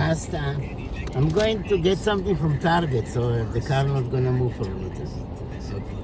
pasta. I'm going to get something from Target, so the car not gonna move for a little bit. Okay.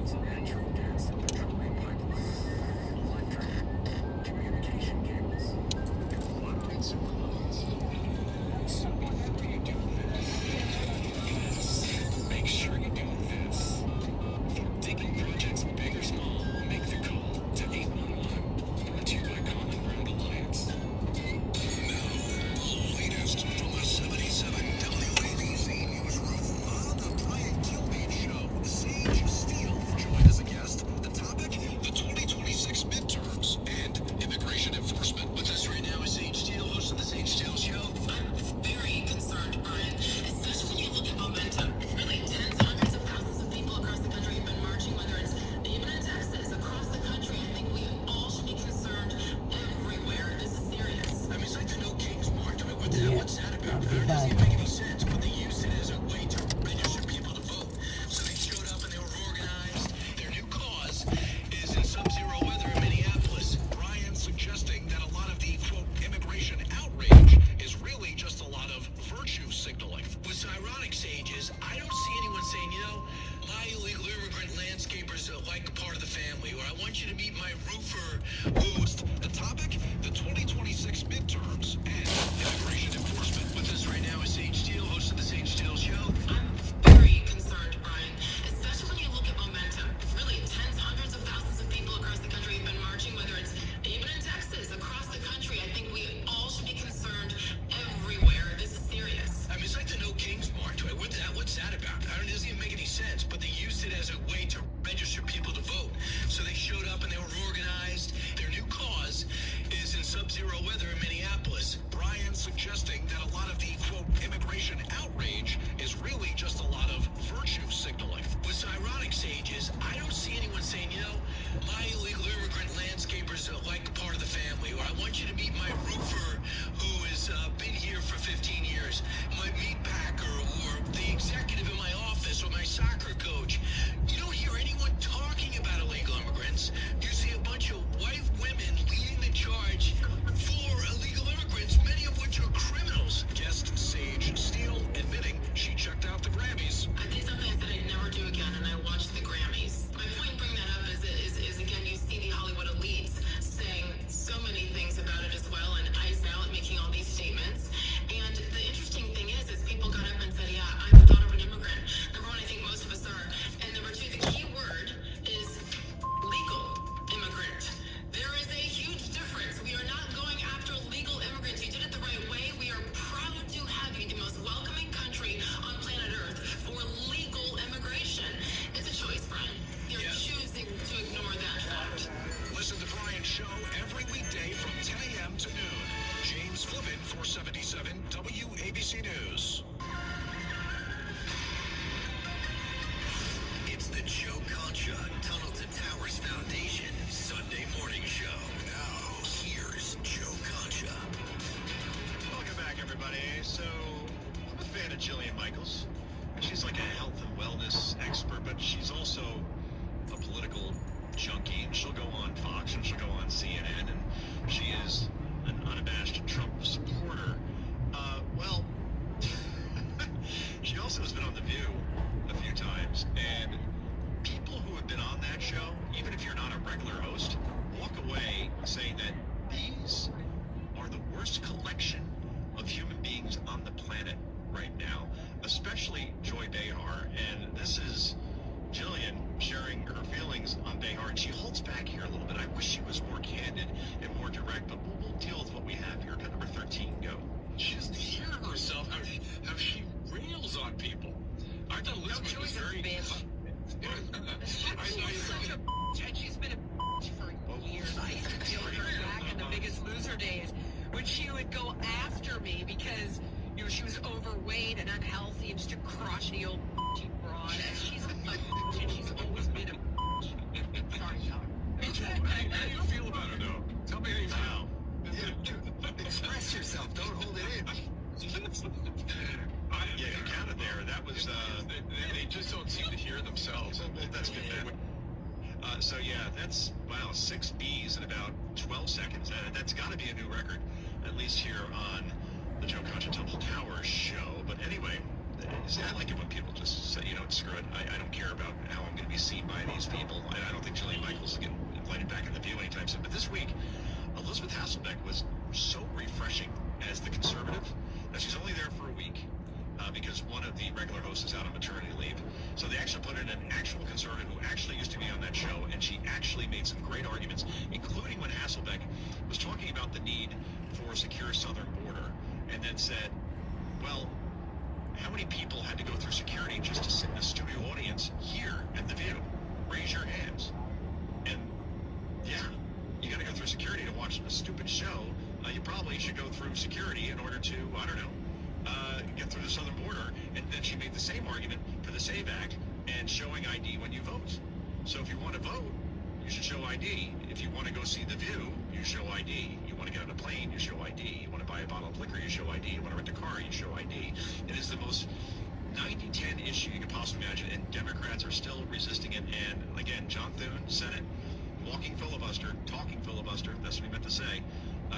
So yeah, that's, wow, 6 Bs in about 12 seconds. That's got to be a new record, at least here on the Joe Conchatel's Towers show. But anyway, I like it when people just say, screw it. I don't care about how I'm going to be seen by these people. I don't think Jillian Michaels is getting invited back in the View anytime soon. But this week, Elizabeth Hasselbeck was so refreshing as the conservative. Now, she's only there for a week because one of the regular hosts is out on maternity leave. So they actually put in an actual conservative who actually used to be on that show, and she actually made some great arguments, including when Hasselbeck was talking about the need for a secure southern border, and then said, well, how many people had to go through security just to sit in a studio audience here at The View? Raise your hands. And yeah, you got to go through security to watch a stupid show. You probably should go through security in order to, get through the southern border. And then she made the same argument for the SAVE Act and showing ID when you vote. So if you want to vote, you should show ID. If you want to go see The View, you show ID. You want to get on a plane, you show ID. You want to buy a bottle of liquor, you show ID. You want to rent a car, you show ID. It is the most 90-10 issue you could possibly imagine, and Democrats are still resisting it. And again, John Thune, Senate, walking filibuster, talking filibuster, that's what he meant to say.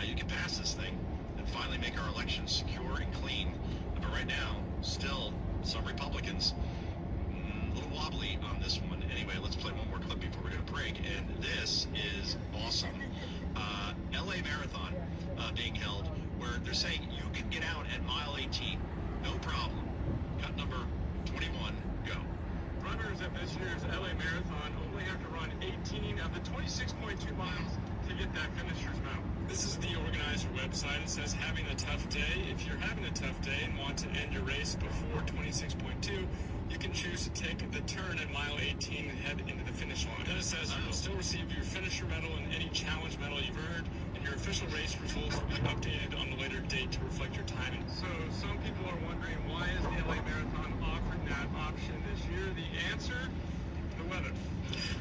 You can pass this thing and finally make our elections secure and clean. But right now, still, some Republicans a little wobbly on this one. Anyway, let's play one more clip before we go to break. And this is awesome. LA Marathon being held, where they're saying you can get out at mile 18. No problem. Cut number 21, go. Runners at this year's LA Marathon only have to run 18 of the 26.2 miles to get that finisher's mount. This is the organizer website. It says having a tough day. If you're having a tough day and want to end your race before 26.2, you can choose to take the turn at mile 18 and head into the finish line. Then it says you will still receive your finisher medal and any challenge medal you've earned, and your official race results will be updated on a later date to reflect your timing. So some people are wondering, why is the LA Marathon offering that option this year? The answer, the weather.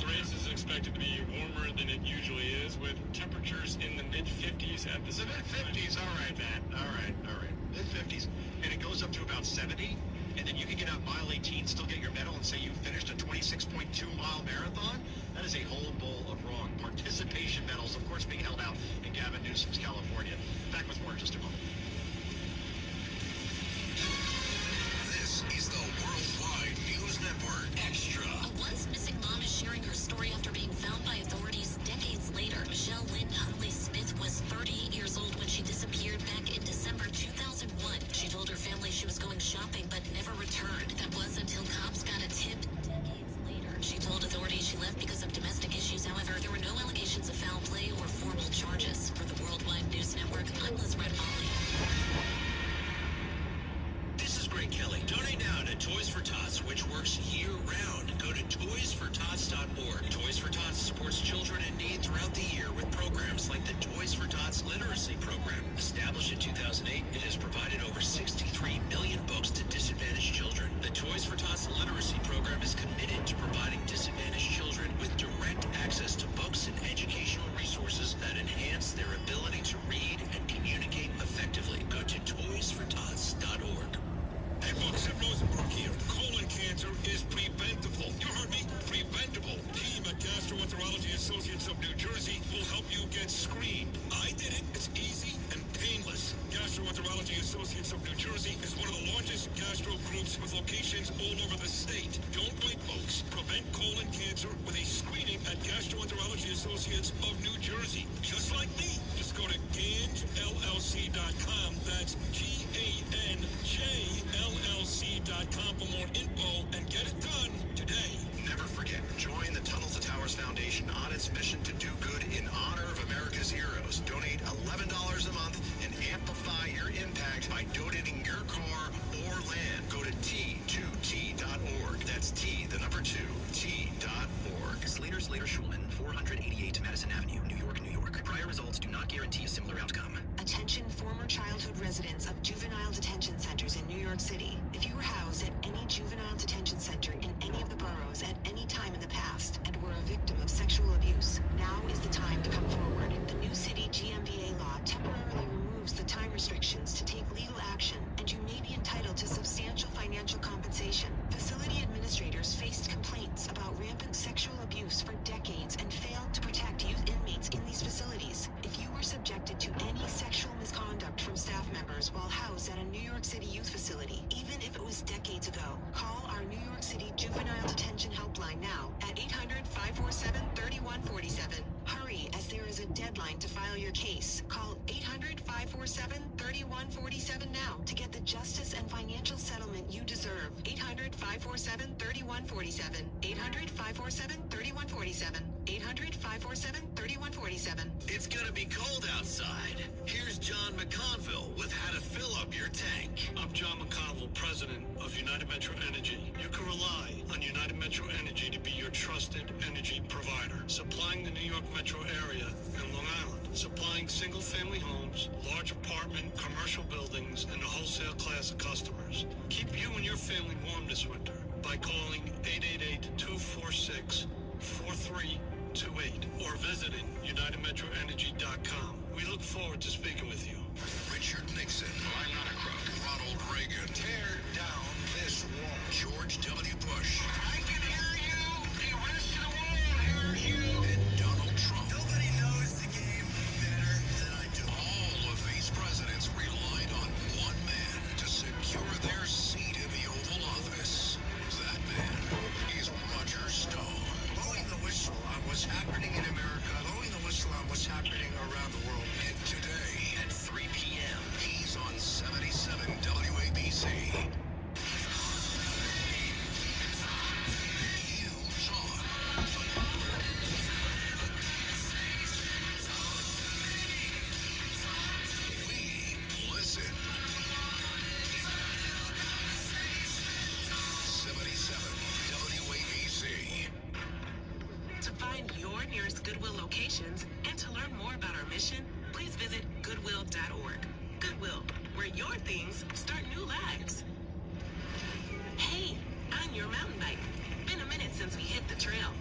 The race is expected to be warmer than it usually is, with temperatures in the mid-50s at the mid-50s, all right, Matt. All right. Mid-50s. And it goes up to about 70, and then you can get out mile 18, still get your medal, and say you finished a 26.2-mile marathon? That is a whole bowl of wrong. Participation medals, of course, being held out in Gavin Newsom's California. Back with more in just a moment. This is the Worldwide News Network Extra. A once missing mom is sharing her story after being found by authorities decades later. Michelle Lynn Huntley Smith was 38 years old when she disappeared back in December 2001. She told her family she was going shopping but never returned. That was until cops got a tip decades later. She told authorities she left because of domestic issues. However, there were no allegations of foul play or formal charges. For the Worldwide News Network, I'm Liz Red Molly. This is Greg Kelly. Donate now to Toys for Tots, which works year-round. Go to toysfortots.org. Toys for Tots supports children in need throughout the year with programs like the Toys for Tots Literacy Program. Established in 2008, it has provided over 63 million books to disadvantaged children. The Toys for Tots Literacy Program is committed to providing disadvantaged children with direct access to books and educational resources that enhance their ability to read and communicate effectively. Go to toysfortots.org. Hey folks, Ed Rosenberg here. Colon cancer is preventable. You heard me? Preventable. Team at Gastroenterology Associates of New Jersey will help you get screened. I did it. It's easy and painless. Gastroenterology Associates of New Jersey is one of the largest gastro groups with locations all over the state. Don't wait, folks. Prevent colon cancer with a screening at Gastroenterology Associates of New Jersey. Just like me. Just go to GANJLLC.com. That's GANJLLC.com for more info and get it done today. Never forget, join the Tunnel to Towers Foundation on its mission to do good in honor of America's heroes. Donate $11 a month and amplify your impact by donating your car or land. Go to T2T.org. That's T, the number 2, T.org. Slater Schulman, 488 Madison Avenue, New York, New York. Prior results do not guarantee a similar outcome. Attention former childhood residents of juvenile detention centers in New York City. If you were housed at any juvenile detention center in any of the boroughs at any time in the past and were a victim of sexual abuse, now is the time to come forward. The new city GMBA law temporarily removes the time restrictions to take legal action, and you may be entitled to substantial financial compensation. Facility administrators faced complaints about rampant sexual abuse for decades and failed to protect youth inmates in these facilities. If you were subjected to any sexual misconduct from staff members while housed line now at 800-547-3147. Hurry, as there is a deadline to file your case. Call 800-547-3147 now to get the justice and financial settlement you deserve. 800-547-3147. 800-547-3147. 800-547-3147. It's gonna be cold outside. Here's John McConville with how to fill up your tank. I'm John McConnell, president of United Metro Energy. You can rely on United Metro Energy to be your trusted energy provider, supplying the New York metro area and Long Island, supplying single-family homes, large apartment, commercial buildings, and the wholesale class of customers. Keep you and your family warm this winter by calling 888-246-4328 or visiting UnitedMetroEnergy.com. We look forward to speaking with you. Richard Nixon. I'm not a crook. Ronald Reagan. Tear down this wall. George W. Bush. I can hear you. The rest of the world hears you. And Donald Trump. Nobody knows the game better than I do. All of these presidents relied on one man to secure their seat in the Oval Office. That man is Roger Stone. Blowing the whistle on what's happening in America, blowing the whistle on what's happening around the world. And today at 3 p.m., he's on 77 WABC. You, John. We listen. 77 WABC. To find your nearest Goodwill locations and to learn more about our mission, please visit goodwill.org. Goodwill, where your things start new lives. Hey, on your mountain bike. Been a minute since we hit the trail.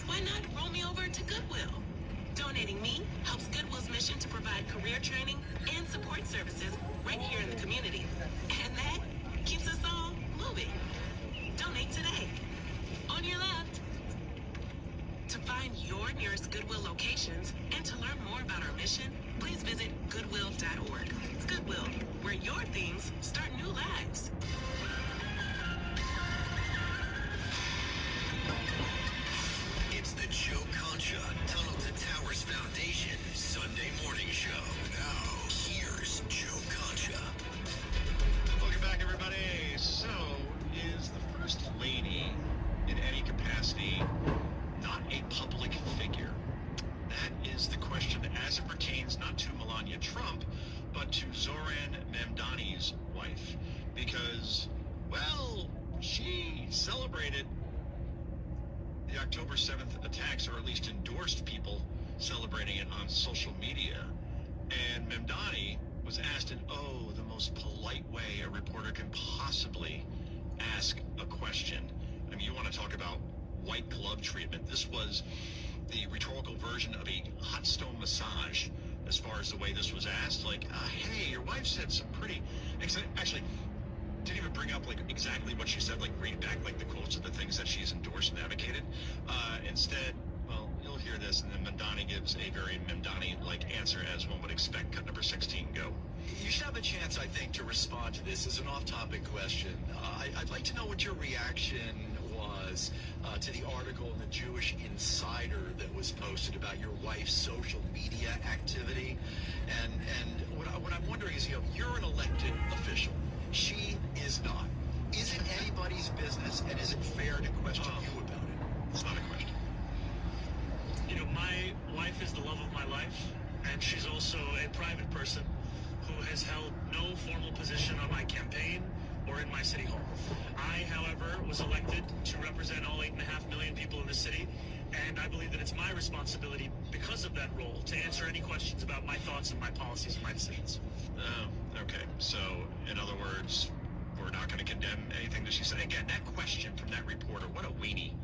Why not roll me over to Goodwill? Donating me helps Goodwill's mission to provide career training and support services right here in the community. And that keeps us all moving. Donate today. On your left. To find your nearest Goodwill locations and to learn more about our mission, please visit goodwill.org. Goodwill, where your things start new lives. It's the Joe Concha Tunnel to Towers Foundation Sunday morning show. Now, here's Joe Concha. Welcome back, everybody. So, is the First Lady in any capacity not a public figure? That is the question as it pertains not to Melania Trump, but to Zoran Mamdani's wife. Because, well, she celebrated the October 7th attacks, or at least endorsed people celebrating it on social media. And Mamdani was asked in, the most polite way a reporter can possibly ask a question. I mean, you want to talk about white glove treatment. This was the rhetorical version of a hot stone massage as far as the way this was asked. Like, hey, your wife said some pretty... Actually, didn't even bring up like exactly what she said, like read back like the quotes of the things that she's endorsed and advocated. Instead, well, you'll hear this, and then Mamdani gives a very Mamdani-like answer, as one would expect. Cut number 16, go. You should have a chance, I think, to respond to this as an off-topic question. I'd like to know what your reaction was to the article in the Jewish Insider that was posted about your wife's social media activity. And what I'm wondering is, you're an elected official. She is not. Is it anybody's business, and is it fair to question you about it? It's not a question. My wife is the love of my life, and she's also a private person who has held no formal position on my campaign or in my city hall. I, however, was elected to represent all 8.5 million people in the city, and I believe that it's my responsibility, because of that role, to answer any questions about my thoughts and my policies and my decisions. Oh, okay. So, in other words, we're not going to condemn anything that she said. Again, that question from that reporter, what a weenie,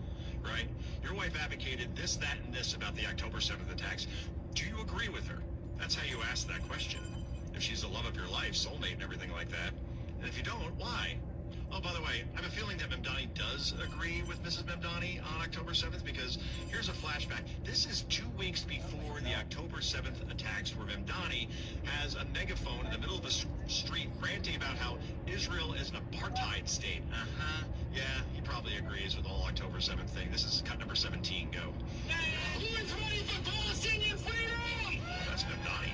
right? Your wife advocated this, that, and this about the October 7th attacks. Do you agree with her? That's how you ask that question. If she's the love of your life, soulmate, and everything like that. And if you don't, why? Oh, by the way, I have a feeling that Mamdani does agree with Mrs. Mamdani on October 7th, because here's a flashback. This is 2 weeks before the October 7th attacks, where Mamdani has a megaphone in the middle of the street ranting about how Israel is an apartheid state. Yeah, he probably agrees with the whole October 7th thing. This is cut number 17. Go. Who is ready for Palestinian freedom? That's Mamdani.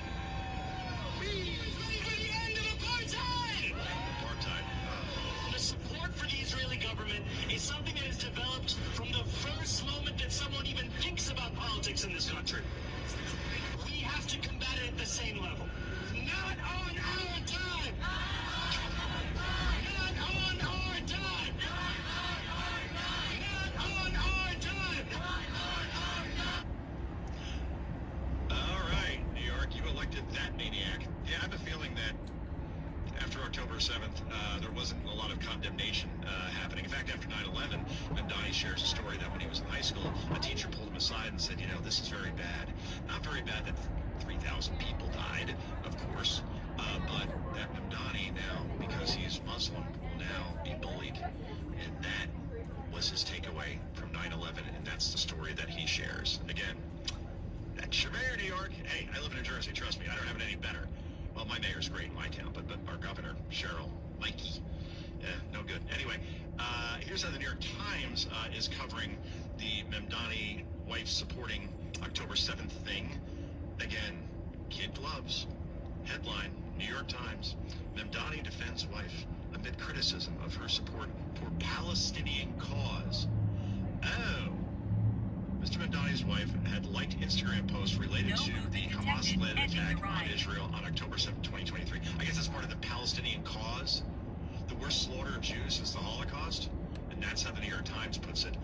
We is ready for the end of apartheid. Apartheid. The support for the Israeli government is something that has developed from the first moment that someone even thinks about politics in this country. We have to combat it at the same level. Not on our time. Not on our time. Not on our time. All right, New York, you elected that maniac. Yeah, I have a feeling that after October 7th, there wasn't a lot of condemnation happening. In fact, after 9/11, Mamdani shares a story that when he was in high school, a teacher pulled him aside and said, this is very bad. Not very bad that 3,000 people died, of course, but that Mamdani now, because he's Muslim, will now be bullied. And that was his takeaway from 9/11, and that's the story that he shares. Again, that's your mayor, New York. Hey, I live in New Jersey, trust me, I don't have it any better. Well, my mayor's great in my town, but our governor, Cheryl, Mikey, no good. Anyway, here's how the New York Times is covering the Mamdani wife supporting October 7th thing. Again, kid gloves. Headline, New York Times, Mamdani defends wife amid criticism of her support for Palestinian cause. Oh. Mr. Mamdani's wife had liked Instagram posts related to the Hamas-led attack on Israel on October 7, 2023. I guess that's part of the Palestinian cause. The worst slaughter of Jews since the Holocaust. And that's how the New York Times puts it.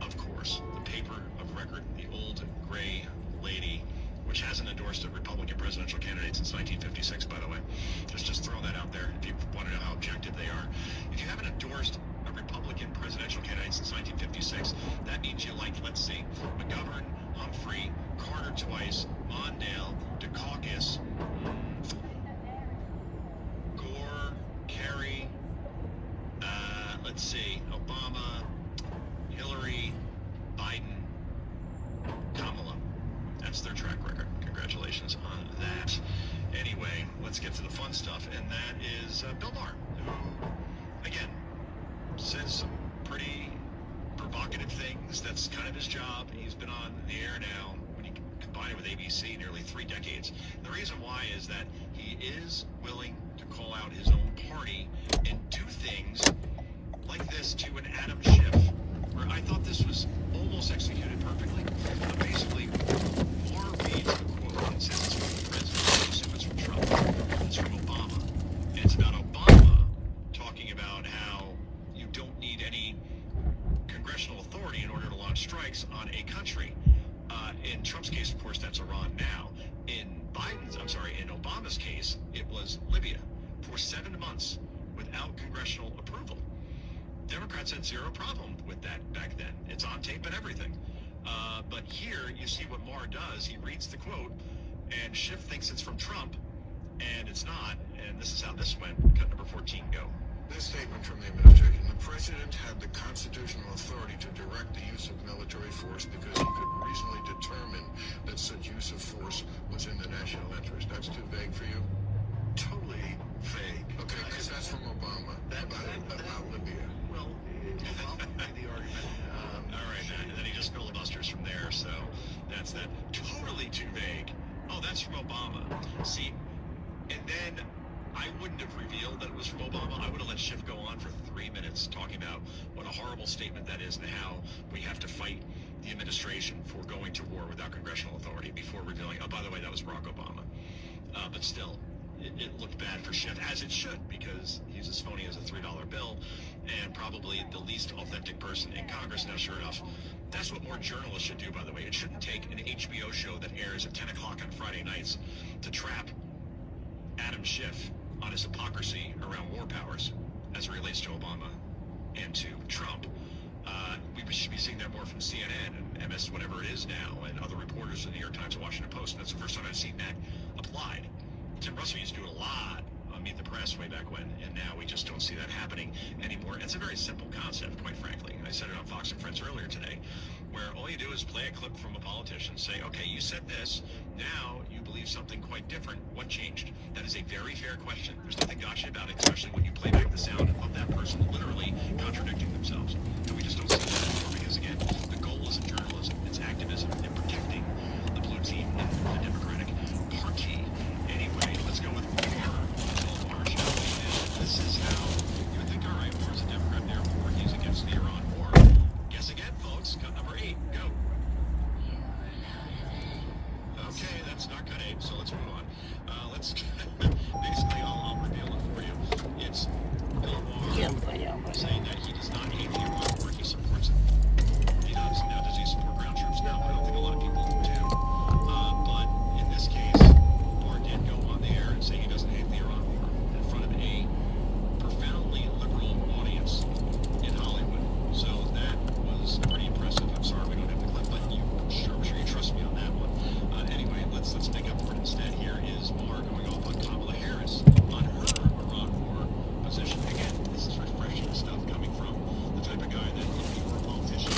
Of course, the paper of record, the old gray lady, which hasn't endorsed a Republican presidential candidate since 1956, by the way. Just throw that out there if you want to know how objective they are. If you haven't endorsed a Republican presidential candidate since 1956, that means you like, let's see, McGovern, Humphrey, Carter twice, Mondale, Dukakis, Gore, Kerry, let's see, Obama, Hillary, Biden, Kamala. That's their track record. Congratulations on that. Anyway, let's get to the fun stuff, and that is Bill Maher, who, again, says some pretty provocative things. That's kind of his job. He's been on the air now, when you combine it with ABC, nearly 3 decades. The reason why is that he is willing to call out his own party and do things like this to an Adam Schiff, where I thought this was almost executed perfectly. But basically, Maher reads the quote and says it's from the president. I assume it's from Trump. It's from Obama. And it's about Obama talking about how you don't need any congressional authority in order to launch strikes on a country. In Trump's case, of course, that's Iran now. In Obama's case, it was Libya for 7 months without congressional approval. Democrats had zero problem with that back then. It's on tape and everything. But here, you see what Maher does. He reads the quote, and Schiff thinks it's from Trump, and it's not. And this is how this went. Cut number 14, go. This statement from the administration: the president had the constitutional authority to direct the use of military force because he could reasonably determine that such use of force was in the national interest. That's too vague for you? Totally vague. Okay, because that's from Obama about Libya. Well, Obama made the argument. All right, and then he just filibusters from there, so that's that. Totally too vague. Oh, that's from Obama. See, and then I wouldn't have revealed that it was from Obama. I would have let Schiff go on for 3 minutes talking about what a horrible statement that is and how we have to fight the administration for going to war without congressional authority before revealing, oh, by the way, that was Barack Obama. But still, it looked bad for Schiff, as it should, because he's as phony as a $3 bill and probably the least authentic person in Congress. Now, sure enough, that's what more journalists should do, by the way. It shouldn't take an HBO show that airs at 10 o'clock on Friday nights to trap Adam Schiff on his hypocrisy around war powers as it relates to Obama and to Trump. We should be seeing that more from CNN and MS, whatever it is now, and other reporters in the New York Times and Washington Post. And that's the first time I've seen that applied. Tim Russell used to do it a lot on Meet the Press way back when, and now we just don't see that happening anymore. It's a very simple concept, quite frankly. I said it on Fox and Friends earlier today, where all you do is play a clip from a politician, say, okay, you said this, now you believe something quite different. What changed? That is a very fair question. There's nothing gotcha about it, especially when you play back the sound of that person literally contradicting themselves. And we just don't see that anymore because, again, the goal isn't journalism, it's activism and protecting the blue team and the Democratic Party. Anyway, let's go with War, shall we? And this is how you would think, all right, War's a Democrat, therefore he's against the Iran war. Guess again, folks. Cut number 8. Go. Okay, that's not cut 8, so let's move on. Let's basically, I'll reveal it for you. It's Bill Maher saying that he does not hate the Iran war, he supports it. He does. Now, does he support ground troops? No, I don't think a lot of people do. But in this case, Barr did go on the air and say he doesn't hate the Iran war in front of a profoundly liberal audience in Hollywood. So that was pretty impressive. I'm sorry we don't have the clip, but I'm sure you trust me on that one. Anyway, let's make up for it instead. Here is Barr going off on Kamala Harris on her Iran war position. Again, this is refreshing stuff coming from the type of guy that if he were a politician,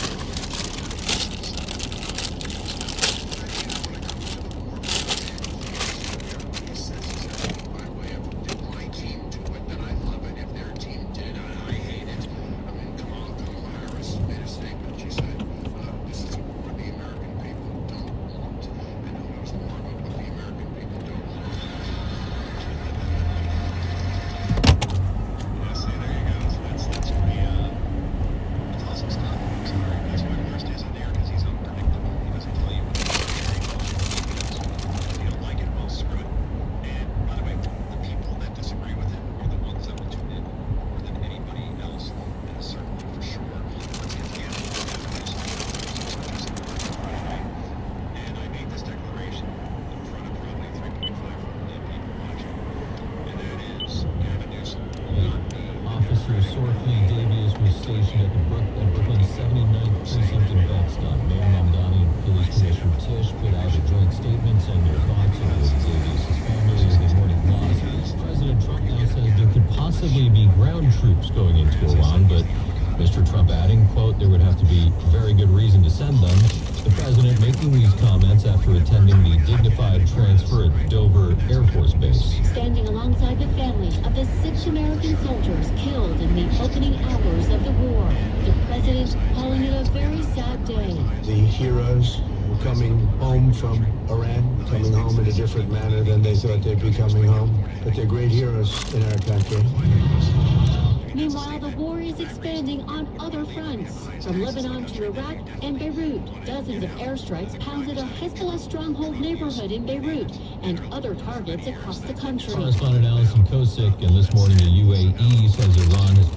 station at Brooklyn's 79th precinct in Bed-Stuy. Mayor Mamdani and Police Commissioner Tisch put out a joint statement saying their thoughts are with Davies' family as they mourning loss. President Trump now says there could possibly be ground troops going into Iran, but Mr. Trump adding, quote, there would have to be very good reason to send them. The president making these comments after attending the dignified transfer at Dover Air Force Base. Standing alongside the families of the 6 American soldiers killed in the opening hours of the war, the president calling it a very sad day. The heroes were coming home from Iran, coming home in a different manner than they thought they'd be coming home, but they're great heroes in our country. Meanwhile, the war is expanding on other fronts. From Lebanon to Iraq and Beirut, dozens of airstrikes pounded a Hezbollah stronghold neighborhood in Beirut and other targets across the country. Correspondent Allison Kosick, and this morning the UAE says Iran has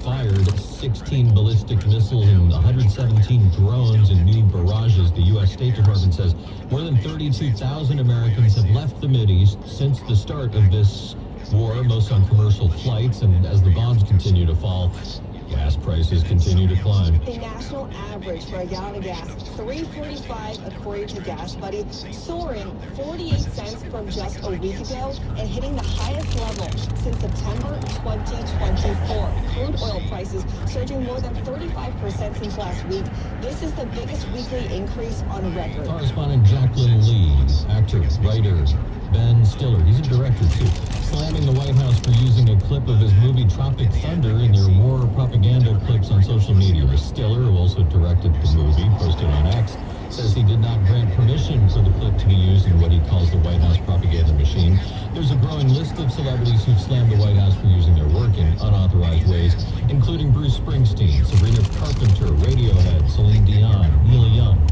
fired 16 ballistic missiles and 117 drones in new barrages. The U.S. State Department says more than 32,000 Americans have left the Mideast since the start of this war, most on commercial flights, and as the bonds continue to fall, gas prices continue to climb. The national average for a gallon of gas, $3.45 according to Gas Buddy, soaring 48 cents from just a week ago and hitting the highest level since September 2024. Crude oil prices surging more than 35% since last week. This is the biggest weekly increase on record. Correspondent Jacqueline Lee, actor, writer, Ben Stiller, he's a director too, slamming the White House for using a clip of his movie Tropic Thunder in their war propaganda clips on social media. Stiller, who also directed the movie, posted on X, says he did not grant permission for the clip to be used in what he calls the White House propaganda machine. There's a growing list of celebrities who've slammed the White House for using their work in unauthorized ways, including Bruce Springsteen, Sabrina Carpenter, Radiohead, Celine Dion, Neil Young.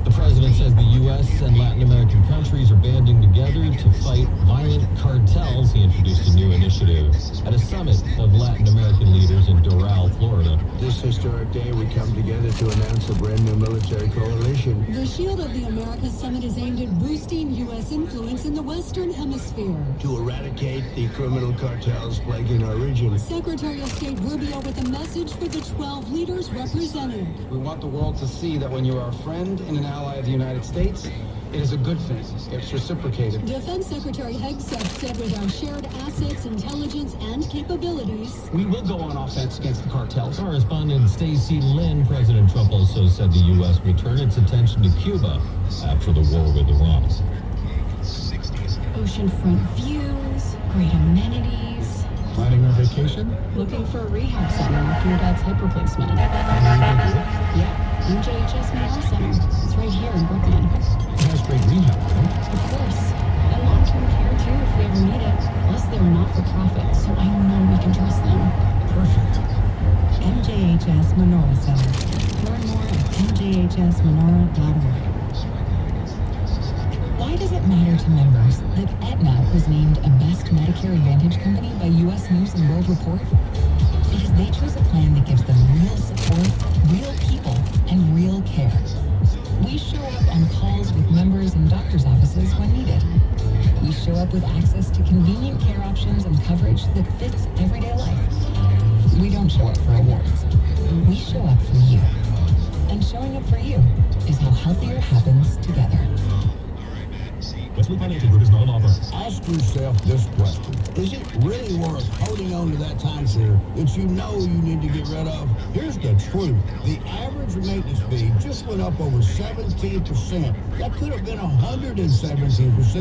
The president says the U.S. and Latin American countries are banding together to fight violent cartels. He introduced a new initiative at a summit of Latin American leaders in Doral, Florida. This historic day, we come together to announce a brand new military coalition. The Shield of the Americas Summit is aimed at boosting U.S. influence in the Western Hemisphere. To eradicate the criminal cartels plaguing our region. Secretary of State Rubio with a message for the 12 leaders represented. We want the world to see that when you are a friend and an ally of the United States, It is a good thing. It's reciprocated. Defense Secretary Hegseth said with our shared assets, intelligence, and capabilities, We will go on offense against the cartels. Correspondent Stacy Lynn, President Trump also said the U.S. will turn its attention to Cuba after the war with Iran. oceanfront views, great amenities. Planning our vacation? Looking for a rehab center after your dad's hip replacement. Yeah, MJHS Menor Center. It's right here in Brooklyn. It has great rehab, right? Of course. And long-term care too if we ever need it. Plus they're not-for-profit, so I know we can trust them. Perfect. MJHS Menor Center. Learn more at mjhsmenora.org. Why does it matter to members that Aetna was named a Best Medicare Advantage company by U.S. News and World Report? Because they chose a plan that gives them real support, real people, and real care. We show up on calls with members in doctors' offices when needed. We show up with access to convenient care options and coverage that fits everyday life. We don't show up for awards. We show up for you. And showing up for you is how healthier happens together. Wesley Financial Group is not an offer. Ask yourself this question. Is it really worth holding on to that timeshare that you know you need to get rid of? Here's the truth. The average maintenance fee just went up over 17%. That could have been 117%,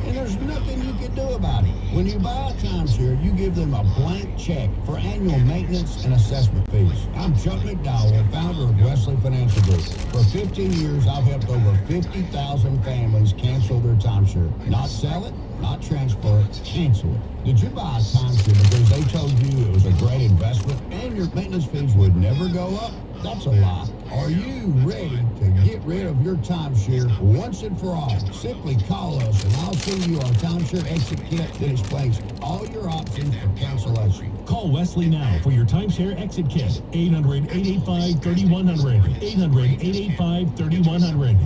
and there's nothing you can do about it. When you buy a timeshare, you give them a blank check for annual maintenance and assessment fees. I'm Chuck McDowell, founder of Wesley Financial Group. For 15 years, I've helped over 50,000 families cancel their timeshare. Not sell it, not transfer it, cancel it. Did you buy a timeshare because they told you it was a great investment and your maintenance fees would never go up? That's a lie. Are you ready to get rid of your timeshare once and for all? Simply call us and I'll send you our timeshare exit kit that explains all your options for cancellation. Call Wesley now for your timeshare exit kit. 800-885-3100. 800-885-3100.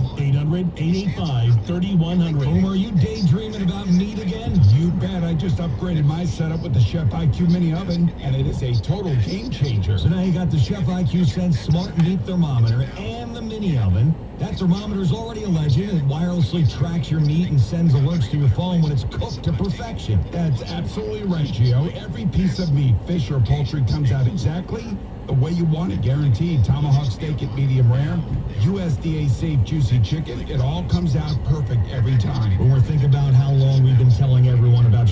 800-885-3100. Home, are you daydreaming about meat again? You bet. I just upgraded my setup with the Chef IQ mini oven, and it is a total game changer. So now you got the Chef IQ Sense Smart Meat Thermometer and the mini oven. That thermometer is already a legend. It wirelessly tracks your meat and sends alerts to your phone when it's cooked to perfection. That's absolutely right, Gio. Every piece of meat, fish or poultry comes out exactly the way you want it, guaranteed. Tomahawk steak at medium rare, USDA safe juicy chicken. It all comes out perfect every time. When we're thinking about how long we've been telling everyone about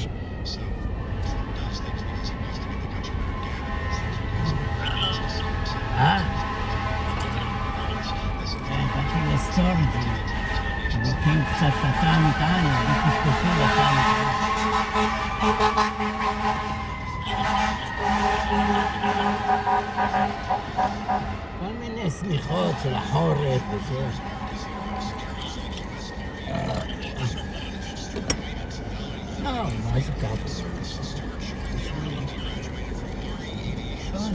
מתחיל לסתור את זה. לוקחים קצת קטן איתנו, ותשפשו אותנו. כל מיני סמיכות של החורף וזה. לא, מה זה ככה?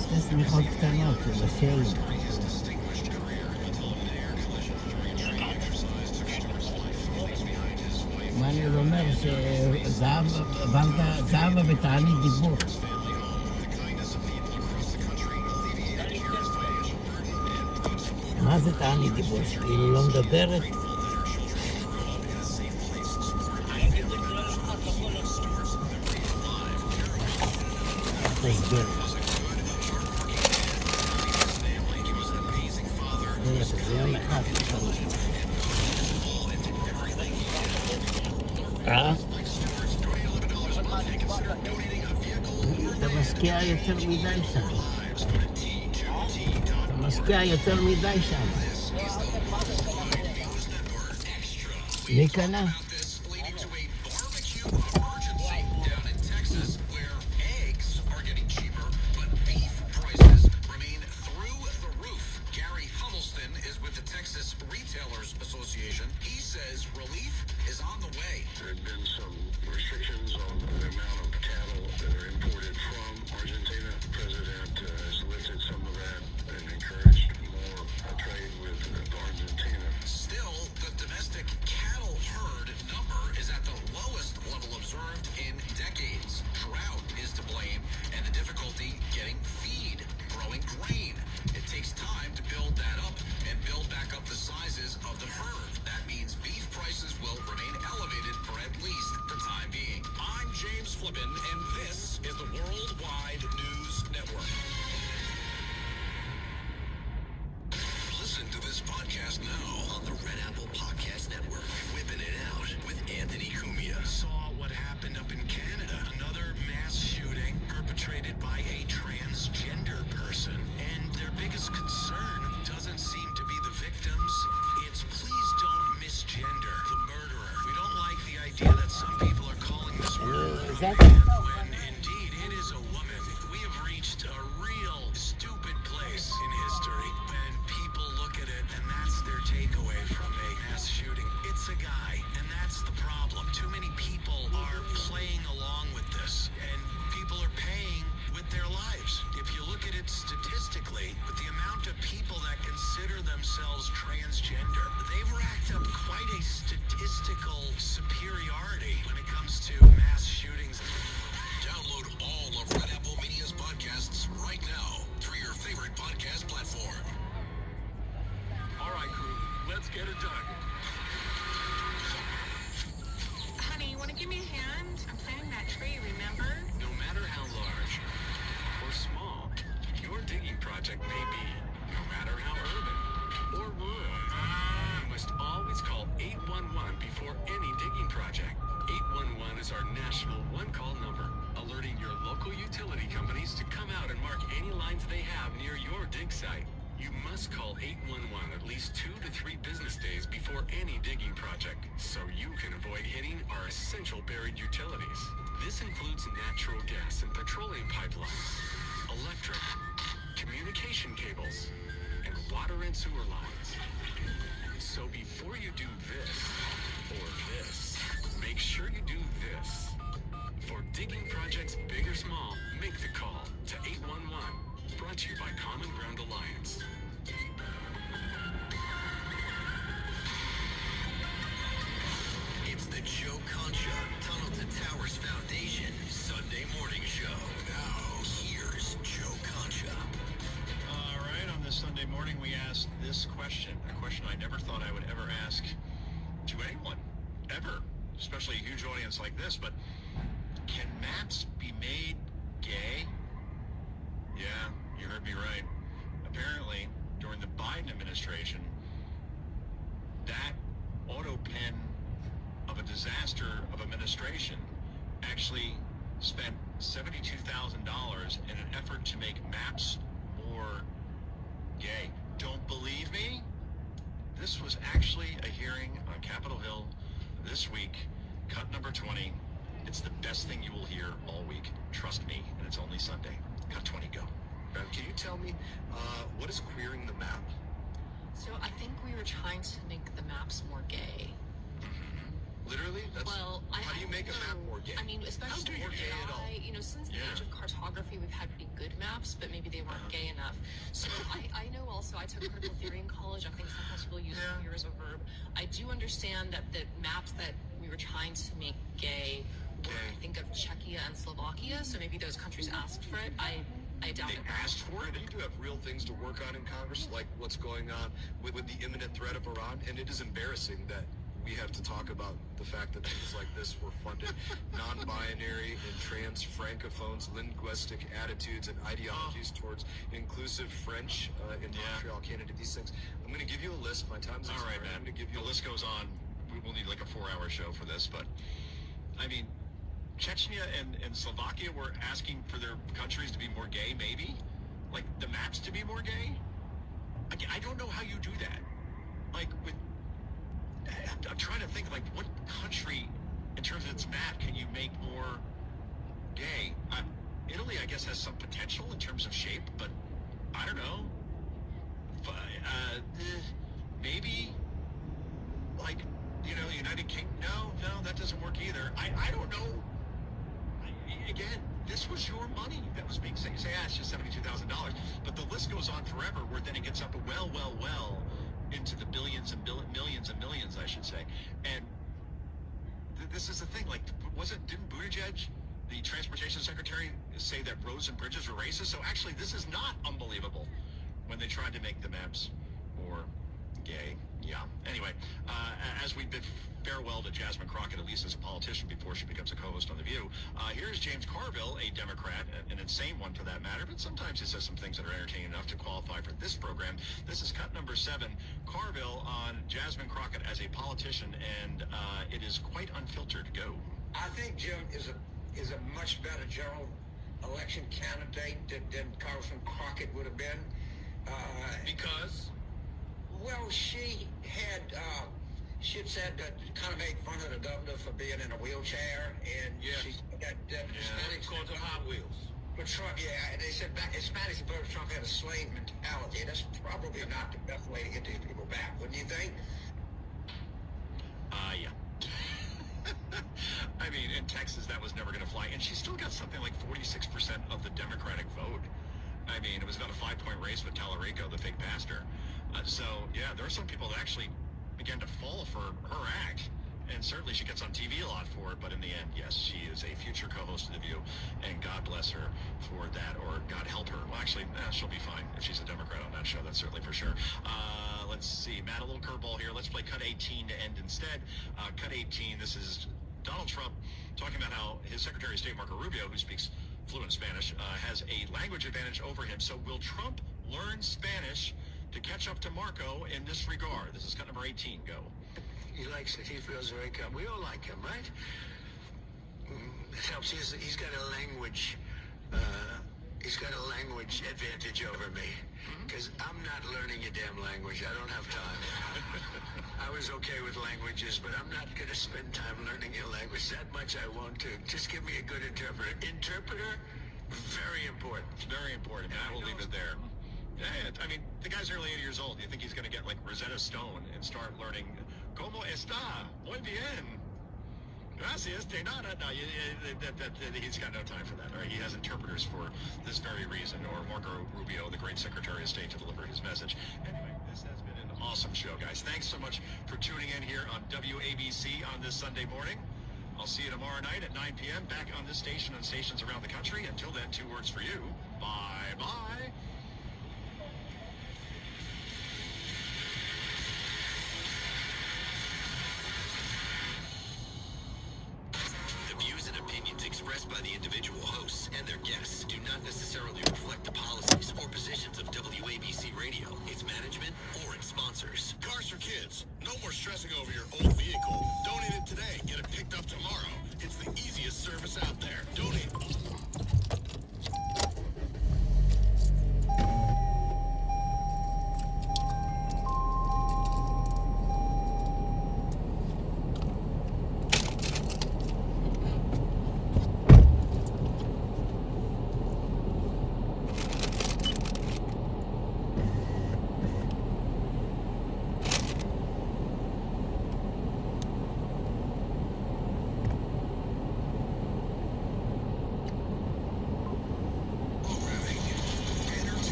שתי סמיכות קטנות של השל. מה אני אומר שזהבה בתענית דיבור. מה זה תענית דיבור? שכאילו לא מדברת? תסביר. זה יום אחד. אתה משקיע יותר מדי שם. אתה משקיע יותר מדי שם. מי קנה? will remain elevated for at least the time being. I'm James Flippin, and this is the Worldwide News Network. Listen to this podcast now on the Red Apple Podcast Network. Whipping it out with Anthony Cumia. Saw what happened up in Canada. Another mass shooting perpetrated by a transgender person. And their biggest concern doesn't seem to be the victims. It's please don't misgender the murderer. We don't like the idea that some people are calling this murderer when indeed it is a woman. We have reached a real stupid place in history when people look at it and that's their takeaway from a mass shooting. It's a guy, and that's the problem. Too many people are playing along with this, and people are paying with their lives. If you look at it statistically, with the amount of people that consider themselves transgender, they've racked up quite a statistical superiority when it comes to mass shootings. Download all of Red Apple Media's podcasts right now through your favorite podcast platform. All right, crew, let's get it done. Honey, you want to give me a hand? I'm planting that tree, remember? No matter how large or small your digging project may be, no matter how urban or rural, you must always call 811 before any digging project. 811 is our national one-call number, alerting your local utility companies to come out and mark any lines they have near your dig site. You must call 811 at least 2 to 3 business days before any digging project, so you can avoid hitting our essential buried utilities. This includes natural gas and petroleum pipelines, electric, communication cables, and water and sewer lines. So before you do this or this, make sure you do this. For digging projects big or small, make the call to 811. Brought to you by Common Ground Alliance. It's the Joe Concha Tunnel to Towers Foundation Sunday morning show. Now, here's Joe Concha. All right, on this Sunday morning, we asked this question, a question I never thought I would ever ask to anyone, ever, especially a huge audience like this, but can maps be made gay? Yeah, you heard me right. Apparently, during the Biden administration, that auto pen of a disaster of administration actually spent $72,000 in an effort to make maps more gay. Don't believe me? This was actually a hearing on Capitol Hill this week, cut number 20. It's the best thing you will hear all week. Trust me, and it's only Sunday. Cut 20, go. Can you tell me, what is queering the map? So I think we were trying to make the maps more gay. Literally? Well, how do you make a map more gay? I mean, especially more gay at all? you know, since the age of cartography, we've had pretty good maps, but maybe they weren't gay enough. So I know also, I took critical theory in college. I think sometimes people use queer as a verb. I do understand that the maps that we were trying to make gay were, I think, of Czechia and Slovakia, so maybe those countries asked for it. I doubt they it. asked for it. You do have real things to work on in Congress, like what's going on with the imminent threat of Iran, and it is embarrassing that we have to talk about the fact that things like this were funded. Non-binary and trans francophones, linguistic attitudes and ideologies towards inclusive French in Montreal, Canada, these things. I'm going to give you a list. My time's all right, man. I'm going to give you the list goes on. We'll need like a 4-hour show for this, but I mean, Chechnya and Slovakia were asking for their countries to be more gay, maybe? Like, the maps to be more gay? I don't know how you do that. Like, I'm trying to think, like, what country, in terms of its map, can you make more gay? Italy, I guess, has some potential in terms of shape, but I don't know. Maybe, like, you know, United Kingdom? No, that doesn't work either. I don't know. Again, this was your money that was being saved. You say, it's just $72,000. But the list goes on forever, where then it gets up well into the billions and millions, I should say. And this is the thing, like, didn't Buttigieg, the transportation secretary, say that roads and bridges were racist? So actually, this is not unbelievable when they tried to make the maps more gay. Yeah. Anyway, as we bid farewell to Jasmine Crockett, at least as a politician, before she becomes a co-host on The View, here's James Carville, a Democrat, an insane one for that matter, but sometimes he says some things that are entertaining enough to qualify for this program. This is cut number 7, Carville on Jasmine Crockett as a politician, and it is quite unfiltered. Go. I think Jim is a much better general election candidate than Congressman Crockett would have been. Because? Well, she had said that kind of made fun of the governor for being in a wheelchair, and she got Hispanics called them Hot Wheels. But Trump, they said back Hispanics voted Trump had a slave mentality. That's probably not the best way to get these people back, wouldn't you think? Yeah. I mean, in Texas, that was never going to fly. And she still got something like 46% of the Democratic vote. I mean, it was about a 5-point race with Tallarico, the fake pastor. So, yeah, there are some people that actually began to fall for her act. And certainly she gets on TV a lot for it. But in the end, yes, she is a future co-host of The View. And God bless her for that, or God help her. Well, actually, she'll be fine if she's a Democrat on that show. That's certainly for sure. Let's see. Matt, a little curveball here. Let's play cut 18 to end instead. Cut 18, this is Donald Trump talking about how his Secretary of State, Marco Rubio, who speaks fluent Spanish, has a language advantage over him. So will Trump learn Spanish to catch up to Marco in this regard? This is cut number 18. Go. He likes it. He feels very comfortable. We all like him, right? It helps. He's got a language. He's got a language advantage over me, because I'm not learning a damn language. I don't have time. I was okay with languages, but I'm not going to spend time learning a language. That much I won't do. Just give me a good interpreter. Interpreter, very important. Very important. I will leave it there. Yeah, I mean, the guy's nearly 80 years old. Do you think he's going to get like Rosetta Stone and start learning "Cómo está? Muy bien. Gracias de nada"? No, he's got no time for that. Right? He has interpreters for this very reason, or Marco Rubio, the great Secretary of State, to deliver his message. Anyway, this has been an awesome show, guys. Thanks so much for tuning in here on WABC on this Sunday morning. I'll see you tomorrow night at 9 p.m. back on this station and stations around the country. Until then, 2 words for you. Bye-bye. Expressed by the individual hosts and their guests do not necessarily reflect the policies or positions of WABC Radio, its management, or its sponsors. Cars for kids. No more stressing over your old vehicle. Donate it today. Get it picked up tomorrow. It's the easiest service out there. Donate.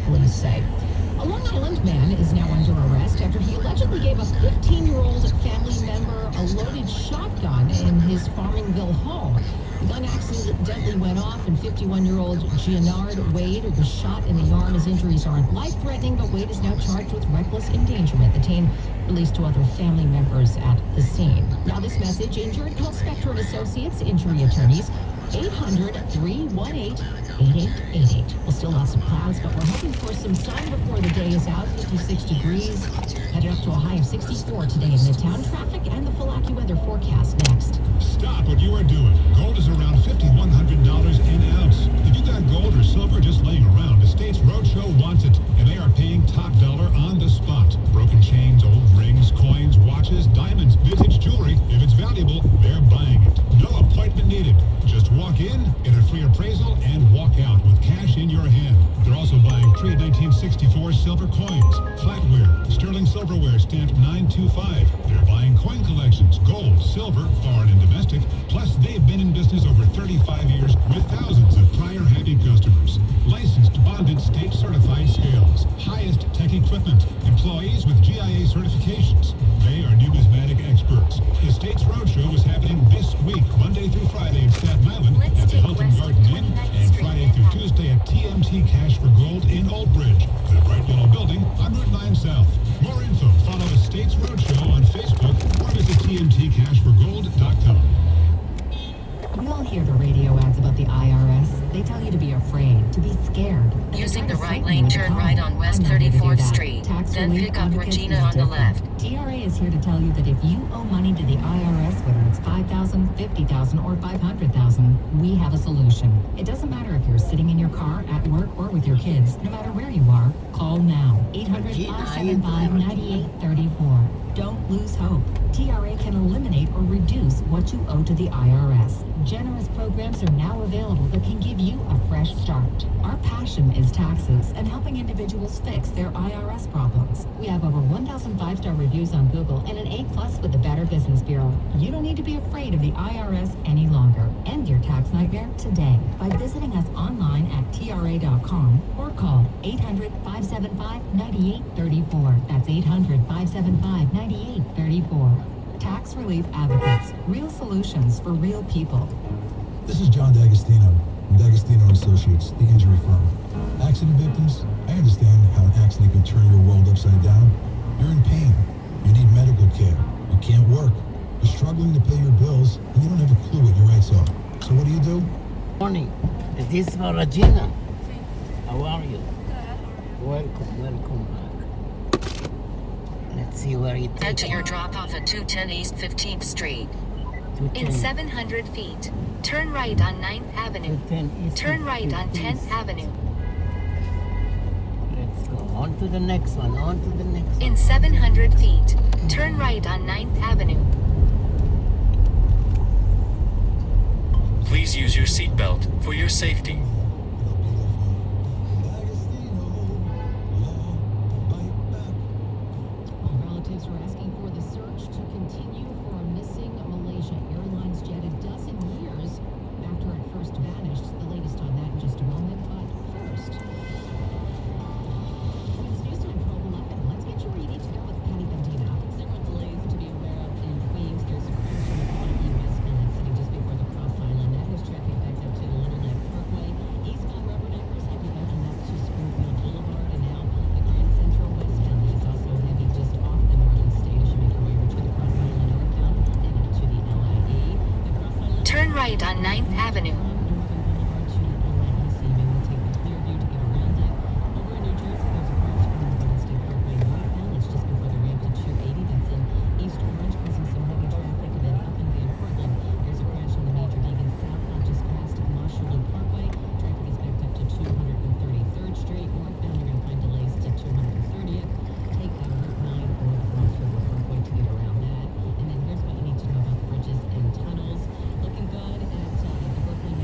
police say. A Long Island man is now under arrest after he allegedly gave a 15-year-old family member a loaded shotgun in his Farmingville home. The gun accidentally went off, and 51-year-old Gianard Wade was shot in the arm. His injuries aren't life-threatening, but Wade is now charged with reckless endangerment. The team released 2 other family members at the scene. Now this message, injured, call Spector and Associates injury attorneys, 800-318-8888. Well, still lots of clouds, but we're hoping for some sun before the day is out. 56 degrees, headed up to a high of 64 today in Midtown. Traffic and the full AccuWeather forecast next. Stop what you are doing. Gold is around $5,100 an ounce. If you got gold or silver just laying around, the States Roadshow wants it, and they are paying top dollar on the spot. Broken chains, old rings, coins, watches, diamonds, vintage jewelry. If it's valuable, they're buying it. No appointment needed. Just walk in, get a free appraisal, and walk out with cash in your hand. They're also buying pre 1964 silver coins, flatware, sterling silverware stamped 925. They're buying coin collections, gold, silver, foreign and domestic. Plus, they've been in business over 35 years with thousands of prior happy customers. Licensed, bonded, state-certified scales, highest tech equipment, employees with GIA certifications. They are numismatic experts. The States Roadshow is happening this week, Monday through Friday in Staten Island at the Hilton Garden Inn, and Friday through Tuesday at TMT Cash for Gold in Old Bridge, the bright yellow building on Route 9 South. More info, follow the States Roadshow on Facebook or visit tmtcashforgold.com. We all hear the radio ads about the IRS. They tell you to be afraid, to be scared. Using the right lane, turn right on West 34th Street. Then pick up Regina on the left. TRA is here to tell you that if you owe money to the IRS, whether it's $5,000, $50,000, or $500,000, we have a solution. It doesn't matter if you're sitting in your car, at work, or with your kids. No matter where you are, call now. 800-575-9834. Don't lose hope. TRA can eliminate or reduce what you owe to the IRS. Generous programs are now available that can give you a fresh start. Our passion is taxes and helping individuals fix their IRS problems. We have over 1,000 5-star reviews on Google and an A+ with the Better Business Bureau. You don't need to be afraid of the IRS any longer. End your tax nightmare today by visiting us online at TRA.com or call 800-575-9834. That's 800-575-9834. Tax Relief Advocates. Real solutions for real people. This is John D'Agostino from D'Agostino Associates, the injury firm. Accident victims, I understand how an accident can turn your world upside down. You're in pain. You need medical care. You can't work. You're struggling to pay your bills, and you don't have a clue what your rights are. So what do? Morning. Is this for Regina? How are you? Welcome back. Let's see where you Head to your drop-off at 210 East 15th Street. In 700 feet, turn right on 9th Avenue. Turn right on 10th Avenue. Let's go on to the next one, In 700 feet, turn right on 9th Avenue. Please use your seatbelt for your safety. Relatives are asking for the search to continue for a missing Malaysia Airlines jet a dozen years after it first vanished. The latest on that in just a moment, but first. It's news time 12:11. Let's get you where you need to go with Patty Bendina. Several delays to be aware of in Queens. There's a crash on the Profanity westbound sitting just before the Cross Island. That has traffic backed up to the Little Neck Parkway. Eastbound Rubberneckers have you backing up to Springfield Boulevard, and now the Grand Central westbound is also heavy just off the Northern State as you make your way over to the Cross Island northbound and up to the LIE. The Cross Island Turn right on 9th Avenue. Looking good at the Brooklyn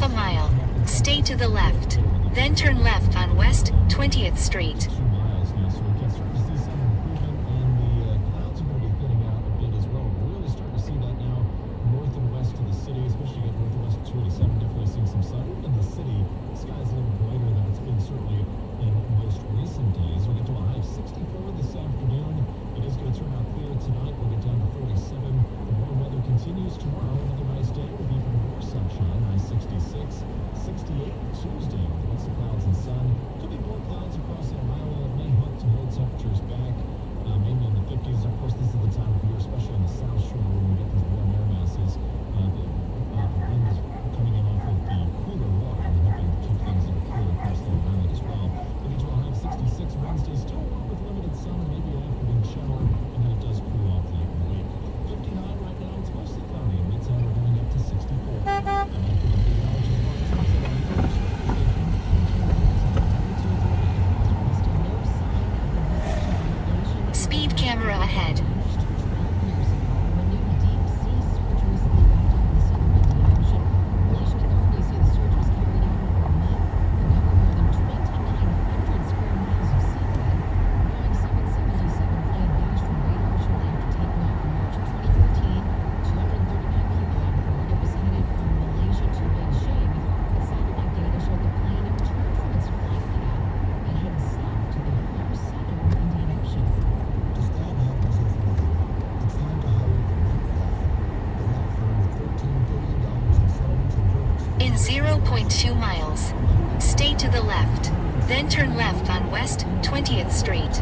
a mile. Stay to the left. Then turn left on West 20th Street. Speed camera ahead. In 0.2 miles. Stay to the left. Then turn left on West 20th Street.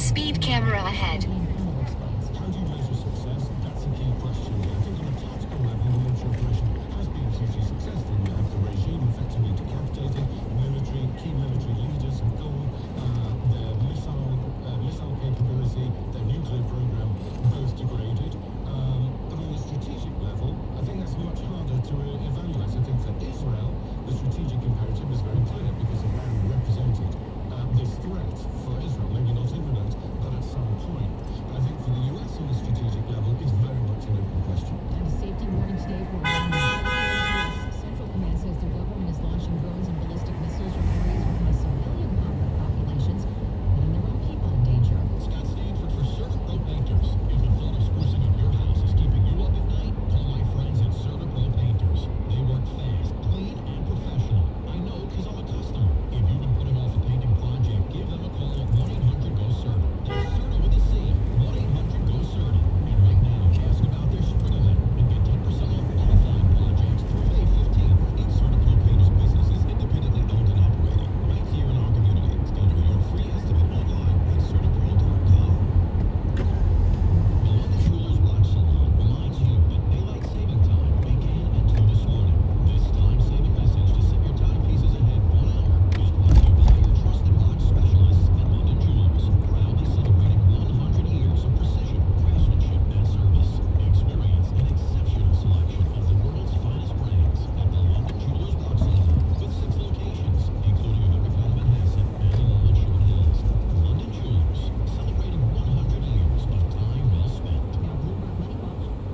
Speed camera ahead. How do you measure success? That's a key question. I think on a tactical level, the military operation has been hugely successful. You have the regime effectively decapitated, key military leaders have gone, their missile capability, their nuclear program, both degraded. But on the strategic level, I think that's much harder to evaluate. I think for Israel, the strategic imperative is very clear because Iran represented this threat for Israel, maybe not imminent, but at some point. But I think for the US on the strategic level, it's very much an open question. And a safety warning today for Iran. Central Command says their government is launching drones and ballistic missiles from areas within the civilian populations, putting their own people in danger. Scott Stanford for Certa Painters. If the thought of sprucing up your house is keeping you up at night, call my friends at Certa Painters. They work fast, clean, and professional. I know because I'm a customer. If you've been putting off a painting project, give them a call at 1-800-GO-CERTA. That's CERTA with a C. 1-800-GO-CERTA. And right now, ask about their spring event and get 10% off qualifying projects through May 15th. It's Certa Painters businesses independently owned and operating right here in our community. Schedule your free estimate online at CertaPro.com. The London Jewelers Watch Salon reminds you that daylight saving time began at 2 this morning. This time-saving message to set your timepieces ahead 1 hour is brought to you by your trusted watch specialists at London Jewelers, proudly celebrating 100 years of precision, craftsmanship, and service. Experience an exceptional selection of the world's finest brands at the London Jewelers Watch Salon with 6 locations, including a Riverford, Manhasset, and a mall in Sherwood Hills. London Jewelers, celebrating 100 years of time well spent.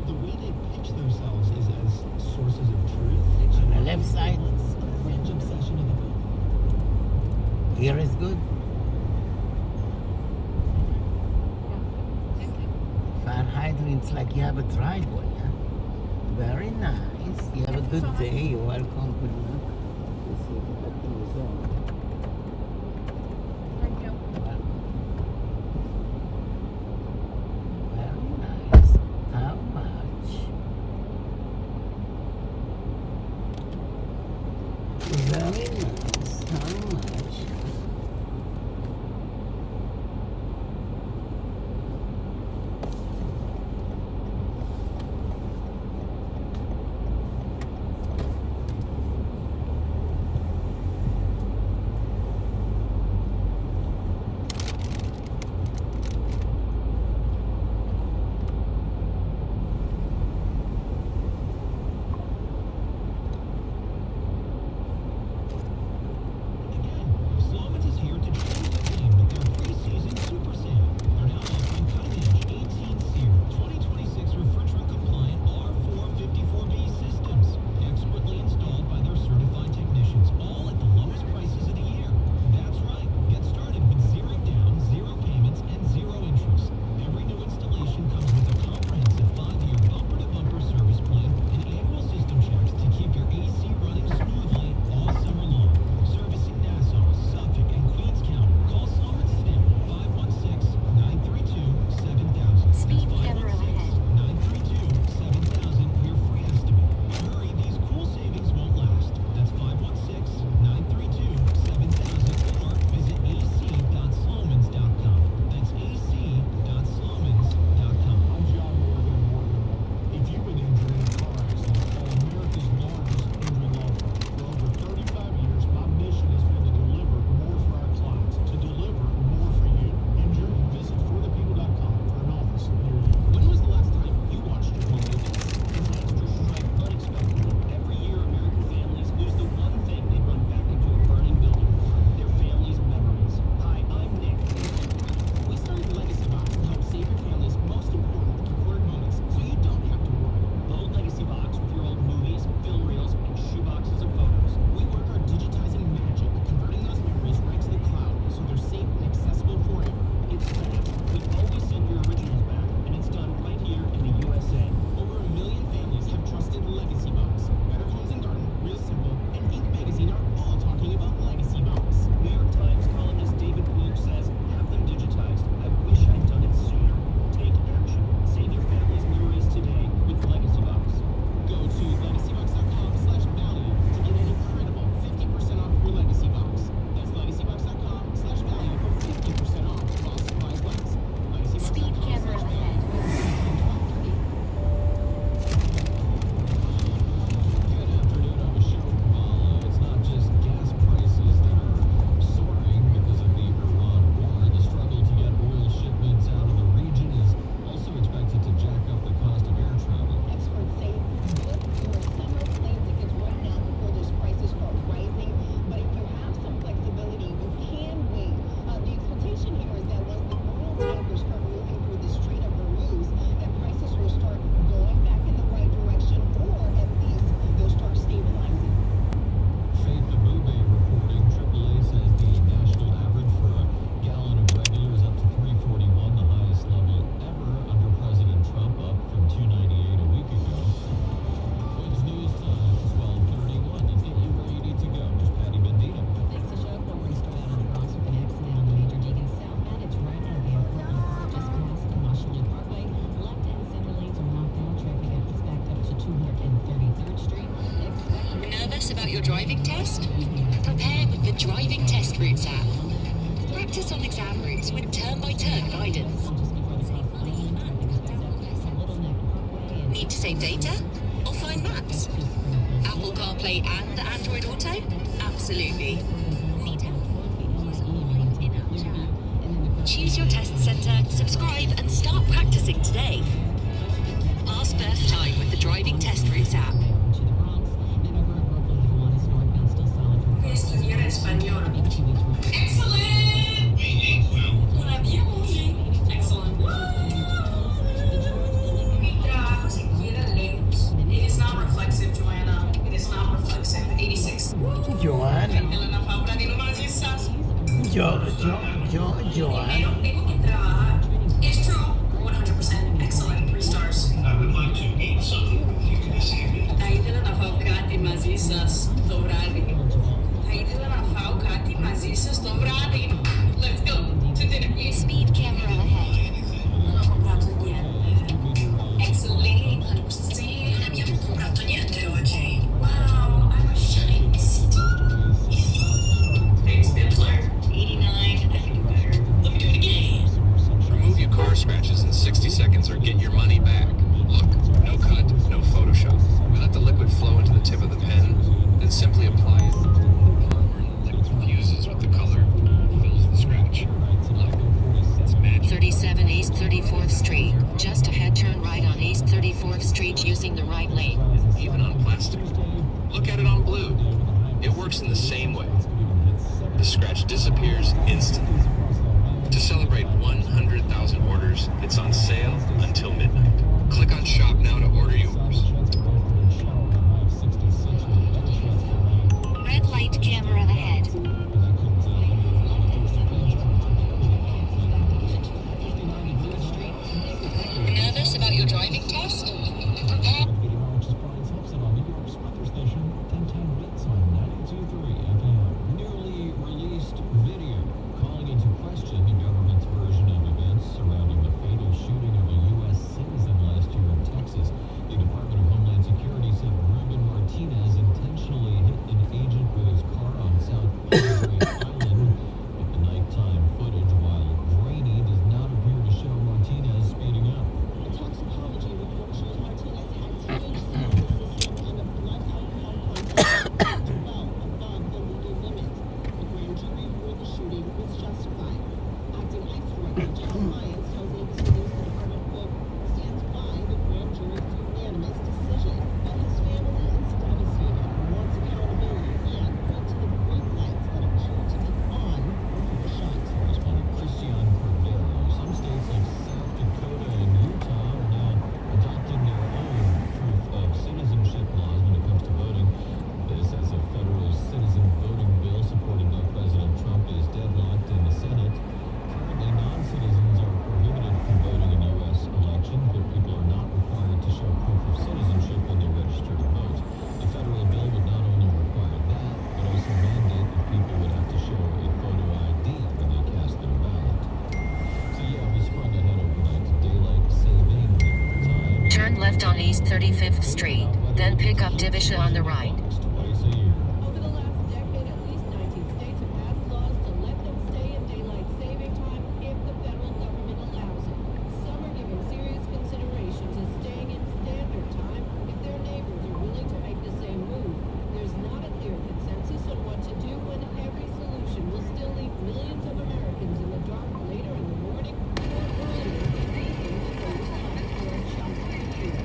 The way they pitch themselves is as sources of truth. On the left side, French obsession of the book. here is good. Fire hydrants like you have a driveway, huh? Very nice. You have a good day. You're welcome. Good luck. We'll see if that thing is on. Very nice. How much? Very nice. How much? exam routes with turn-by-turn guidance. Need to save data? Or find maps? Apple CarPlay and Android Auto? Absolutely. Choose your test center, subscribe, and start practicing today. Pass first time with the Driving Test Routes app. Estudiar español. Excellent! On a bien mangé. Excellent. Mi trabajo se quiere lejos. It is not reflexive, Joanna. It is not reflexive. 86. Joanna. Joanna. Pero tengo que trabajar. It's true. 100%. Excellent. 3 stars. I would like to eat something with you this evening. Tajdela na fałkaty mazisas dobrady. Tajdela na fałkaty mazisas dobrady. Let's go to dinner. Speed camera ahead. Non ho comprato niente. Excellent. Sì, non abbiamo comprato niente oggi. Wow, I was shutting the city. Thanks, Bentler. 89. I can do better. Let me do it again. Remove your car scratches in 60 seconds or get your money back. Look, no cut, no Photoshop. We let the liquid flow into the tip of the pen, then simply apply it. The liquid fuses with the color, fills the scratch. Look, it's magic. 37 East 34th Street. Just ahead, turn right on East 34th Street using the right lane. Even on plastic. Look at it on blue. It works in the same way. The scratch disappears instantly. To celebrate 100,000 orders, it's on sale until midnight. Click on Shop Now to order yours. Red light camera ahead. Nervous about your driving test? Prepare. Newly released video calling into question the government's version of events surrounding the fatal shooting of a U.S. citizen last year in Texas. The Department of Homeland Security said Ruben Martinez intentionally hit an agent with his car on South Island. But the nighttime footage, while grainy, does not appear to show Martinez speeding up. A toxicology report shows Martinez had THC in the system and a blood alcohol content well above the legal limit. The grand jury ruled the shooting was justified. Acting ICE Director John Lyons tells ABC News the department, quote, stands by the grand jury's unanimous decision, but his family is devastated, wants accountability, and point to the green lights that appear to be on before the shot. Correspondent Christian Cordero. Some states like South Dakota and Utah are now adopting their own proof of citizenship laws when it comes to voting. This as a federal citizen voting bill supported by President Trump is deadlocked in the Senate. Currently, non-citizens are prohibited from voting in U.S. elections, but people are not required to show proof of citizenship when they register to vote. The federal bill would not only require that, but also mandate that people would have to show a photo ID when they cast their ballot. So yeah, we sprung ahead overnight to daylight saving time. Turn left on East 35th Street, then pick up Divisha on the right. Twice a year. Over the last decade, at least 19 states have passed laws to let them stay in daylight saving time if the federal government allows it. Some are giving serious consideration to staying in standard time if their neighbors are willing to make the same move. There's not a clear consensus on what to do when every solution will still leave millions of Americans in the dark later in the morning or earlier in the evening than those time for a jump to the computer.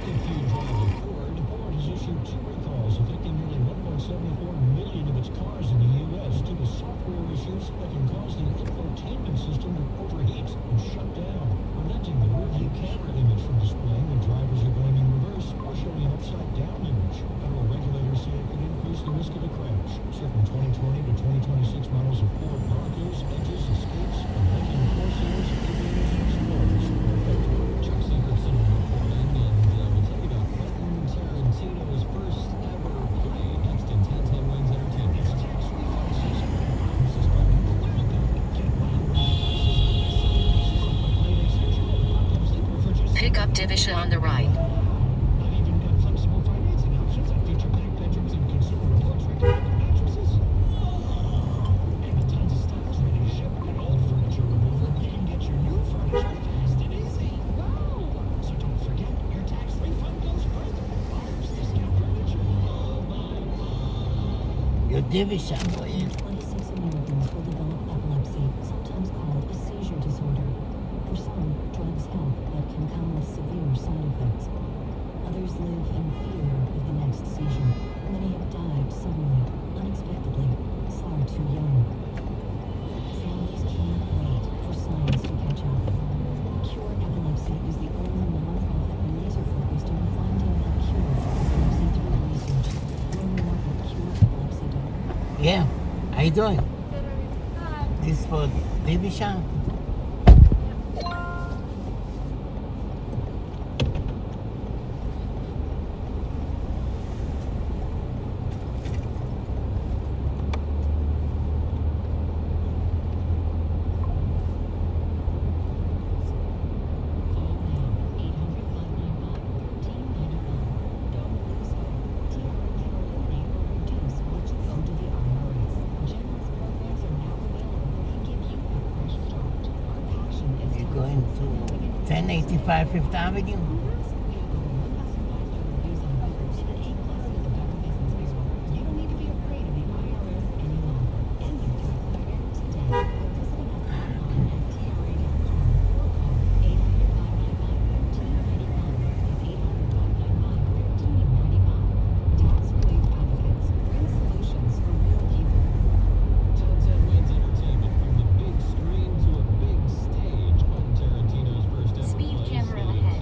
If you drive a Ford, Ford has issued 2 recalls affecting nearly 1.74 million of its cars in the U.S. due to software issues that can cause the infotainment system to overheat and shut down, preventing the rear-view camera image from displaying when drivers are going in reverse or showing an upside-down image. Federal regulators say it could increase the risk of a crash. Certain 2020 to 2026 models of Ford Broncos, Edges, Escapes, and Lincoln Corsairs, Aviators, and Explorers are affected. Chuck Singleton reporting, and we'll tell you about Quentin Tarantino's first ever play next in 1010 Wings Entertainment. Tax refund season. Suspended with the get Pick up Divisha on the right. I've even got flexible financing options that feature back bedrooms and consumer reports recommended mattresses. And tons of styles right division, boy. 26 Americans will develop epilepsy, sometimes called a seizure disorder. For some, drugs help, but can come with severe side effects. Others live in fear of the next seizure. Many have died suddenly, unexpectedly, far too young. Families can't wait for science to catch up. Cure Epilepsy is the only nonprofit laser-focused on finding a cure for epilepsy through research. Learn more at cureepilepsy.org. Yeah, how you doing? This for division. Going to 1085 Fifth Avenue. Speed camera ahead.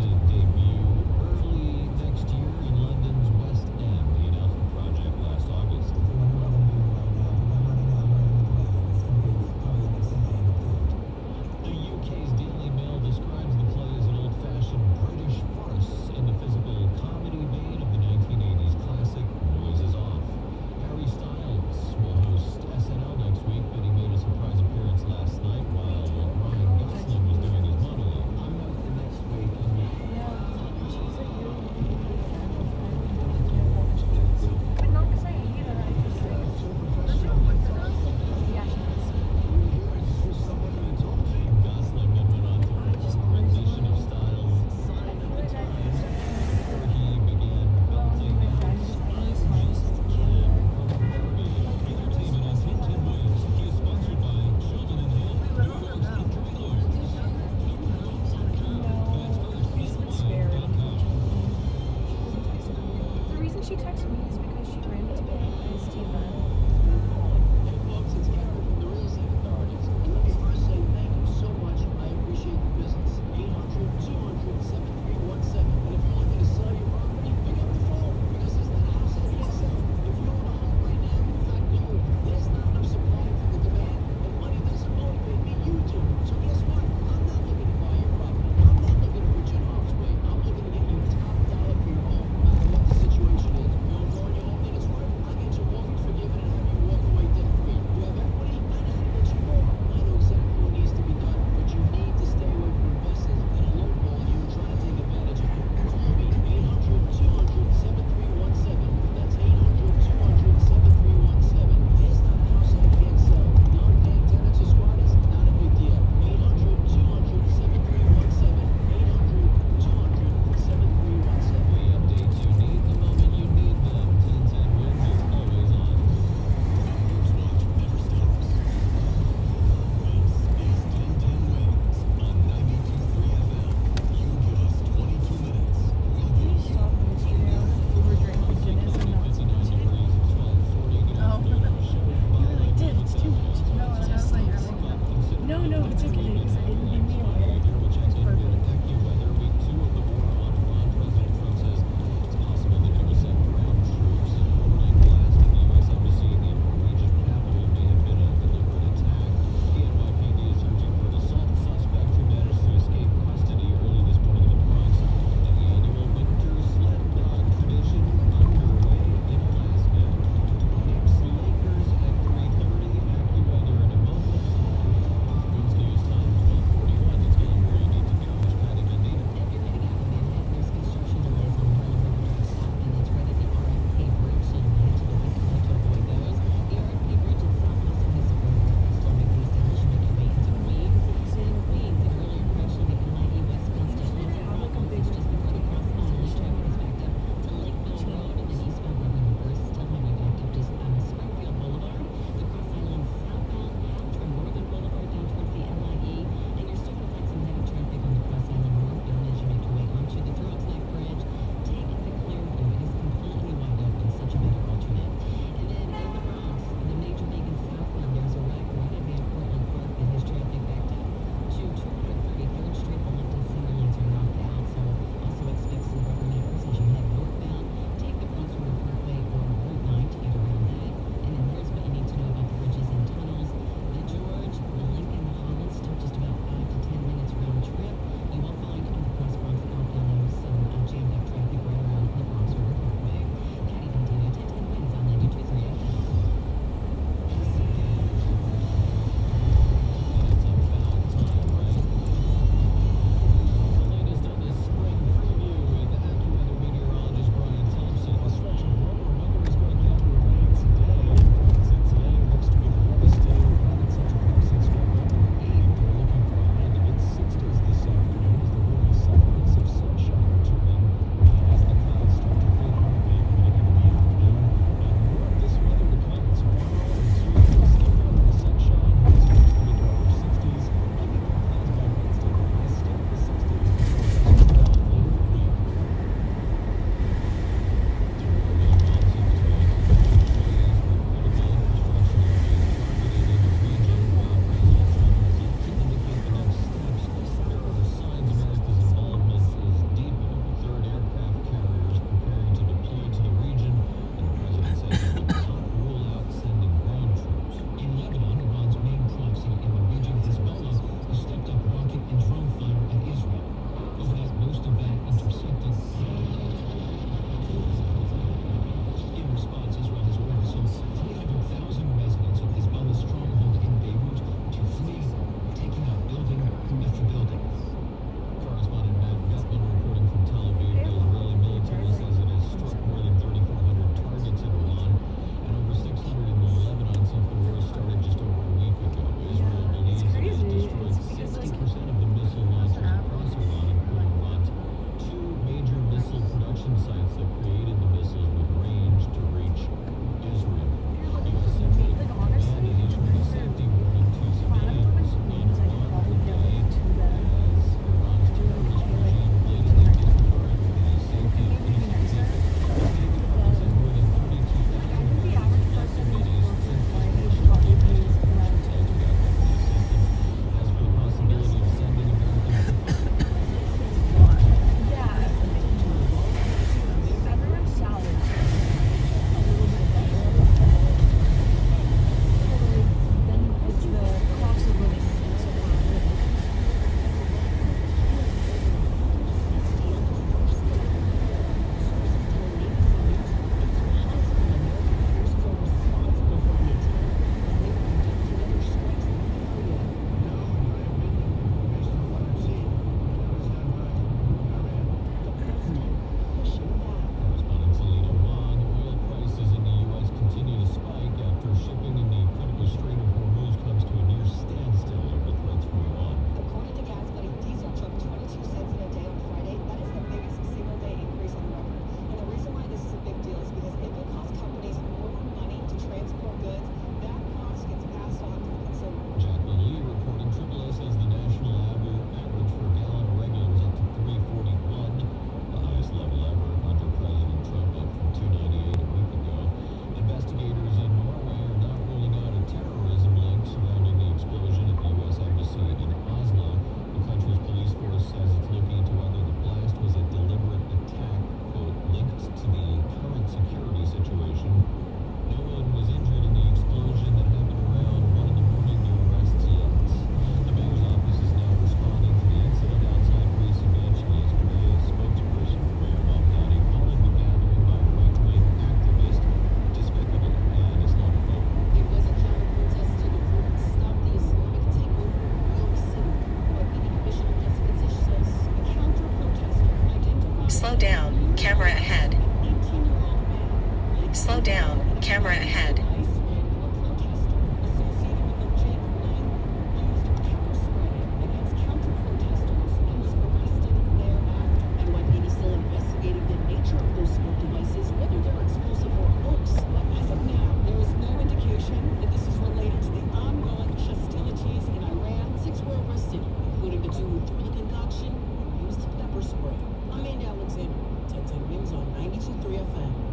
camera ahead.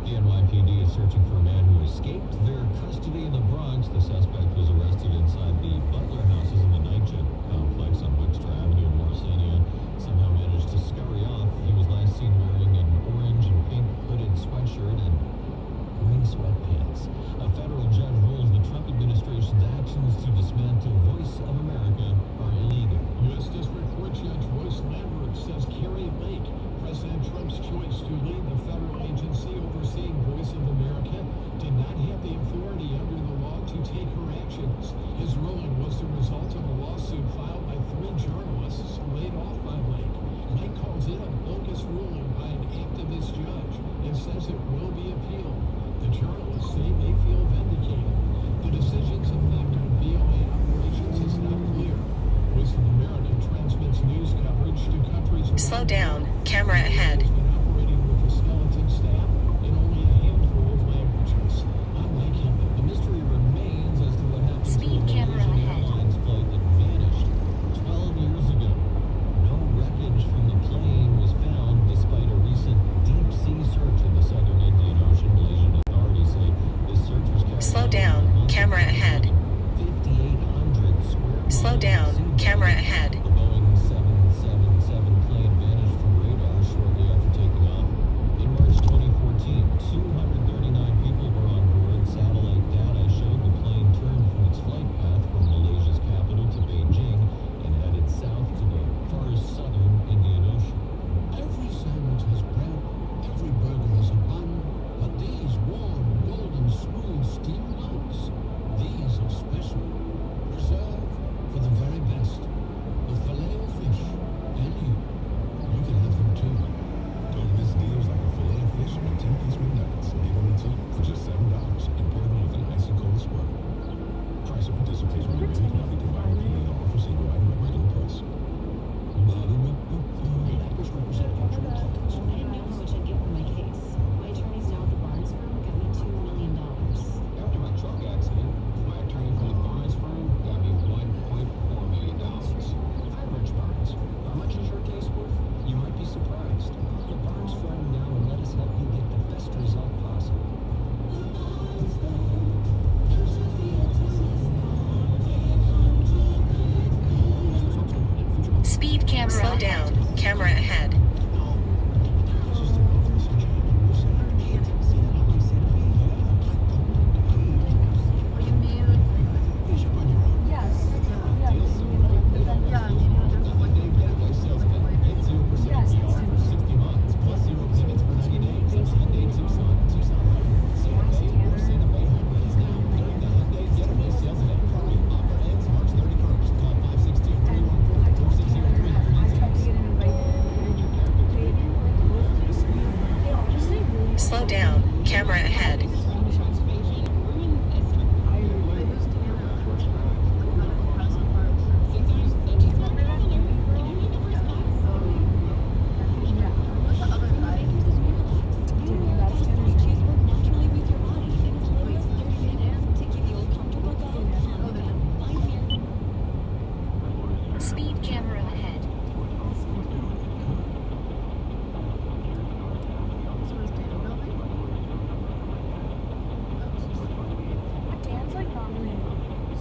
The NYPD is searching for a man who escaped their custody in the Bronx. The suspect was arrested inside the Butler houses in the Nightjet complex on Webster Avenue in Morrisania. Somehow managed to scurry off. He was last seen wearing an orange and pink hooded sweatshirt and gray sweatpants. A federal judge rules the Trump administration's actions to dismantle Voice of America are illegal. U.S. District Court Judge Royce Lambert says Carrie Lake, President Trump's choice to lead the federal agency overseeing Voice of America, did not have the authority under the law to take her actions. His ruling was the result of a lawsuit filed by 3 journalists laid off by Lake. Lake calls it a bogus ruling by an activist judge and says it will be appealed. The journalists say they feel vindicated. The decision's effect on VOA operations is not clear. Voice of America transmits news coverage to countries around Slow down. Camera ahead. operating with a skeleton staff in only a handful of languages. Unlike him, The mystery remains as to what happened Speed to a camera Malaysian ahead. Airlines flight that vanished 12 years ago. No wreckage from the plane was found despite a recent deep-sea search in the southern Indian Ocean. Malaysian authorities say this search was carried Slow out down. over Camera ahead. 5,800 square Slow miles down. of sea Camera coast. ahead. The Boeing 777 plane vanished from radar shortly after taking off. In March 2014, 239 people were on board. Satellite data showed the plane turned from its flight path from Malaysia's capital to Beijing and headed south to the far southern Indian Ocean. Every sandwich has bread, every burger has a bun, but these warm, golden, smooth steamed buns, these are special. Reserved for the very best. The filet of fish, and you can have them too. Don't miss deals like a fillet of fish and a 10-piece McNuggets. Leave only 2 for just $7 and pair them with an ice and cold Sprite. Price of participation may vary, cannot be combined with any other offer. Single item at regular price. The actors represent our I didn't know how much I'd get for my case. My attorneys down at the Barnes firm got me $2 million. After my truck accident, my attorney from the Barnes firm got me $1.4 million. Hi, Rich Barnes. How much is your case worth? You might be surprised. The Barnes firm now will let us help you get the best result possible. Speed camera. Slow down. Camera ahead. Slow down. Camera ahead. Speed camera ahead. Dan's like nominated.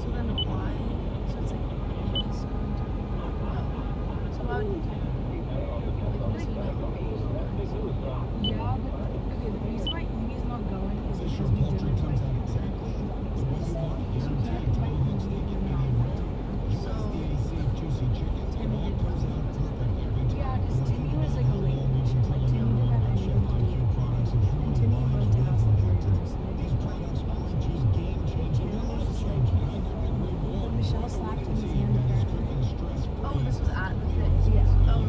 So then why? So it's like so why would you take yeah, but okay, the reason why Evie's not going is because we didn't like yeah, because Timmy was like a late addition. Like Timmy didn't have anything to do. And Timmy went to House of Cards. Michelle slapped him in his hand apparently. Oh, this was at the thing. Yeah. Oh,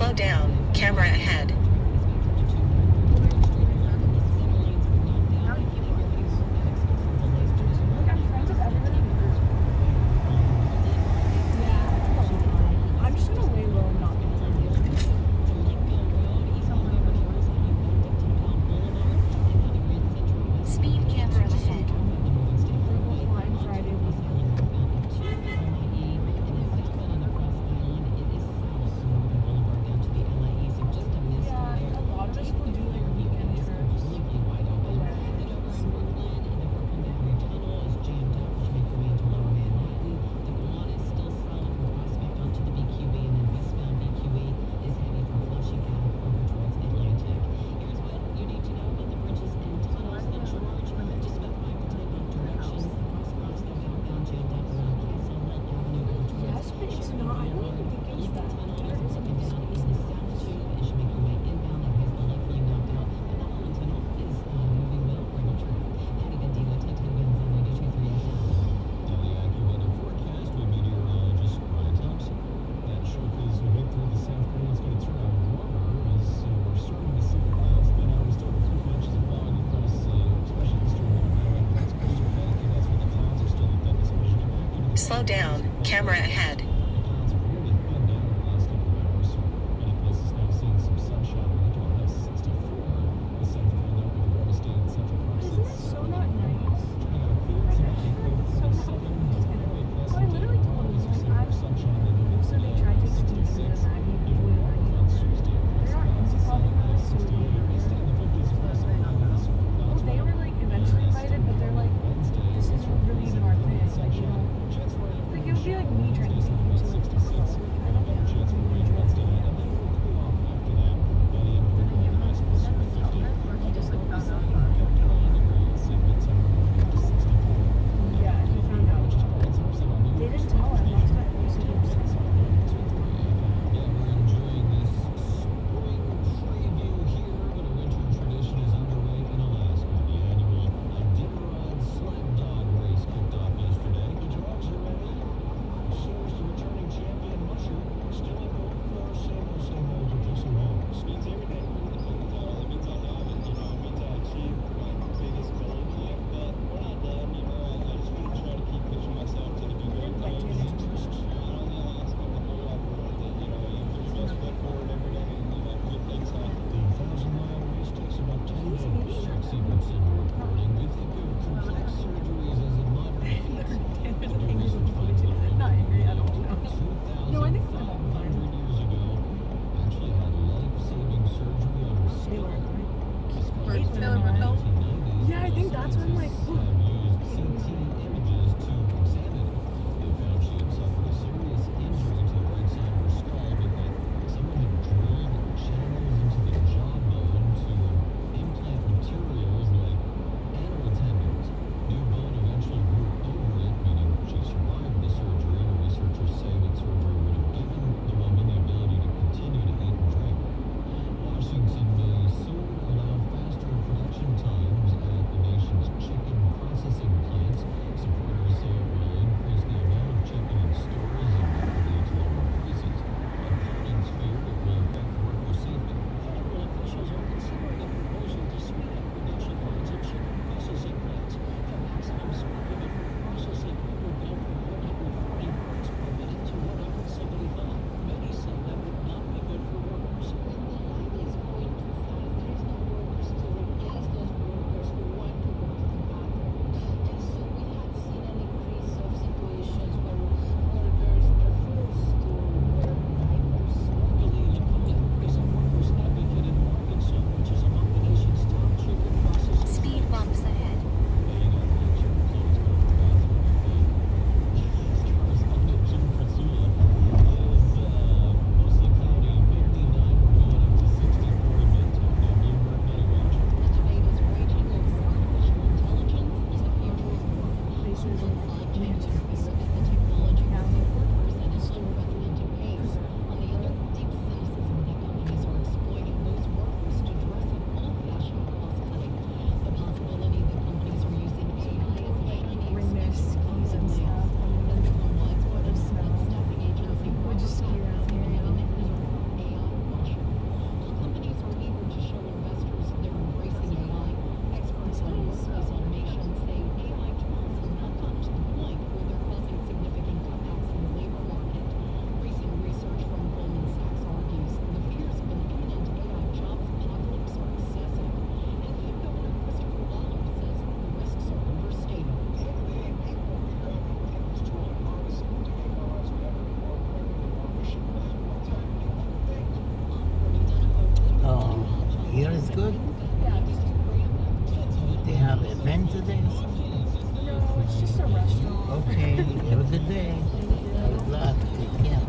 Slow down. Camera ahead. I'm just gonna lay low and not be Speed camera ahead. flying Friday Yeah, a lot of us will do like weekend trips away. Yes, but it's not. I don't even think it's that. There isn't a space. Slow down. Camera ahead. Isn't it so not nice? So I literally told him, like, so they tried to excuse me and Maggie before they're not easy problems, so well, they were like eventually invited, but they're like, this isn't really even our thing. Like, you know, like it would be like me trying to take you to like a club. I don't know. Or he just like found out. Yeah, he found out. They didn't tell him. That's what I was so upset. Not angry, I don't know. No, I think it's about fine. Yeah, I think that's when like Washington may soon allow faster production times at the nation's chicken processing plants, good? Yeah, this is great. They have an event today? No, it's just a restaurant. Okay, have a good day. Good luck. Take care.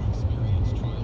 Experience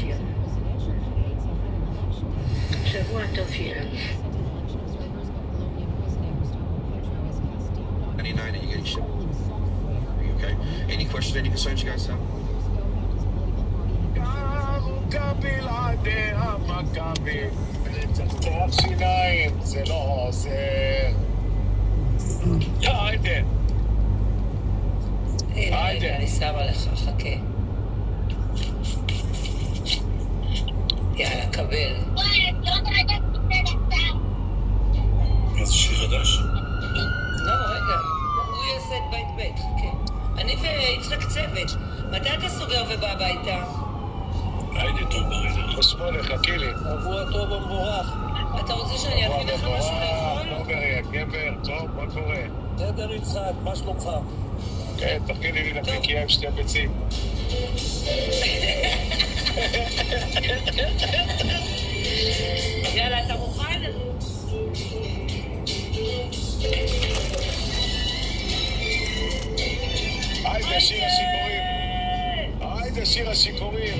יופי. שבוע טוב שיהיה לנו. 99 that you're getting shipped. Are you okay? Any questions, any concerns you guys have? זה לא עוזר. היידה. הנה, אני שמה לך, חכה. יאללה, קבל. איזה שיר חדש? לא, רגע. הוא יעשה את בית בית, חכה. אני ויצחק צוות. מתי אתה סוגר ובא הביתה? היידה טוב ברינה. בשמונה, חכי לי. שבוע טוב ומבורך. אתה רוצה שאני אכין לך משהו לאכול? לא ברי, הגבר, טוב, מה קורה? בסדר יצחק, מה שלומך? כן, תכיני לי נקניקיה עם שתי ביצים. יאללה, אתה מוכן? היידה, שיר השיכורים. היידה, שיר השיכורים.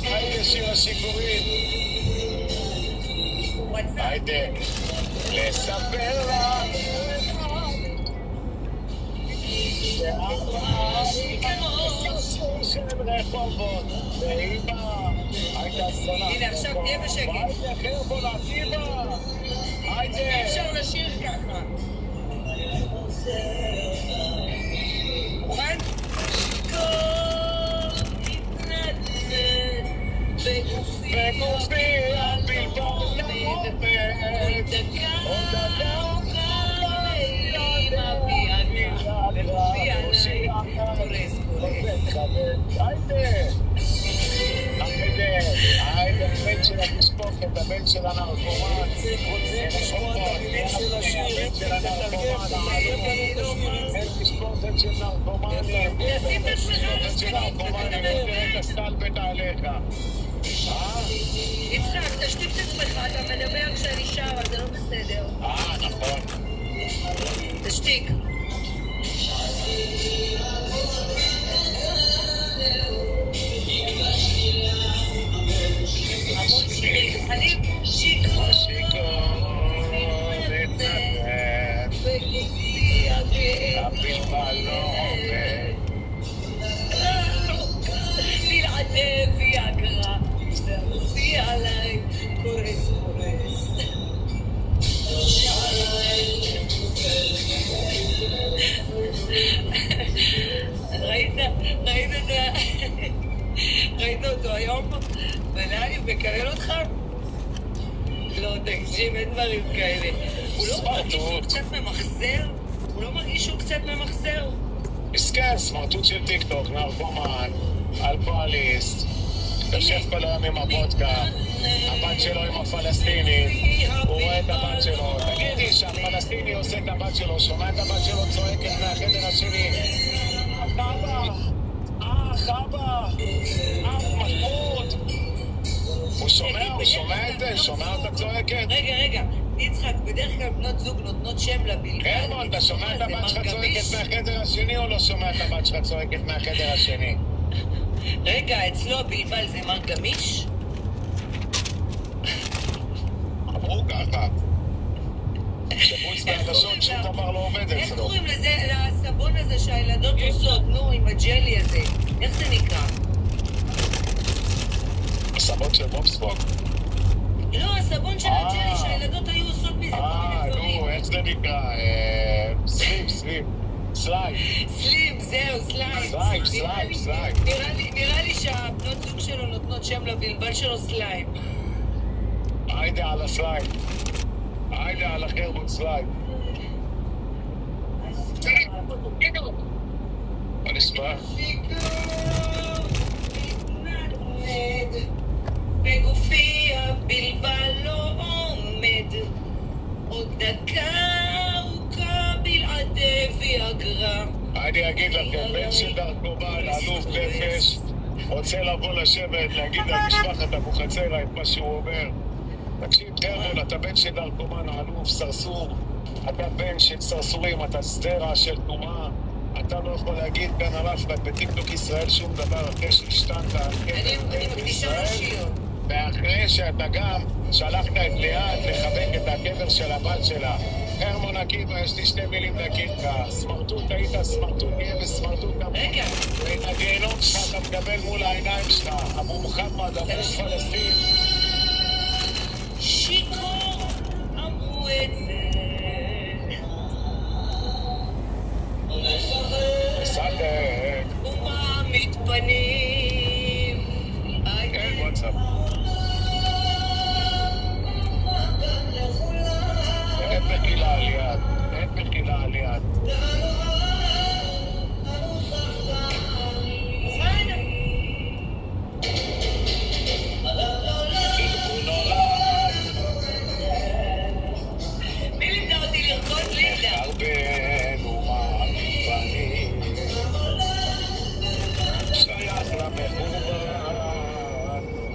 היידה, שיר השיכורים. היידה, לספר לה. של רחובות, ואימא, הייתה זונה. הנה, עכשיו תהיה בשקט. היידה, חרבונה, אימא. היידה. אפשר לשיר ככה. מוכן? בגופי הבלבד כל דקה קוראים אבי בגופי עליי קורס היידה, הבן של התספוקת, הבן של הנרקומן. רוצה לשמוע את המילים של השיר, הבן של הנרקומן, אין תספוקת של נרקומנים. תשים את עצמך תספוקת של נרקומנים, תראה את הסטלבט עליך. יצחק, תשתיק את עצמך, אתה מדבר כשאני שר, אז זה לא בסדר. נכון. תשתיק. המון שירים. אני שיקור מתנדב בגופי הבלבד לא עובד בלעדי ויאגרה והגופי עליי קורס ראית אותו היום בלייב מקלל אותך? לא, תקשיב, אין דברים כאלה. הוא לא מרגיש שהוא קצת ממחזר? הוא לא מרגיש שהוא קצת ממחזר? מסכן, סמרטוט של טיקטוק, נרקומן, אלכוהוליסט, יושב כל היום עם הוודקה, הבת שלו עם הפלסטינית, הוא רואה את הבת שלו. תגידי שהפלסטיני עושה את הבת שלו, שומע את הבת שלו צועקת מהחדר השני. אבא! אבא! מחמוד! הוא שומע את זה? שומע אותה צועקת? רגע, יצחק, בדרך כלל בנות זוג נותנות שם לבלבד. הרמון, אתה שומע את הבת שלך צועקת מהחדר השני או לא שומע את הבת שלך צועקת מהחדר השני? רגע, אצלו הבלבל זה מר גמיש? אמרו ככה. שחוץ מהלשון שום דבר לא עובד אצלו. איך קוראים לזה, לסבון הזה שהילדות עושות, נו, עם הג'לי הזה? איך זה נקרא? הסבון של בובספוג? לא, הסבון של הג'לי שהילדות היו עושות מזה. נו, איך זה נקרא? סליב. סליב, זהו, סליים. נראה לי שהבנות זוג שלו נותנות שם לבלבל שלו סליים. היידה על הסליים. היידה על החרבון סליים. מה נספר? בגופי הבלבל לא עומד עוד דקה ארוכה בלעדי ויאגרה. אני אגיד לכם, בן של דרכומן, אלוף נפש, רוצה לבוא לשבת, להגיד למשפחת אבוחצירא את מה שהוא אומר. תקשיב, טרמון, אתה בן של דרכומן, אלוף, סרסור, אתה בן של סרסורים, אתה סדרה של תנומה, אתה לא יכול להגיד בין הרפלק בטיקטוק ישראל שום דבר אחרי שהשתנת על אני מקדישה לו שיר. ואחרי שאתה גם שלחת את ליאת לחבק את הקבר של הבת שלה. הרמון עקיבא, יש לי 2 מילים להגיד לך. סמרטוט היית, סמרטוט תהיה וסמרטוט גם. רגע. ואת הגיהנום שלך אתה מקבל מול העיניים שלך. אבו מוחמד, אבו פלסטין. שיקור אמרו את זה. מסתק. ומה מתפנים? אין וואטסאפ. אין מחילה על יד. אין מחילה על יד. מי לימדה אותי לרקוד לינדה? הרבנו מהפנים שייך למחורבן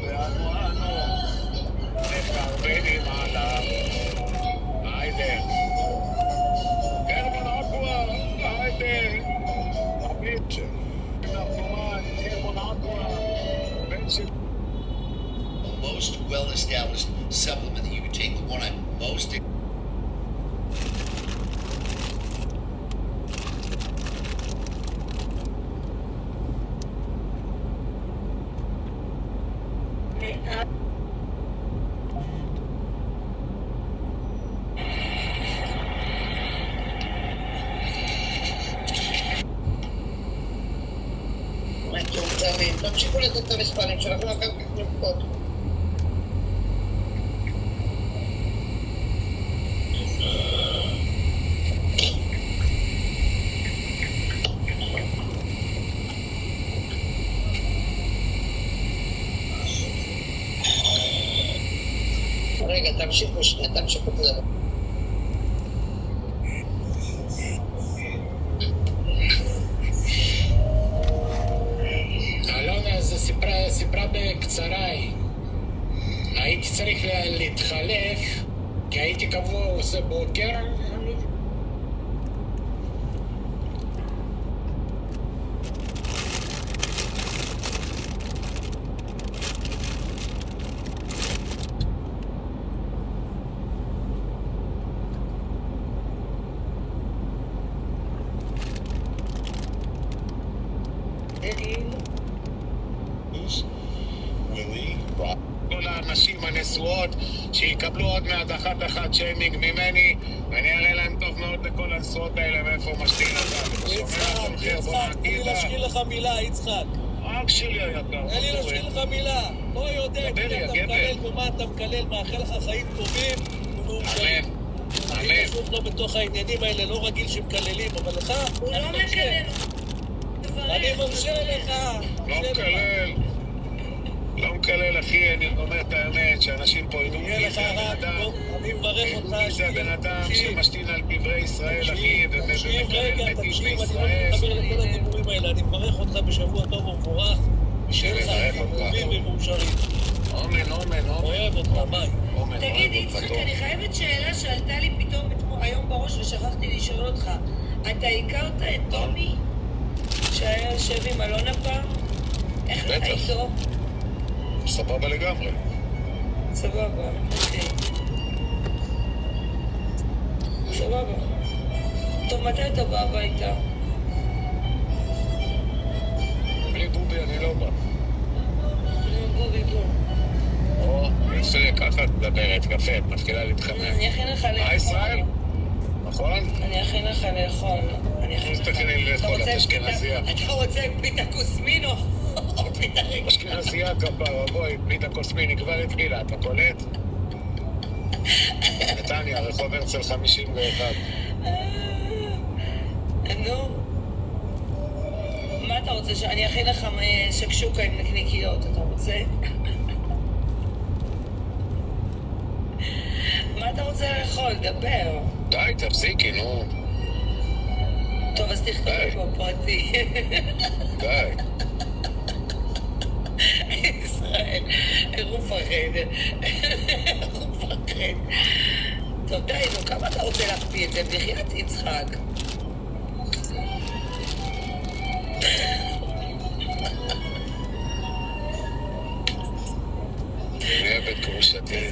ואנו מחרבנים עליו היידה הרמון עקווה היידה הביט נחמן הרמון עקווה בן של Most well-established supplement that you would take, the one I'm most תמשיכו לתת את המספרים שאנחנו אחר כך נפקוד. רגע, תמשיכו שנייה, תמשיכו את זה. אלונה, זו סיפרה בקצרה. הייתי צריך להתחלף, כי הייתי קבוע עושה בוקר. כל האנשים הנשואות שיקבלו עוד מעט אחת שיימינג ממני ואני אראה להם טוב מאוד לכל הנשואות האלה מאיפה משתין אתה. יצחק, תן לי להשחיל לך מילה, יצחק. אח שלי היקר. תן לי להשחיל לך מילה. לא יודע את מי אתה מקלל ומה אתה מקלל, מאחל לך חיים טובים ומאושרים. אני פשוט לא בתוך העניינים האלה, לא רגיל שמקללים, אבל לך הוא לא מקלל. אני מרשה לך. לא מקלל. לא מקלל, אחי, אני אומר את האמת, שאנשים פה ידעו מי זה הבן אדם. אני מברך אותך. מי זה הבן אדם שמשתין על קברי ישראל, אחי, ומקלל מתים בישראל. אני לא מתחבר לכל הדיבורים האלה, אני מברך אותך בשבוע טוב ומבורך. שיהיה לך טובים ומאושרים. אומן. אוהב אותך, ביי. תגיד, יצחק, אני חייבת שאלה שעלתה לי פתאום היום בראש ושכחתי לשאול אותך. אתה הכרת את טומי? שהיה יושב עם אלונה פעם? איך אתה איתו? סבבה לגמרי. סבבה, אוקיי. סבבה. טוב, מתי אתה בא הביתה? בלי בובי אני לא בא. בובי. או, יפה, ככה את מדברת, יפה, את מתחילה להתחמם. אני אכין לך לאכול. ישראל? נכון? אני אכין לך לאכול. אז תכיני לאכול, את אשכנזיה. אתה רוצה פיתה קוסמינו? או פיתה רגע? אשכנזיה כפרה, בואי, פיתה קוסמיני כבר התחילה, אתה קולט? נתניה, רחוב הרצל 51. נו. מה אתה רוצה? שאני אכין לך שקשוקה עם נקניקיות, אתה רוצה? מה אתה רוצה לאכול? דבר. די, תפסיקי, נו. טוב, אז תכתוב בפרטי. די. ישראל, איך הוא מפחד. טוב, די, נו, כמה אתה רוצה להקפיא את זה? בחייאת יצחק. את גרושתי.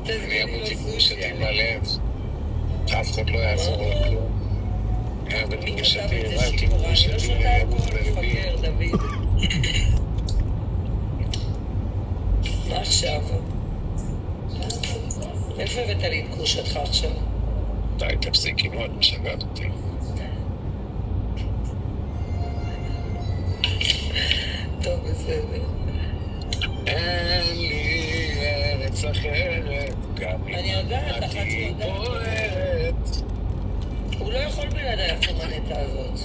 אני אמות עם גרושתי בלב. אף אחד לא יעזור לו כלום. אני אוהב את גרושתי, רק עם גרושתי, אני אמות בלבי. מה עכשיו? איפה הבאת לי את גרושתך עכשיו? די, תפסיקי מאוד, משגעת אותי. טוב, בסדר. אין לי ארץ אחרת, גם אם נתי בוערת. הוא לא יכול בלעדיי הפורמנטה הזאת.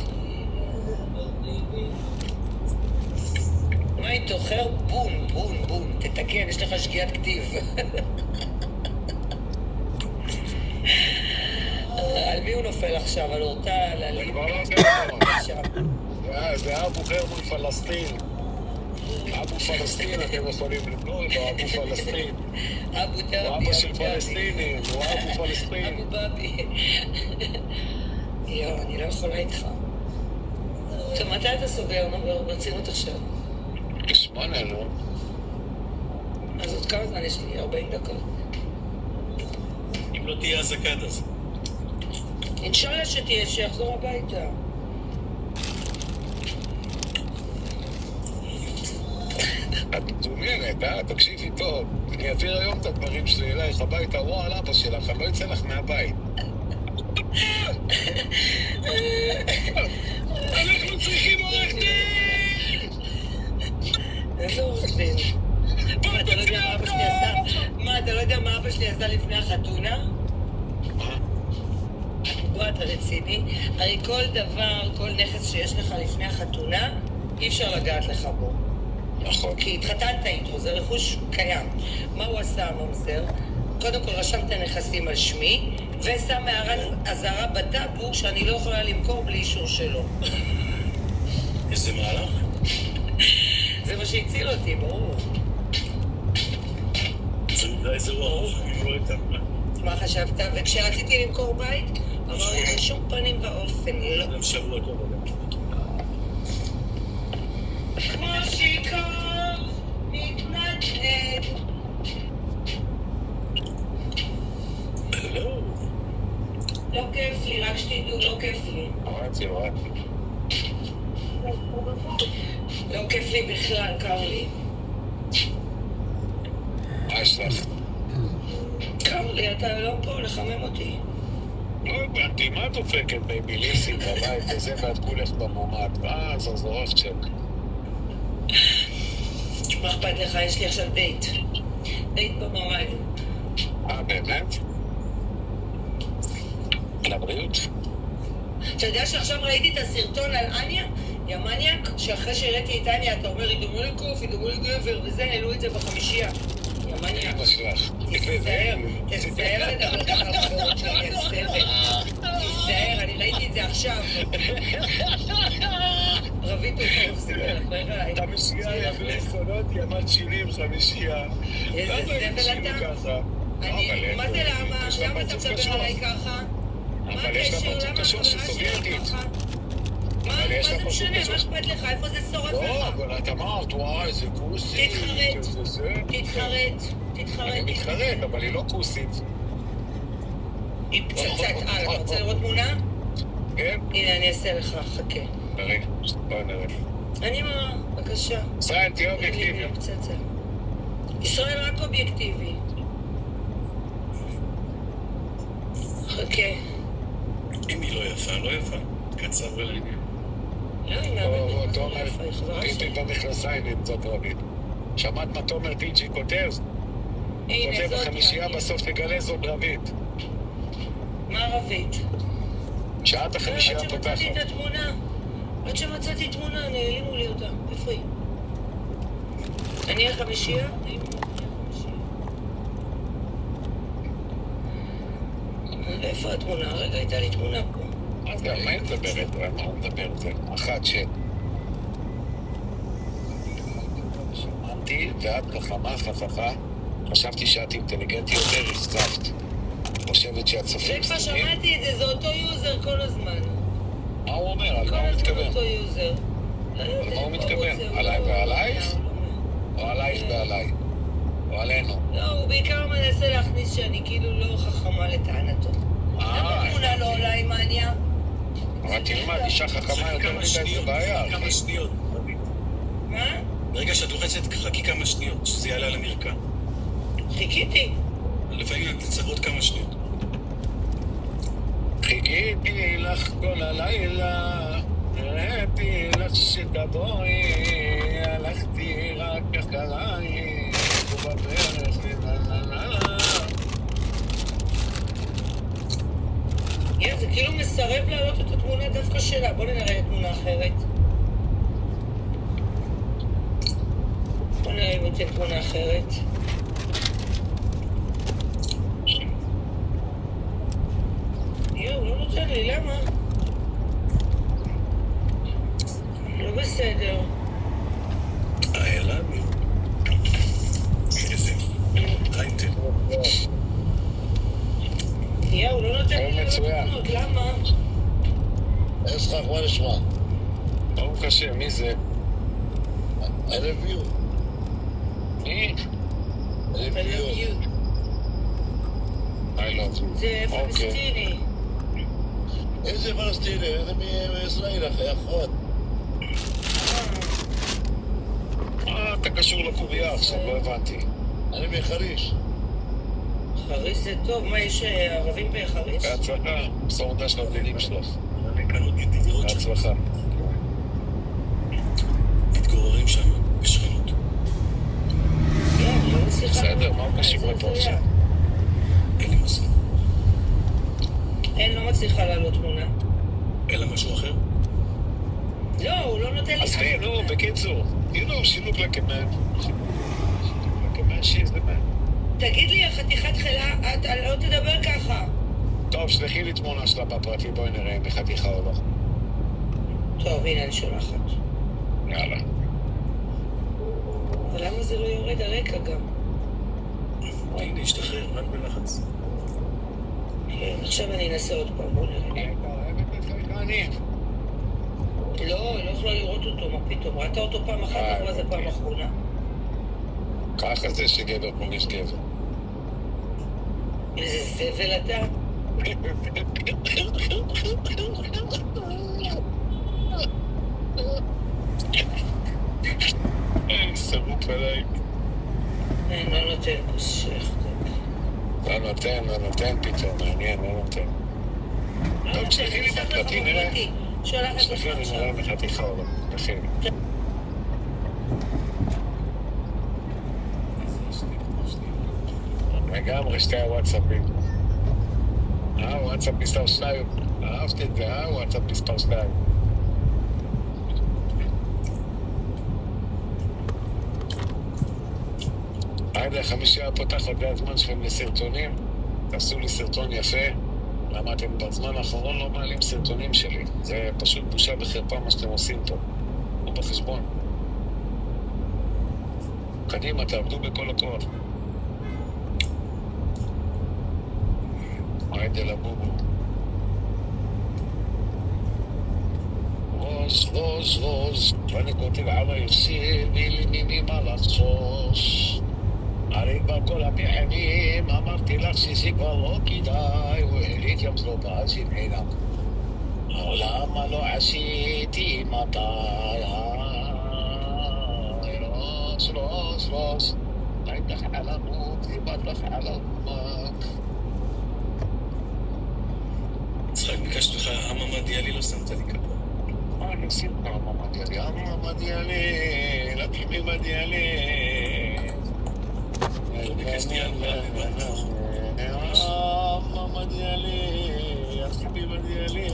מה היא תוחר? בון, בון, בון. תתקן, יש לך שגיאת כתיב. על מי הוא נופל עכשיו? על אורטל? על... זה כבר לא זה אבו חר מול פלסטין. אבו פלסטין, אתם יכולים לבנות, או אבו פלסטין. אבו דאבי. הוא אבא של פלסטינים, הוא אבו פלסטין. אבו בבי. יואו, אני לא יכולה איתך. טוב, מתי אתה סוגר? ברצינות עכשיו. 8, נו. אז עוד כמה זמן יש לי? 40 דקות. אם לא תהיה הזקת אז. אינשאללה שתהיה, שיחזור הביתה. את מדומיינת, תקשיבי טוב. אני אעביר היום את הדברים שלי אלייך הביתה, וואו, על אבא שלך, אני לא יצא לך מהבית. אנחנו צריכים עורך דין! איזה עורך דין? מה, אתה לא יודע מה אבא שלי עשה? מה, אתה לא יודע מה אבא שלי עשה לפני החתונה? בוא, אתה רציני? הרי כל דבר, כל נכס שיש לך לפני החתונה, אי אפשר לגעת לך בו. נכון. כי התחתנת איתו, זה רכוש קיים. מה הוא עשה, הממזר? קודם כל רשם את הנכסים על שמי, ושם מערת אזהרה בטאבו שאני לא יכולה למכור בלי אישור שלו. איזה מהלך? זה מה שהציל אותי, ברור. זה נדע איזה רוח, אני לא הייתה. מה חשבת? וכשרציתי למכור בית, אמר לי בשום פנים ואופן, לא. גם שבוע טוב, כמו שיקר, מתנדנד. לא. לא כיף לי, רק שתדעו, לא כיף לי. הורדתי. לא כיף לי בכלל, קר לי. מה יש לך? קר לי, אתה לא פה לחמם אותי. לא הבנתי, מה דופקת בביליסים בבית וזה ואת כולך במומד? זו זורח צ'ק. מה אכפת לך? יש לי עכשיו דייט. דייט בממד. באמת? לבריאות? אתה יודע שעכשיו ראיתי את הסרטון על אניה? יא מניאק, שאחרי שהראיתי את אניה אתה אומר, ידומו לי קוף, ידומו לי גבר, וזה, העלו את זה בחמישייה. יא מניאק. תזהר לדבר ככה על חברות שלי, תזהר, אני ראיתי את זה עכשיו. רבית אותו, סיפר לך, רגע. חמישייה, יא בלי סונות, יא מלשינים, חמישייה. איזה סבל אתה? מה זה למה? למה אתה מדבר עליי ככה? אבל יש לה פרצוף קשור של סובייטית. מה זה משנה? מה אכפת לך? איפה זה שורף לך? לא, אבל את אמרת, וואי, זה כוסית. תתחרט. אני מתחרט, אבל היא לא כוסית. היא פצצת על. אתה רוצה לראות תמונה? כן. הנה, אני אעשה לך, חכה. בואי נראה. אני מה? בבקשה. ישראל, תהיה אובייקטיבי. ישראל רק אובייקטיבי. חכה. אם היא לא יפה, לא יפה. קצר ולעניין. לא, היא מאבדת. תומר, ראיתי את המכנסיים עם זאת רבית. שמעת מה תומר טיג'י כותב? הוא כותב בחמישייה, בסוף תגלה זאת רבית. מה רבית? שעת החמישייה פותחת. עד שמצאתי את התמונה. עד שמצאתי תמונה, נעלימו לי אותה. איפה היא? אני החמישייה? איפה התמונה? רגע, הייתה לי תמונה פה. אז גם מה היא מדברת? מה הוא מדבר את זה? אחת ש... שמעתי, ואת חכמה, חשבתי שאת אינטליגנטית יותר, הסתפת. חושבת שאת סופרים זה כבר שמעתי את זה, זה אותו יוזר כל הזמן. מה הוא אומר? על מה הוא מתכוון? כל הזמן אותו יוזר. על מה הוא מתכוון? עליי ועלייך? או עלייך ועליי? לא עלינו. לא, הוא בעיקר מנסה להכניס שאני כאילו לא חכמה לטענתו. למה תמונה לא עולה עם מניה? אבל תלמד, אישה חכמה יותר מדי זה בעיה. כמה שניות. מה? ברגע שאת לוחצת, חכי כמה שניות, שזה יעלה על המרקע. חיכיתי. לפעמים את צריך עוד כמה שניות. חיכיתי לך כל הלילה, ראיתי לך שתבואי, הלכתי רק אחרייך, ובדרך לננננה. זה כאילו מסרב להעלות את התמונה דווקא שלה. בוא נראה תמונה אחרת. בוא נראה אם נותן תמונה אחרת. הוא לא נותן לי, למה? לא בסדר. I love you. איזה טייטל. הוא לא נותן לי לתמונות, למה? יש לך מה לשמוע? ברוך השם, מי זה? I love you. מי? I love you. I love you. זה פלסטיני. איזה פלסטיני? אני מישראל, אחי, אחות. אתה קשור לקוריה עכשיו, לא הבנתי. אני מחריש. חריש זה טוב, מה יש ערבים בחריש? בהצלחה, סעודה של הבדינים שלך. בהצלחה. מתגוררים שם בשכנות. בסדר, מה הוא קשור לפה עכשיו? אין לי מושג. אין, לא מצליחה לעלות תמונה. אין לה משהו אחר? לא, הוא לא נותן לי... אז כן, לא, בקיצור. You know, she look like a man. Like a man, she's the man. תגיד לי, חתיכת חילה, את לא תדבר ככה. טוב, שלחי לי תמונה שלה בפרטי, בואי נראה אם היא חתיכה או לא. טוב, הנה אני שולחת. יאללה. אבל למה זה לא יורד הרקע גם? הנה, השתחרר, רק בלחץ. כן, עכשיו אני אנסה עוד פעם, בוא נראה. לא, היא לא יכולה לראות אותו, מה פתאום? ראתה אותו פעם אחת, אמרה זה פעם אחרונה. ככה זה שגבר פוגש גבר. איזה סבל אתה? שרוף עליי. אין, לא נותן כוסך. לא נותן פתאום, מעניין, לא נותן. טוב, שלחי לי בפרטי, נראה. שולחת לך עכשיו. נראה בחתיכה או לא. שלחי לי. לגמרי, שתי הוואטסאפים. וואטסאפ מספר 2. אהבתי את זה, וואטסאפ מספר 2. עד החמישייה פותחת, זה הזמן שלכם לסרטונים. תעשו לי סרטון יפה. למה אתם בזמן האחרון לא מעלים סרטונים שלי? זה פשוט בושה וחרפה מה שאתם עושים פה. לא בחשבון. קדימה, תעבדו בכל הכוח. עד אל הבובו. רוז, ואני כותב עמה יוסיר, מילי מה לחשוש. הרי בכל הפחמים אמרתי לך שזה כבר לא כדאי, והעלית ים זו בעזים עינם. למה לא עשיתי מתי? רוס, הייתך על המות, איבד לך על המות. צחק, ביקשתי לך, הממדיאלי לא שמת לי כפה. מה אני עושים לך הממדיאלי? לקחי ממדיאלי. ביקשתי על ממדיאלי, לקחי ממדיאלי.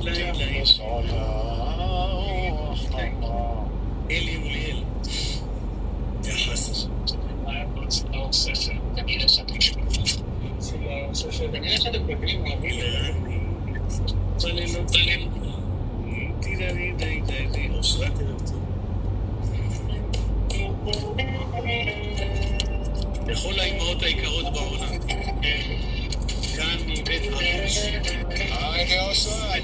לילה. אלי אוליאל. יחס. תגיד לך את הגבלים רבים. צלם. די. אושרת אלקטור. לכל האימהות היקרות בעונה. כאן מבית אריש. היי, אושרת.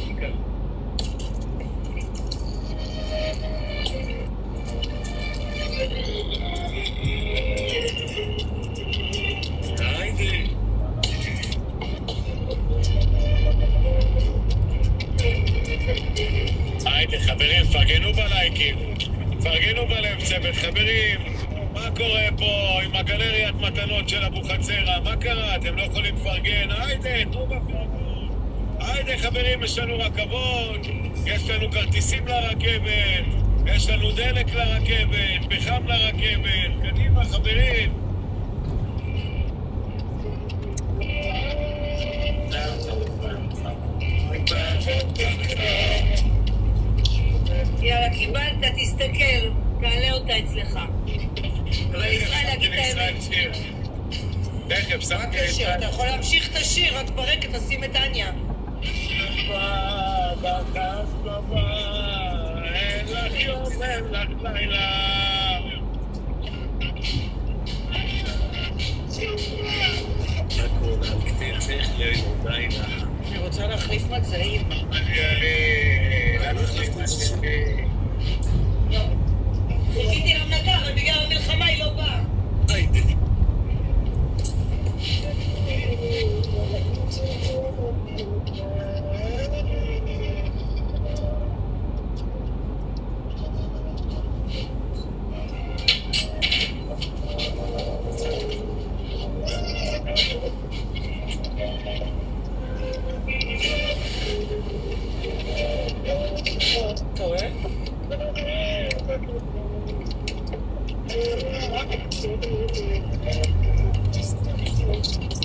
היידה, חברים, פרגנו בלייקים. פרגנו בלב, צוות. חברים, מה קורה פה עם הגלריית מתנות של אבוחצירא? מה קרה? אתם לא יכולים לפרגן? היידה, תנו בפרגון. היידה, חברים, יש לנו רכבות, יש לנו כרטיסים לרכבת, יש לנו דלק לרכבת, פחם לרכבת. קדימה, חברים. יאללה, קיבלת, תסתכל, תעלה אותה אצלך. אבל ישראל, להגיד את האמת. תכף, שמתי את אתה יכול להמשיך את השיר, רק ברקע תשים את אניה. אין לך יום, אין לך לילה. אני רוצה להחליף מצעים. חיכיתי למנקה, אבל בגלל המלחמה היא לא באה. אתה רואה?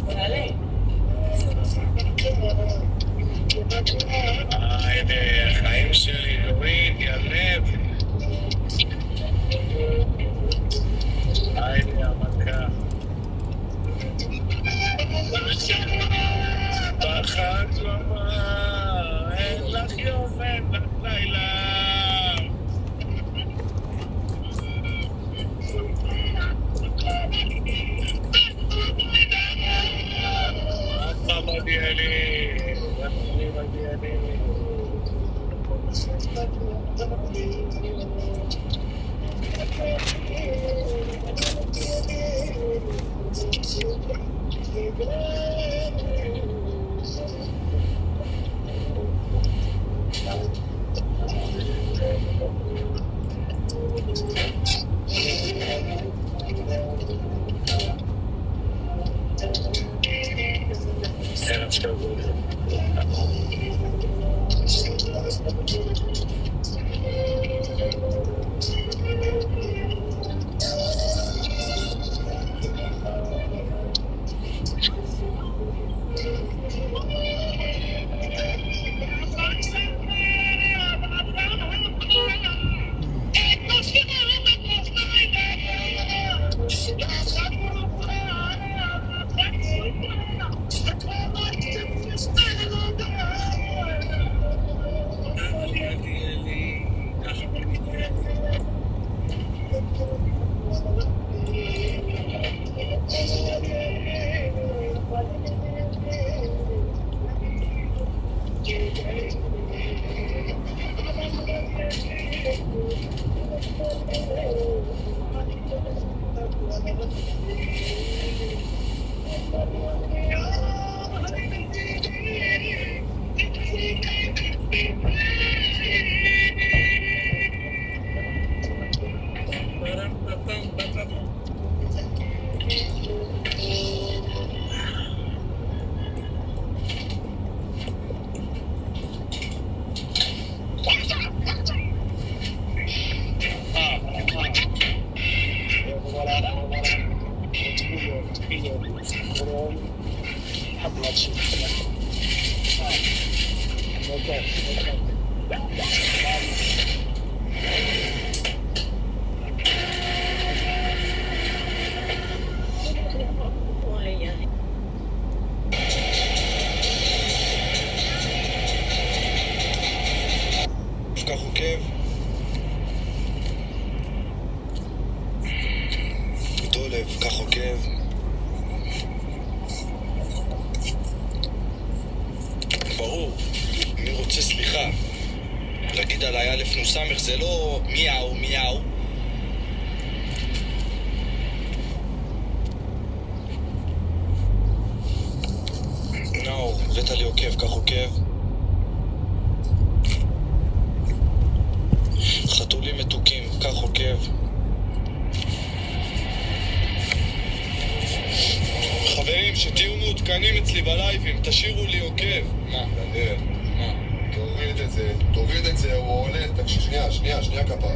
תעלה. החיים שלי, נורית, ילב. היידה, המלכה. פחד לומר, אין לך יום, אין לך לילה. מגיע לי, מגיע לי. זה לא מיאו מיאו, שתהיו מעודכנים אצלי בלייבים, תשאירו לי עוקב. מה? דניאל, מה? תוריד את זה, הוא עולה, תקשיב, שנייה כפר.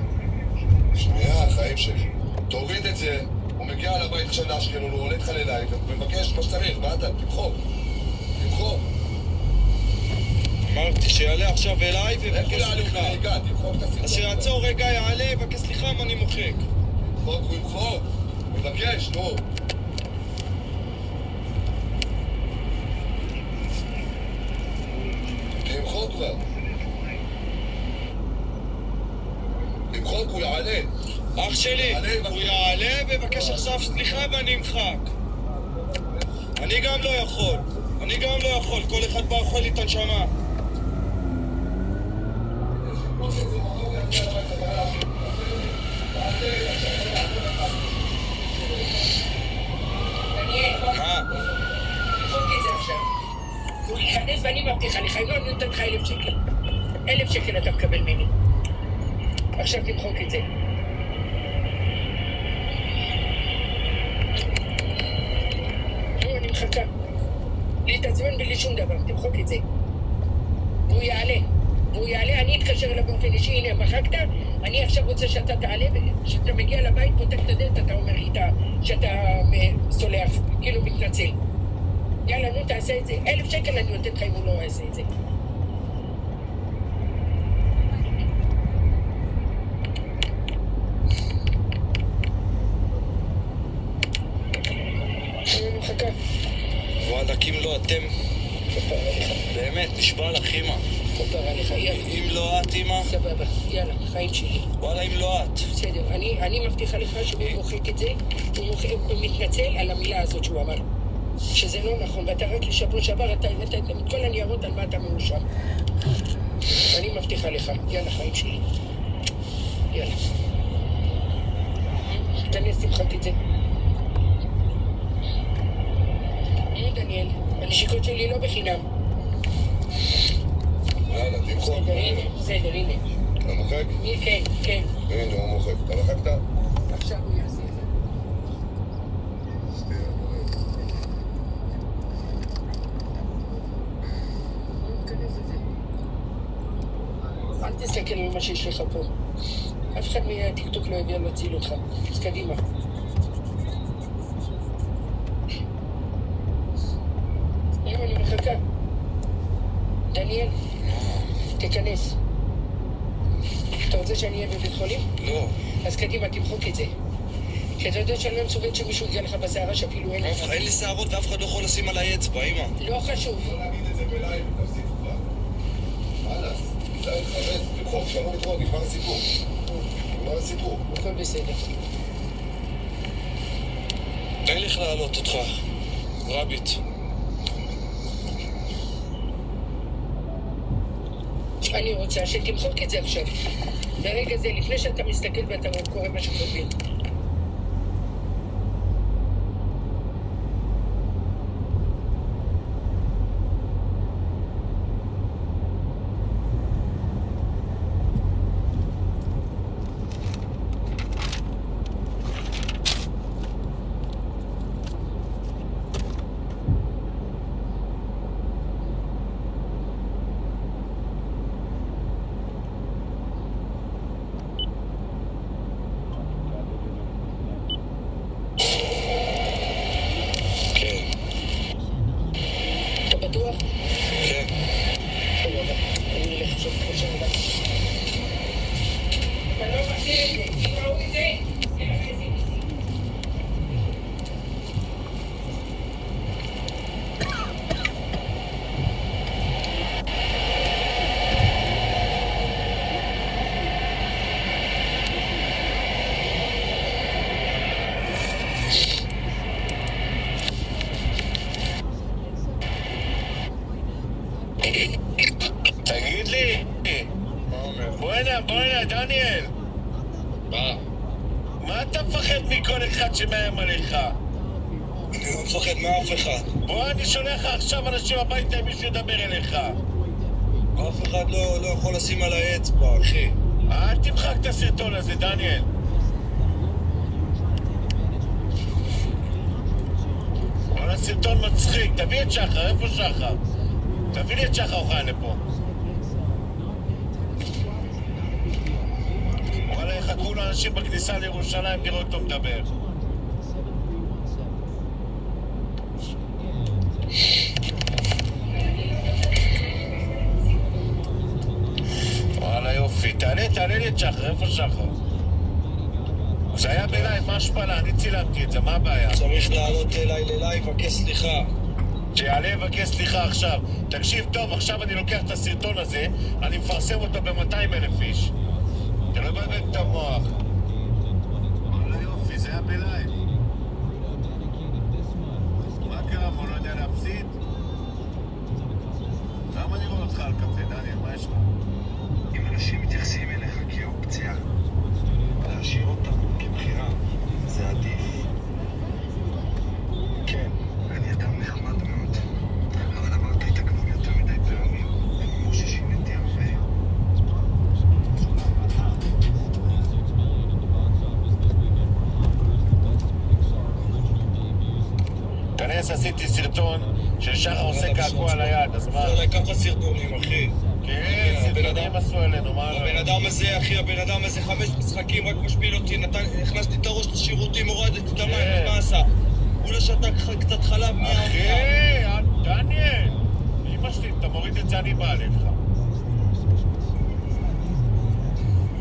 שנייה, החיים שלי. תוריד את זה, הוא מגיע לבית עכשיו לאשקלון, הוא עולה איתך ללייב, ומבקש מה שצריך, מה אתה? תמחוק. אמרתי שיעלה עכשיו אליי ובקש סליחה. תמחוק את הסרטון. אז שיעצור רגע, יעלה, ובקש סליחה מה אני מוחק. הוא ימחוק. מבקש, נו. תמחוק כבר. תמחוק, הוא יעלה. אח שלי, הוא יעלה ובקש עכשיו סליחה ואני אמחק. אני גם לא יכול, כל אחד בא אוכל לי את הנשמה. הוא ייכנס ואני מבטיחה לך, אם לא, אני נותן לך 1,000 שקל. 1,000 שקל אתה מקבל ממני. עכשיו תמחוק את זה. נו, אני מחכה. להתעצבן בלי שום דבר, תמחוק את זה. והוא יעלה, אני אתקשר אליו באופן אישי, הנה, מחקת, אני עכשיו רוצה שאתה תעלה, כשאתה מגיע לבית, פותח את הדלת, אתה אומר לי שאתה סולח, כאילו מתנצל. יאללה, נו, תעשה את זה. 1,000 שקל אני נותן לך אם הוא לא יעשה את זה. אני מחכה. וואלכ, אם לא אתם... באמת, נשבע לך, אמא. כפרה לך, יאללה. אם לא את, אמא? סבבה, יאללה, חיים שלי. וואלה, אם לא את. בסדר, אני מבטיחה לך שהוא מוחק את זה, הוא מתנצל על המילה הזאת שהוא אמר. שזה לא נכון, ואתה רק לשבוע שעבר, אתה הבאת את כל הניירות על מה אתה מאושר. אני מבטיחה לך, יאללה, חיים שלי. יאללה. תכנס, תמחק את זה. דניאל, הנשיקות שלי לא בחינם. יאללה, תמחוק. בסדר, הנה. אתה מוחק? כן. הנה, הוא מוחק. אתה מחקת? עכשיו הוא יעשה את זה. אל תסתכל על מה שיש לך פה. אף אחד מהטיקטוק לא יודע להציל אותך. אז קדימה. היום אני מחכה. דניאל, תיכנס. אתה רוצה שאני אהיה בבית חולים? לא. אז קדימה, תמחוק את זה. כי אתה יודע שאני לא מסוגל שמישהו יגיע לך בשערה שאפילו אין לך. אין לי שערות ואף אחד לא יכול לשים עליי אצבע, אמא. לא חשוב. לא להגיד את זה בלייב, תפסיק כבר. חלאס, די חרץ, תמחוק, שלום לקרוא, נגמר הסיפור. הכל בסדר. תן לי להעלות אותך, רביט. אני רוצה שתמחוק את זה עכשיו. ברגע זה, לפני שאתה מסתכל ואתה קורא מה שכותבים. תגיד לי, בוא'נה, דניאל. מה אתה מפחד מכל אחד שמאיים עליך? אני לא מפחד מאף אחד. בוא, אני שולח לך עכשיו אנשים הביתה אם מישהו ידבר אליך. אף אחד לא יכול לשים על האצבע, אחי. אל תמחק את הסרטון הזה, דניאל. וואלה, סרטון מצחיק. תביא את שחר, איפה שחר? תביא לי את שחר אוכל לפה. וואלה, יחכו לאנשים בכניסה לירושלים, תראו אותו מדבר. וואלה יופי, תעלה לי את שחר, איפה שחר? זה היה בלייב, מה השפלה? אני צילמתי את זה, מה הבעיה? צריך לעלות אליי ללייב, לבקש סליחה. שיעלה לבקש סליחה עכשיו. תקשיב טוב, עכשיו אני לוקח את הסרטון הזה, אני מפרסם אותו ב-200,000 איש. אתה לא מבלבל את המוח. וואלה יופי, זה היה בלייב. מה קרה? הוא לא יודע להפסיד? למה אני רואה אותך על קפה, דניאל? מה יש לך? אם אנשים מתייחסים אליך כאופציה, להשאיר אותם כבחירה, זה עדיף. כן, אני אדם נחמד מאוד, אבל אמרת לי את כבר יותר מדי פעמים, כמו ששיניתי הרבה. כנס, עשיתי סרטון ששחר עושה קעקוע על היד, אז מה? זה ככה סרטונים, אחי. כן, סרטונים עשו עלינו, מה? הבן אדם הזה, אחי, הבן אדם הזה 5 משחקים, רק משפיל אותי, הכנסתי את הראש לשירותים, הורדתי את המים, מה עשה? הוא לא שתה קצת חלב מהאונייה. אחי, דניאל! אמא שלי, אתה מוריד את זה, אני בא עליך.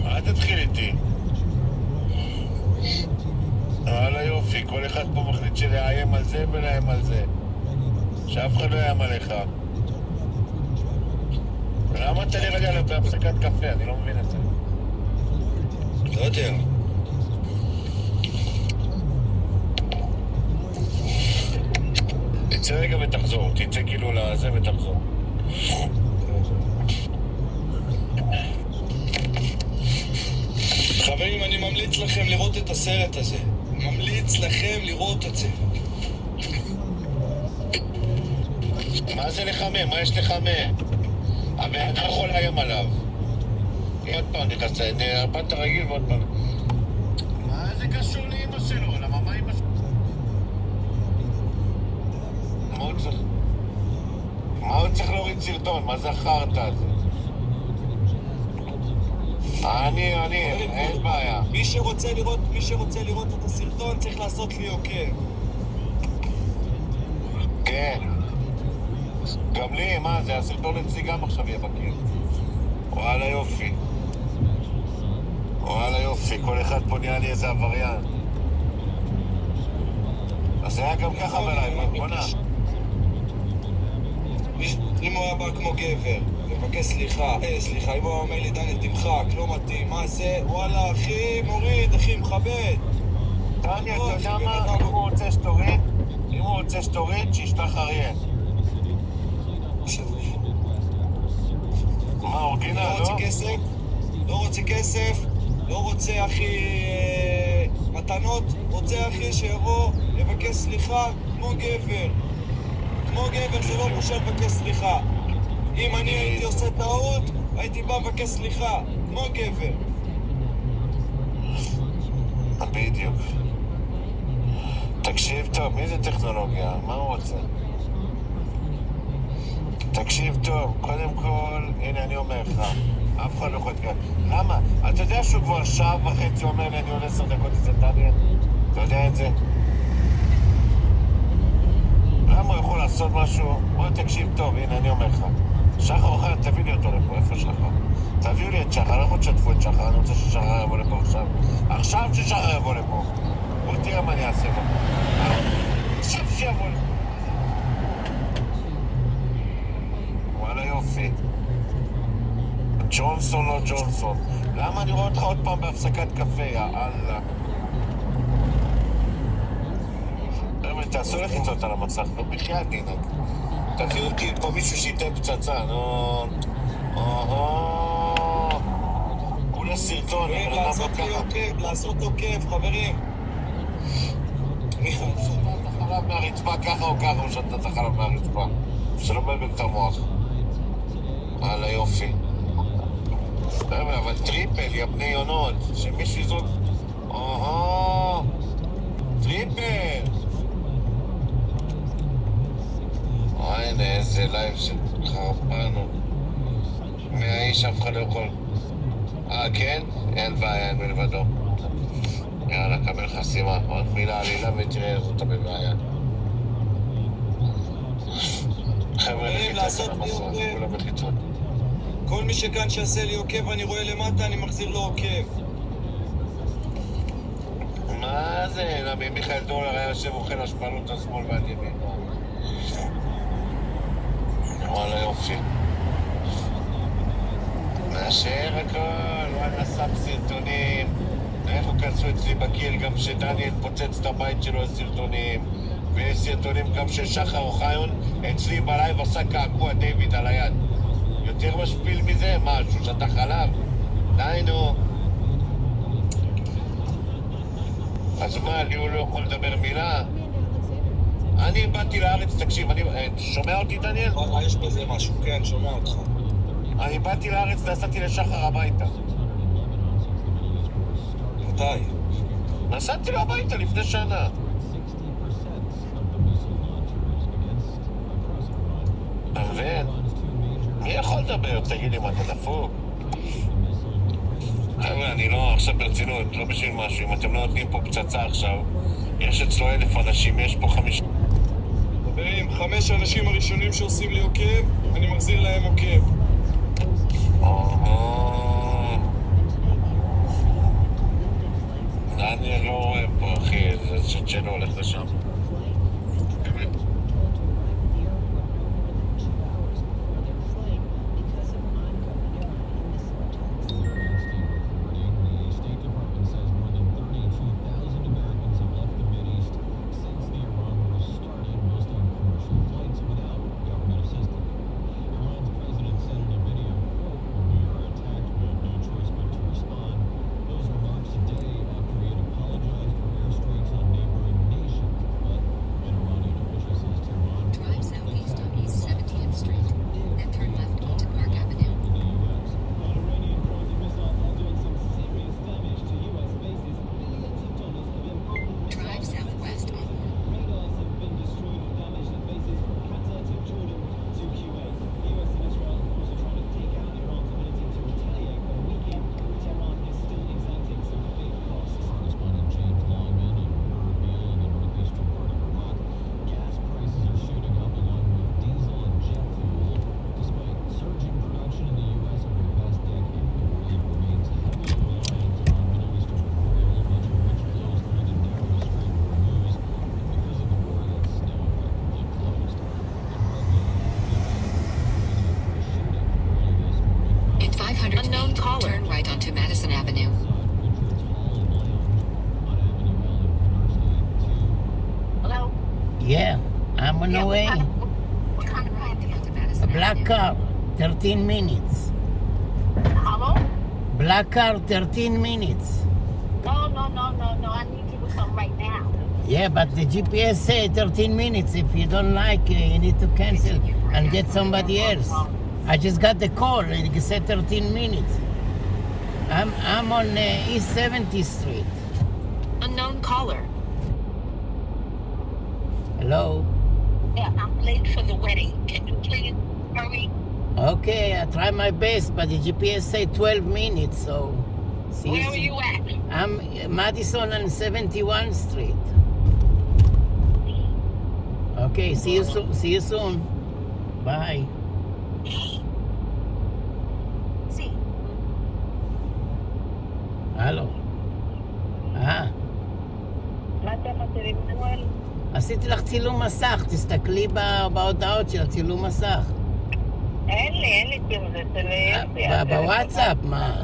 אל תתחיל איתי. וואלה יופי, כל אחד פה מחליט שלאיים על זה ולאיים על זה. שאף אחד לא יאיים עליך. למה אתה לי רגע בהפסקת קפה? אני לא מבין את זה. לא יודע. תצא רגע ותחזור, תצא כאילו לזה ותחזור. חברים, אני ממליץ לכם לראות את הסרט הזה. ממליץ לכם לראות את זה. מה זה לחמם? מה יש לחמם? הבן אדם יכול להיים עליו. עוד פעם נכנס, נרפת הרגיל ועוד פעם. מה זה קשור לאמא שלו? למה מה אמא שלו? מה הוא צריך להוריד סרטון? מה זה החרטא הזה? אין בעיה. מי שרוצה לראות את הסרטון צריך לעשות לי עוקב. כן. גם לי, מה זה? הסרטון אצלי גם עכשיו יהיה בקיר. וואלה יופי. וואלה יופי, כל אחד פה נהיה לי איזה עבריין. אז זה היה גם ככה בלייב, בוא'נה. אם הוא היה בא כמו גבר, מבקש סליחה, אם הוא אומר לי דניאל תמחק, לא מתאים, מה זה? וואלה אחי, מוריד, אחי, מכבד. דניאל, אתה יודע מה? אם הוא רוצה שתוריד, שישלח אריה. מה, אורגינה, לא? לא רוצה כסף, לא רוצה אחי מתנות, רוצה אחי שיבוא לבקש סליחה כמו גבר. כמו גבר, זה לא בושה לבקש סליחה. אם אני הייתי עושה טעות, הייתי בא לבקש סליחה, כמו גבר. בדיוק. תקשיב טוב, מי זה טכנולוגיה? מה הוא רוצה? תקשיב טוב, קודם כל, הנה אני אומר לך, אף אחד לא יכול להתקרב. למה? אתה יודע שהוא כבר שעה וחצי אומר לי, אני עולה 10 דקות אצל דניאל? אתה יודע את זה? למה הוא יכול לעשות משהו? בוא תקשיב טוב, הנה אני אומר לך. שחר אוכל, תביא לי אותו לפה, איפה שחר? תביאו לי את שחר, לא תשתפו את שחר, אני רוצה ששחר יבוא לפה עכשיו. עכשיו ששחר יבוא לפה. בוא תראה מה אני אעשה בו. עכשיו שיבוא לפה. וואלה יופי. ג'ונסון לא ג'ונסון. למה אני רואה אותך עוד פעם בהפסקת קפה, יאללה. תעשו לחיצות על המצח, לא בחייאת דינק. תביאו אותי פה מישהו שייתן פצצה, נו... כולה סרטון, לעשות עוקב, חברים. מי שתה את החלב מהרצפה ככה או ככה הוא שתה את החלב מהרצפה. שלא מבלבל את המוח. הלאה יופי. אבל טריפל, יא בני יונות, שמישהו יזרוק... טריפל! חרפנו. מהאיש אף אחד לא יכול. כן? אין בעיה, אין מלבדו. יאללה, קבל חסימה. עוד מילה עלילה ותראה זאת בבעיה. חבר'ה, לחיצות על המסוע, כולם בחיצות. כל מי שכאן שעשה לי עוקב, אני רואה למטה, אני מחזיר לו עוקב. מה זה? נביא מיכאל דולר היה יושב אוכל השפלות השמאל ועד ימין. וואלה יופי. מאשר הכל, וואלה שם סרטונים. איך הוא כנסו אצלי בקיר גם שדניאל פוצץ את הבית שלו לסרטונים. ויש סרטונים גם ששחר אוחיון אצלי בלייב עשה קעקוע דיוויד על היד. יותר משפיל מזה? משהו שאתה חלב? די נו. אז מה, לי הוא לא יכול לדבר מילה? אני באתי לארץ, תקשיב, שומע אותי דניאל? יש בזה משהו, כן, שומע אותך. אני באתי לארץ, נסעתי לשחר הביתה. מתי? נסעתי לו הביתה לפני שנה. אתה מבין? מי יכול לדבר? תגיד לי מה, אתה דפוק? חבר'ה, אני לא, עכשיו ברצינות, לא בשביל משהו. אם אתם לא נותנים פה פצצה עכשיו, יש אצלו 1,000 אנשים, יש פה 50... חברים, 5 האנשים הראשונים שעושים לי עוקב, אני מחזיר להם עוקב. אני לא רואה פה, אחי, זה שצ'נו הולך לשם. Yeah, I'm on the way. What kind of ride to get to Madison? A black car, 13 minutes. Hello? Black car, 13 minutes. No. I need you to come right now. Yeah, but the GPS say 13 minutes. If you don't like, you need to cancel and get somebody else. I just got the call. It said 13 minutes. I'm on East 70th Street. Unknown caller. Hello? Yeah, I'm late for the wedding. Can you please hurry? Okay, I try my best, but the GPS say 12 minutes, so... Where are you at? I'm Madison and 71st Street. Okay, see you soon. Bye. See. הלו. מה אתה חסרים, מנואל? עשיתי לך צילום מסך, תסתכלי בהודעות של הצילום מסך. אין לי צילום, זה אצל יוסי. בוואטסאפ, מה?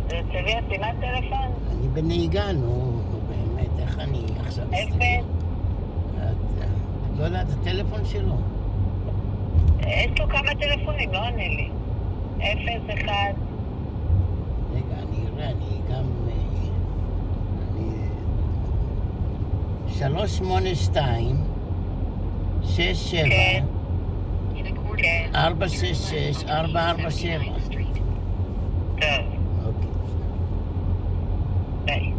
זה אצל יוסי, מה הטלפון? אני בנהיגה, נו באמת, איך אני עכשיו... אפס. את לא יודעת, הטלפון שלו. יש לו כמה טלפונים, לא עונה לי. 0-1. רגע, אני אראה, אני גם... 382 67 466 447. טוב. אוקיי. ביי.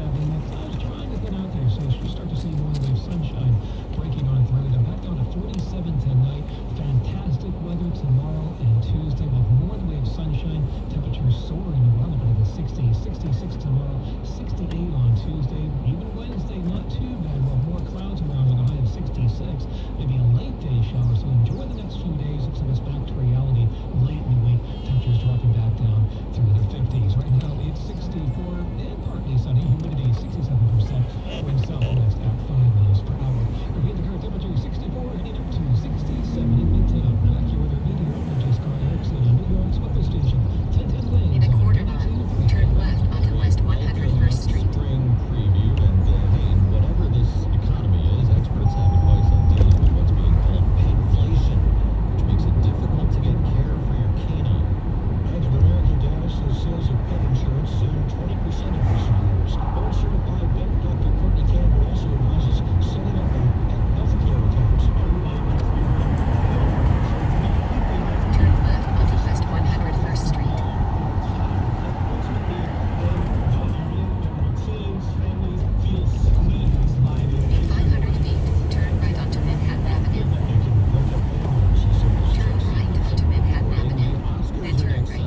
happening. The clouds trying to thin out there, so you start to see more in the way of sunshine breaking on through. Then back down to 47 tonight. Fantastic weather tomorrow and Tuesday. We'll have more in the way of sunshine. Temperatures soaring well up into the 60s. 66 tomorrow, 68 on Tuesday. Even Wednesday, not too bad. We'll have more clouds around with a high of 66. Maybe a late day shower, so enjoy the next few days. Looks like it's back to reality late in the week. Temperatures dropping back down through the 50s. Right now, it's 64 and partly sunny. Humidity 67%. Wind southwest at 5 miles per hour. Repeat the current temperature 64 heading up to 67 in Midtown. AccuWeather meteorologist Scott Erickson on New York's weather station. 1010 winds. In a quarter mile, turn left onto West 101st Street. Spring preview and hey, whatever this economy is, experts have advice on dealing with what's being called pinflation, which makes it difficult to get care for your canine. Bank of America data says sales of pet insurance soon 20% in recent years. Board certified vet Dr. Courtney Campbell also advises setting up a pet health care account. Turn left onto West 101st Street. In 500 feet, turn right onto Manhattan Avenue. Turn right onto Manhattan Avenue. Then turn right.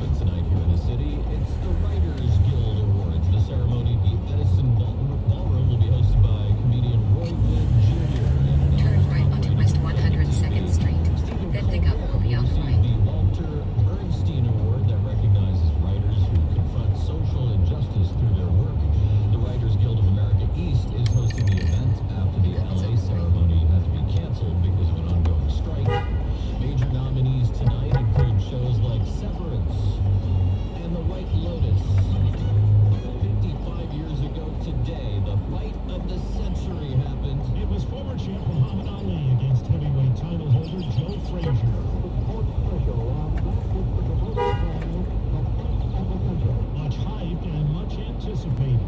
But tonight here in the city, it's the Writers Guild Awards. The ceremony at the Edison Ballroom will be hosted by comedian Ruben Jr. Turn right onto West 102nd Street. Then pickup will be on the right. The Walter Bernstein Award that recognizes writers who confront social injustice through their work. The Writers Guild of America East is hosting the event after the LA ceremony had to be canceled because of an ongoing strike. Major nominees tonight include shows like Severance and The White Lotus. 55 years ago today, the fight of the century happened. It was former champ Muhammad Ali against heavyweight title holder Joe Frazier. Much hyped and much anticipated.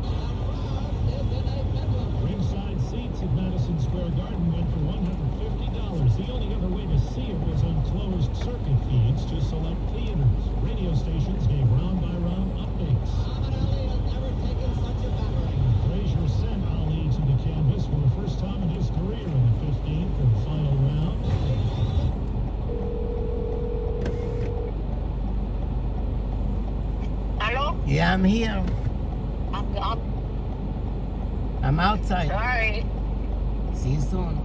Ringside seats at Madison Square Garden went for $150. The only other way to see it was on closed circuit feeds to select theaters. Radio stations gave round-by-round updates. Frazier sent Ali to the canvas for the first time in his career in the 15th and final round. Hello? Yeah, I'm here. I'm outside. Sorry. See you soon.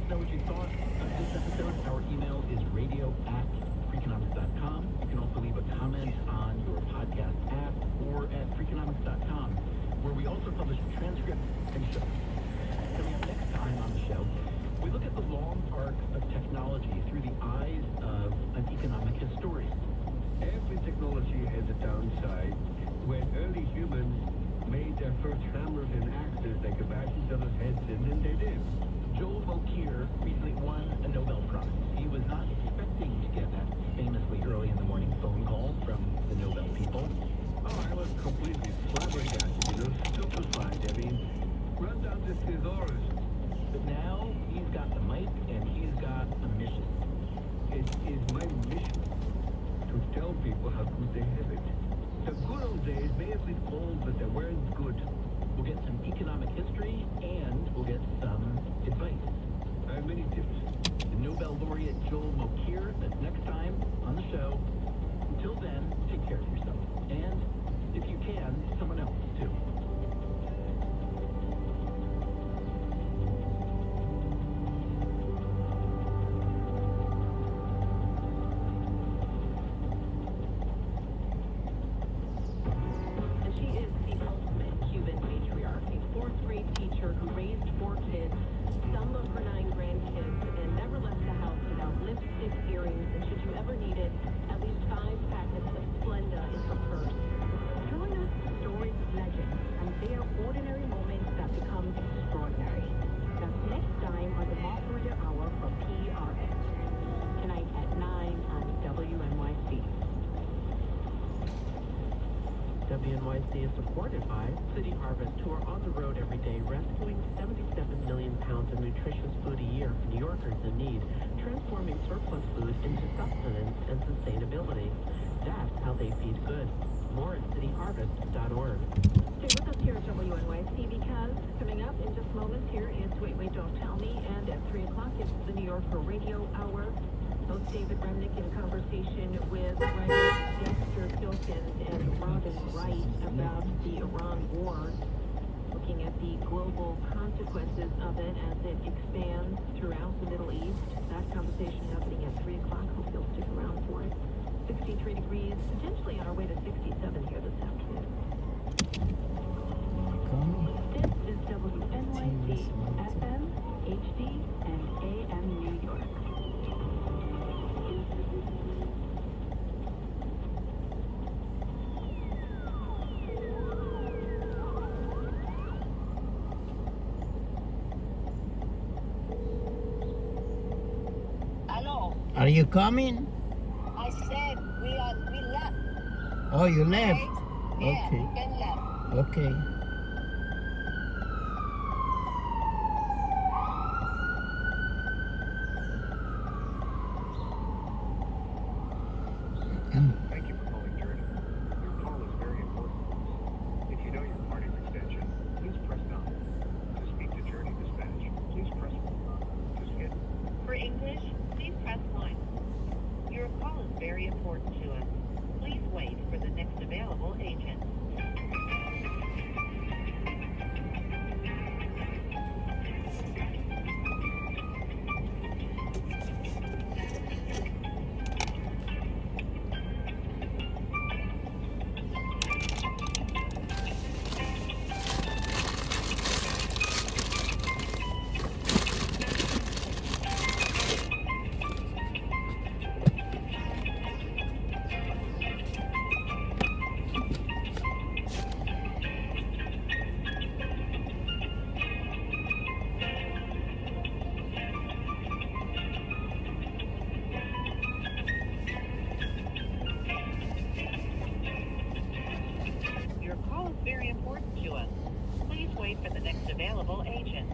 Know what you thought of this episode. Our email is radio@freakonomics.com. You can also leave a comment on your podcast app or at freakonomics.com, where we also publish transcripts and shows. Coming up next time on the show, we look at the long arc of technology through the eyes of an economic historian. Every technology has a downside. When early humans made their first hammers and axes, they could bash each other's heads in, and they did. Joel Mokyr recently won a Nobel Prize. He was not expecting to get that famously early in the morning phone call from the Nobel people. Oh, I was completely flabbergasted, stupefied. I mean, run down this thesaurus. But now he's got the mic and he's got a mission. It is my mission to tell people how good they have it. The good old days may have been old, but they weren't good. We'll get some economic history and we'll get some advice. I have many tips. The Nobel laureate Joel Mokyr, that's next time on the show. Until then, take care of yourself. And if you can, policy is supported by City Harvest, who are on the road every day rescuing 77 million pounds of nutritious food a year for New Yorkers in need, transforming surplus food into sustenance and sustainability. That's how they feed good. More at cityharvest.org. Stay with us here at WNYC because coming up in just moments here is Wait, Wait, Don't Tell Me, and at 3 o'clock it's the New Yorker Radio Hour. Host David Remnick in conversation with writers Dexter Kilkins and Robin Wright about the Iran war, looking at the global consequences of it as it expands throughout the Middle East. That conversation happening at 3 o'clock. Hope you'll stick around for it. 63 degrees, potentially on our way to 67 here this afternoon. This is WNYC, FM, HD, and AM New York. Hello. Are you coming? I said we left. Oh, you left? Yeah, Okay. Ben left. Okay. Thank you for calling Journey. Your call is very important. If you know your party's extension, please press 9. To speak to Journey Dispatch, please press 1. To skip. For English, please press 1. Your call is very important to us. Please wait for the next available agent. Your call is very important to us. Please wait for the next available agent.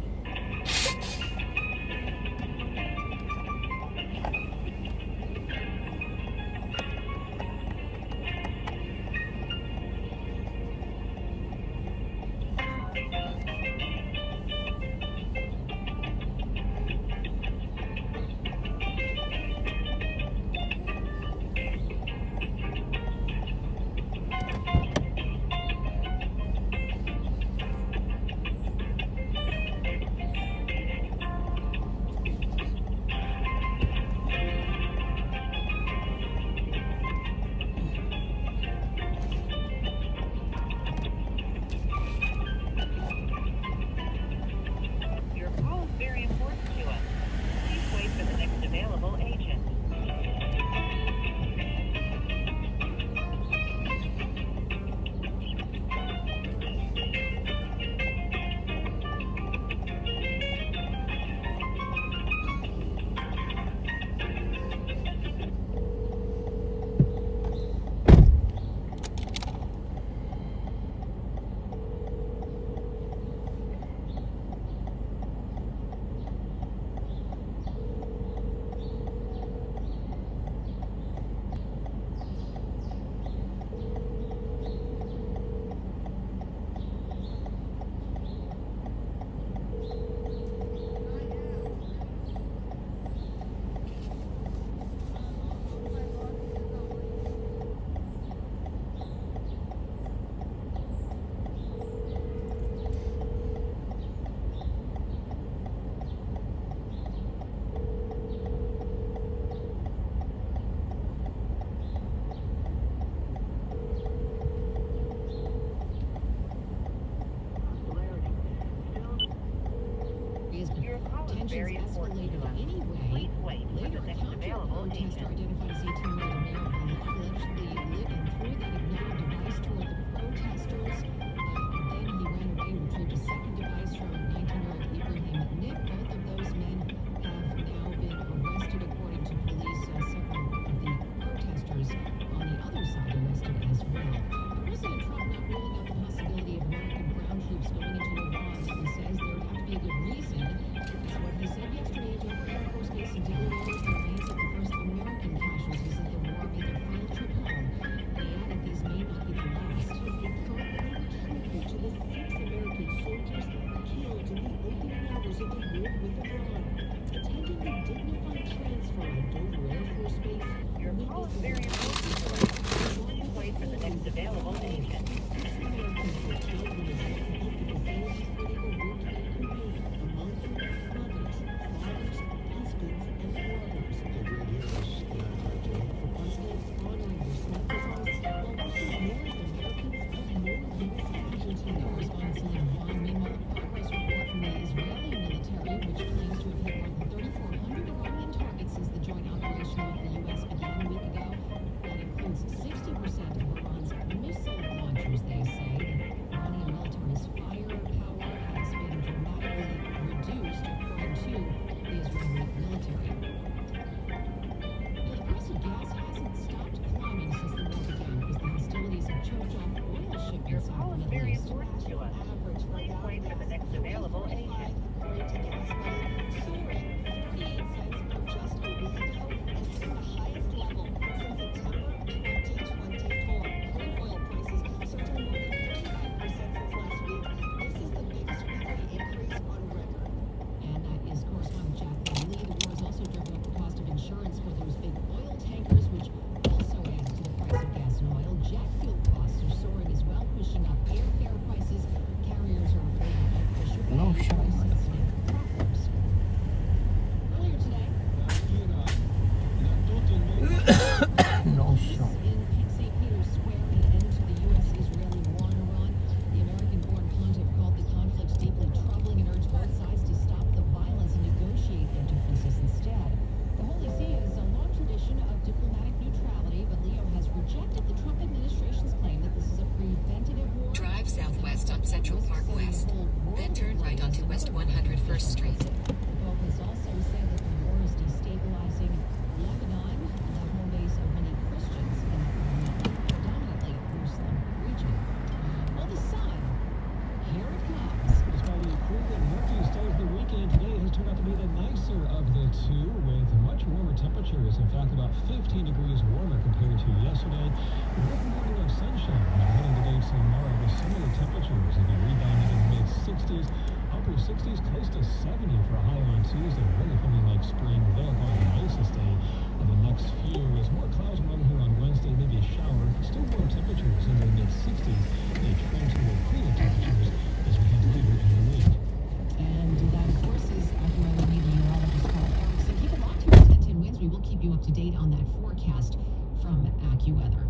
Your call is very important to us. Please wait for the next available agent. Your call is very important to us. Please wait for the next available agent. Identified as 18-year-old male allegedly living through that ignited device toward the protesters. Then he ran away and retrieved a second device from 19-year-old Ibrahim Nick. Both of those men have now been arrested, according to police. Several of the protesters on the other side arrested as well. President Trump not ruling out west on Central Park West, then turn right onto West 101st Street. Focus also said that the war is destabilizing Lebanon, the home base of many Christians in the predominantly Muslim region. Well, the sun, here it comes. Despite a cool and murky start to the weekend, today has turned out to be the nicer of the two, with much warmer temperatures. In fact, about 15 degrees warmer compared to yesterday. With a morning of sunshine, heading today tomorrow with similar temperatures. It'll be rebounding in the mid-60s, upper 60s, close to 70 for a high on Tuesday. Really feeling like spring there. Going the nicest day of the next few. As more clouds run here on Wednesday, maybe a shower. Still warm temperatures in the mid-60s. They trend toward cooler temperatures as we head later in the week. And that, of course, is AccuWeather meteorologist Carl Erickson. Keep it locked here at 1010 Winds. We will keep you up to date on that forecast from AccuWeather.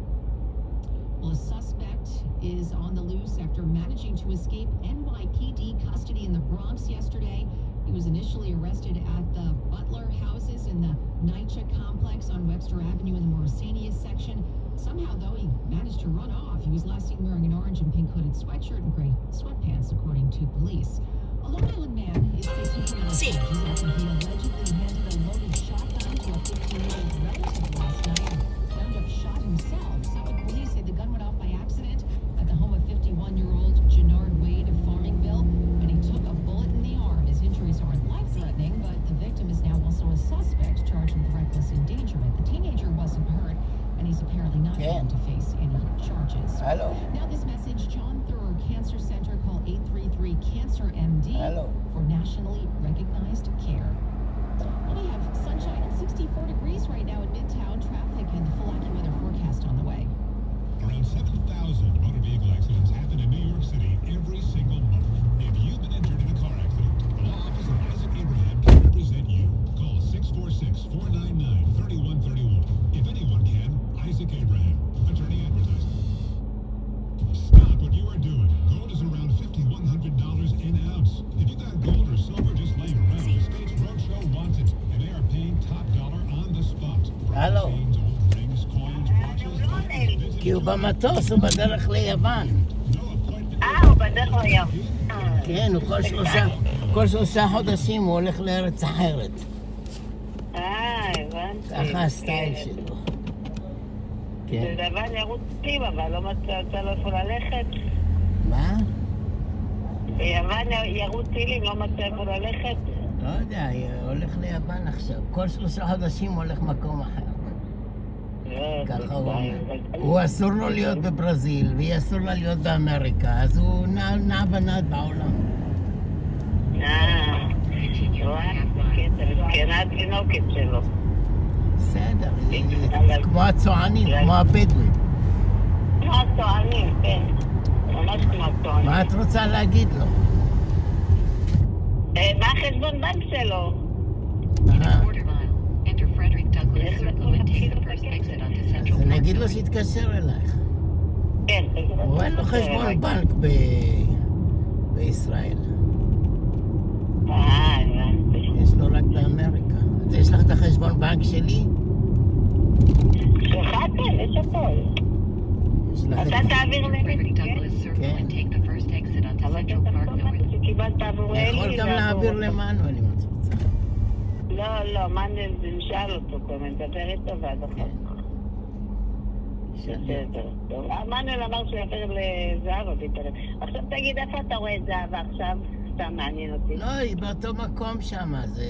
Well, a suspect is on the loose after managing to escape NYPD custody in the Bronx yesterday. He was initially arrested at the Butler houses in the NYCHA complex on Webster Avenue in the Morrisania section. Somehow, though, he managed to run off. He was last seen wearing an orange and pink hooded sweatshirt and gray sweatpants, according to police. A Long Island man is facing criminal charges after he allegedly handed a loaded shotgun to a 15-year-old relative last night and wound up shot himself. Suffolk police say the gun went off by accident at the home of 51-year-old Jannard Wade of Farmingville when he took a bullet in the arm. His injuries aren't life-threatening, but the victim is now also a suspect charged with reckless endangerment. The teenager wasn't hurt, and he's apparently not going to face any charges. Hello. Now this message, John Thurber Cancer Center, call 833-CANCER-MD for nationally recognized care. Well, we have sunshine and 64 degrees right now in Midtown. Traffic and the full AccuWeather forecast on the way. Around 7,000 motor vehicle accidents happen in New York City every single month. If you've been injured in a car accident, the law office of Isaac Abraham can represent you. Call 646-499-3131. If anyone can, Isaac Abraham, attorney advertising. Stop what you are doing. Gold is around $5,100 an ounce. If you got gold or silver just laying around, the States Roadshow wants it, and they are paying top dollar on the spot. Hello. Chains, old rings, coins, watches, diamonds, כי הוא במטוס, הוא בדרך ליוון. הוא בדרך ליוון. כן, הוא כל שלושה חודשים הוא הולך לארץ אחרת. הבנתי. ככה הסטייל שלו. זה לבן ירוץ טיב, אבל לא מצא לו איפה ללכת. מה? ביוון ירוץ טילים, לא מצא איפה ללכת. לא יודע, הולך ליוון עכשיו. כל 3 חודשים הוא הולך מקום אחר. ככה הוא אומר. הוא אסור לו להיות בברזיל, והיא אסור לה להיות באמריקה, אז הוא נע ונד בעולם. מסכנה התינוקת שלו. בסדר, כמו הצוענים, כמו הבדואים. כמו הצוענים, כן. ממש כמו הצוענים. מה את רוצה להגיד לו? מה החשבון בנק שלו? אז אני אגיד לו שיתקשר אלייך. כן. הוא אין לו חשבון בנק בישראל. יש לו רק באמריקה. אז יש לך את החשבון בנק שלי? שלך כן, יש הכל. אתה תעביר לי, כן? אבל אתה שקיבלת עבור אלי. אני יכול גם להעביר למנואל אם את רוצה. לא, מנואל זה נשאל אותו כל מיני, דבר איתו ועד אחר כך. בסדר, טוב. מנואל אמר שהוא יעביר לזהבה באינטרנט. עכשיו תגיד, איפה אתה רואה את זהבה עכשיו? סתם מעניין אותי. לא, היא באותו מקום שם, זה...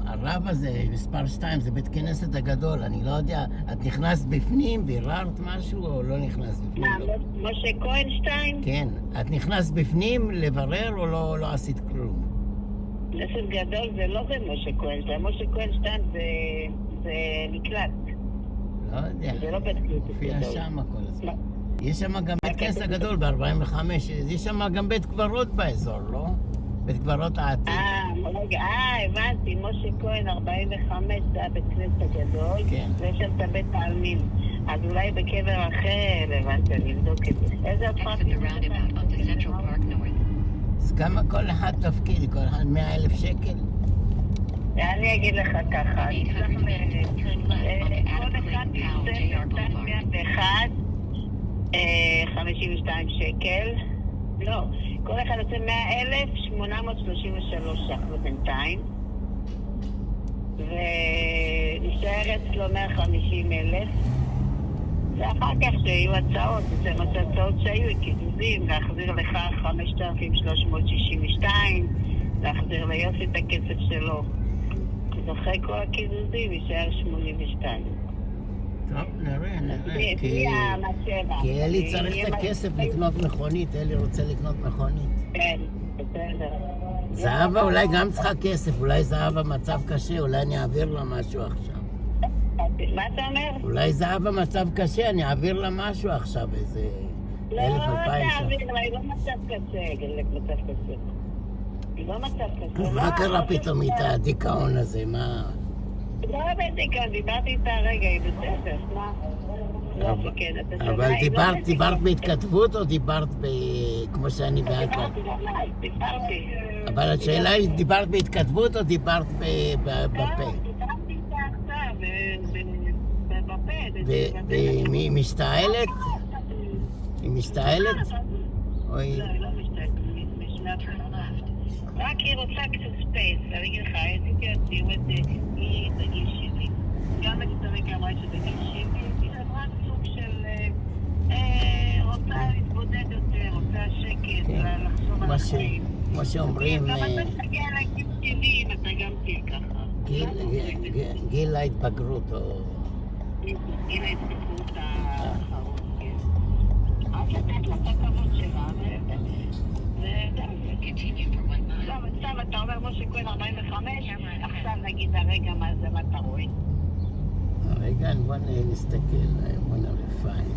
הרב הזה, מספר 2, זה בית כנסת הגדול, אני לא יודע, את נכנסת בפנים, ביררת משהו או לא נכנסת בפנים? מה, משה כהן 2? כן, את נכנסת בפנים לברר או לא עשית כלום? כנסת גדול זה לא במשה כהן 2, משה כהן 2 זה מקלט. לא יודע, זה לא בית כנסת מופיע גדול. שם כל הזמן. יש שם גם בית כנסת הגדול ב-45, יש שם גם בית קברות באזור, לא? בית קברות העתיק. הבנתי, משה כהן 45 זה הבית כנסת הגדול, ויש שם את הבית העלמין. אז אולי בקבר אחר, הבנתי, אני אבדוק את זה. איזה הפרטים? אז כמה כל אחד תפקיד? כל אחד 100,000 שקל? אני אגיד לך ככה, אני אשלח כל אחד יוצא 101, 52 שקל. לא, כל אחד יוצא 100,833 ש"ח בינתיים, ונשאר אצלו 150,000, ואחר כך שיהיו הצעות, זה מה שהצעות שהיו, קיזוזים, להחזיר לך 5,362, להחזיר ליוסי את הכסף שלו. אז אחרי כל הקיזוזים יישאר 82. טוב, נראה. כי אלי צריך את הכסף לקנות מכונית, אלי רוצה לקנות מכונית. כן, בסדר. זהבה אולי גם צריכה כסף, אולי זהבה מצב קשה, אולי אני אעביר לה משהו עכשיו. מה אתה אומר? אולי זהבה מצב קשה, אני אעביר לה משהו עכשיו, איזה 1,000-2,000 לא, תעביר לה, היא לא מצב קשה, גלק מצב קשה. היא לא מצב קשה. מה קרה פתאום איתה הדיכאון הזה, מה? לא בדיכאון, דיברתי איתה הרגע, היא בסדר, מה? אבל דיברת בהתכתבות או דיברת כמו שאני והכל? דיברתי. אבל השאלה היא, דיברת בהתכתבות או דיברת בפה? דיברתי איתה עכשיו, בפה. והיא משתעלת? היא משתעלת? לא, היא לא משתעלת, היא משנת רק היא רוצה קצת ספייס, אני אגיד לך, עשיתי אותי, היא בגיל 70. גם אצטרק אמרה שבגיל 70, היא חברה סוג של רוצה להתבודד יותר, רוצה שקט, לחשוב על החיים. כמו שאומרים... אבל אתה תגיע לגיל 70, אתה גם תהיה ככה. גיל ההתבגרות או... גיל ההתבגרות האחרון, כן. אז לתת לה את הכבוד שלה, לא, אבל סתם, אתה אומר משה כהן 45, עכשיו נגיד הרגע מה זה, מה אתה רואה? הרגע, בוא נסתכל, בוא נראה, פיין.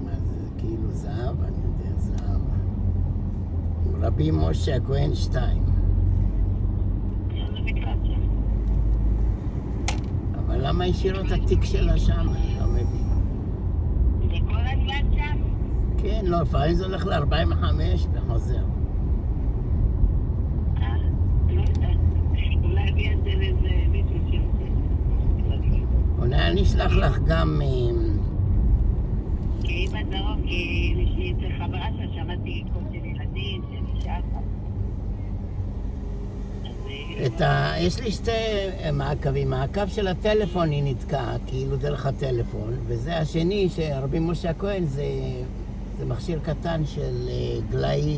מה זה, כאילו זהב, אני יודע, זהב. רבי משה כהן 2. אבל למה השאירו את התיק שלה שם? אני לא מבין. זה כל הזמן שם? כן, לא, לפעמים זה הולך ל-45 וחוזר. לא יודעת. אולי הביא את זה לאיזה מישהו שעושה. אולי אני אשלח לך גם... כי היא בדרום, כי יש לי את חברה ששמעתי קול של ילדים, שנשאר יש לי שתי מעקבים, מעקב של הטלפון היא נתקעה, כאילו דרך הטלפון, וזה השני שרבי משה כהן זה מכשיר קטן של גלאי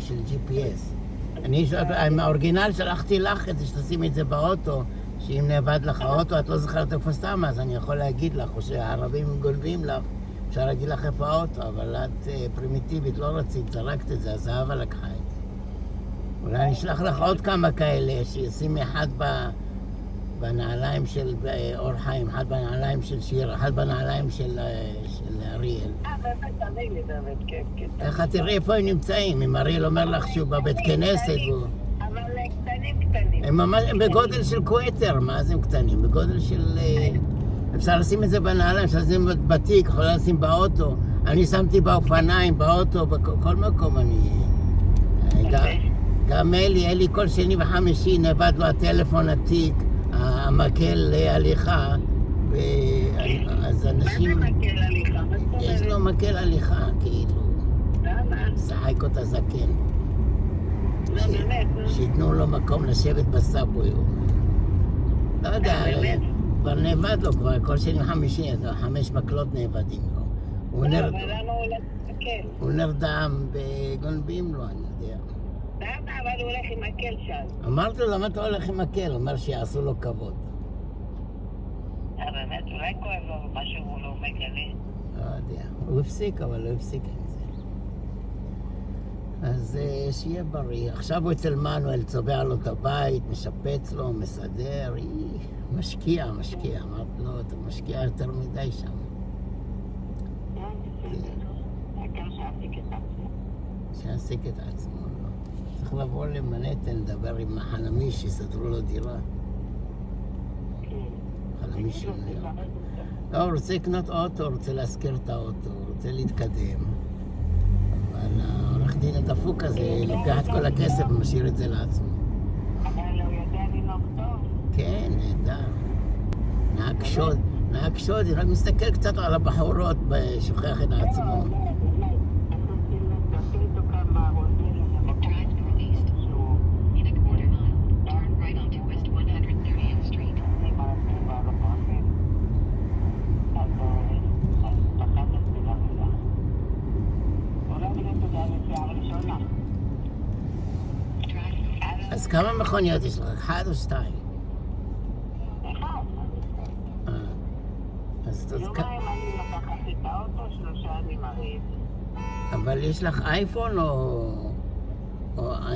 של GPS. אני מהאורגינל שלחתי לך את זה שתשימי את זה באוטו, שאם נאבד לך האוטו את לא זוכרת איפה סתם, אז אני יכול להגיד לך, או שהערבים גולבים לך, אפשר להגיד לך איפה האוטו, אבל את פרימיטיבית לא רצית, זרקת את זה, אז זהבה לקחה את זה. אולי אני אשלח לך עוד כמה כאלה, שישימי אחד בנעליים של אור חיים, אחד בנעליים של שיר, אחד בנעליים של אריאל. באמת, תענה לי באמת, כן. איך תראי איפה הם נמצאים, אם אריאל אומר לך שהוא בבית כנסת. אבל קטנים. הם ממש בגודל של קוויטר, מה אז הם קטנים? בגודל של... אפשר לשים את זה בנעליים, אפשר לשים בתיק, יכולה לשים באוטו. אני שמתי באופניים, באוטו, בכל מקום אני... גם אלי כל שני וחמישי נאבד לו הטלפון עתיק, המקל להליכה, אז אנשים... מה זה מקל הליכה? יש לו מקל הליכה, כאילו. למה? שחק אותה זקן. לא, באמת. שיתנו לו מקום לשבת בסאבווי. לא יודע, כבר נאבד לו כבר, כל שני וחמישי, 5 מקלות נאבדים לו. אבל למה הוא לא מקל? הוא נרדם וגונבים לו, אני יודע. למה? אבל הוא הולך עם מקל שם. אמרתי לו, למה אתה הולך עם מקל? הוא אומר שיעשו לו כבוד. באמת, אולי כואב לו משהו הוא לא מגלה. לא יודע. הוא הפסיק, אבל לא הפסיק עם זה. אז שיהיה בריא. עכשיו הוא אצל מנואל, צובע לו את הבית, משפץ לו, מסדר. משקיע. אמרתי לו, אתה משקיע יותר מדי שם. שיעסיק את עצמו, לא. צריך לבוא למנהטן, לדבר עם החלמיש, שיסדרו לו דירה. חלמיש של דירה. לא, הוא רוצה לקנות אוטו, הוא רוצה להזכיר את האוטו, הוא רוצה להתקדם. אבל העורך דין הדפוק הזה לוקח את כל הכסף ומשאיר את זה לעצמו. אבל הוא יודע לנהוג טוב. כן, נהדר. נהג שודי, רק מסתכל קצת על הבחורות ושוכח את עצמו. Drive northeast. In a quarter mile, turn right onto West 130th Street. אז כמה מכוניות יש לך? 1 או 2? אז תזכר. לקחתי את האוטו, 3 אני מריב. אבל יש לך אייפון או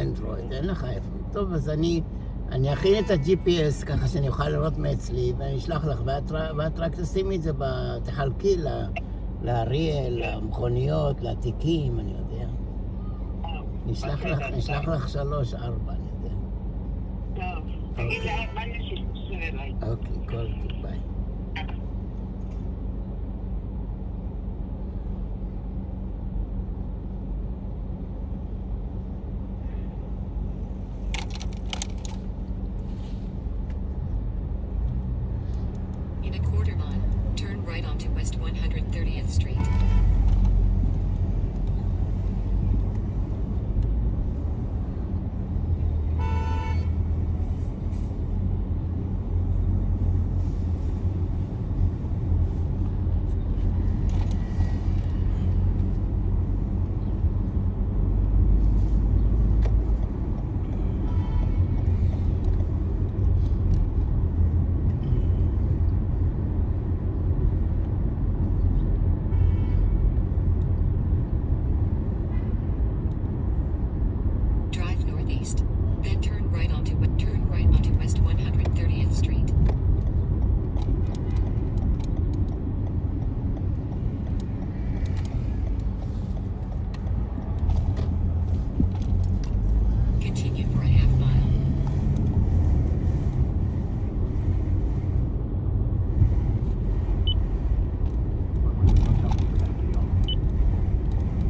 אנדרואיד? אין לך אייפון. טוב, אז אני אכין את ה-GPS ככה שאני אוכל לראות מאצלי ואני אשלח לך ואת רק תשימי את זה, תחלקי לאריאל, למכוניות, לתיקים, אני יודע. נשלח לך 3, 4, אני יודע. טוב, תגיד לה, מה נשאיר אליי? אוקיי, כל טוב, ביי. In a quarter mile, turn right onto West 130th Street. Drive northeast, then turn right onto West 130th Street. Continue for a half mile.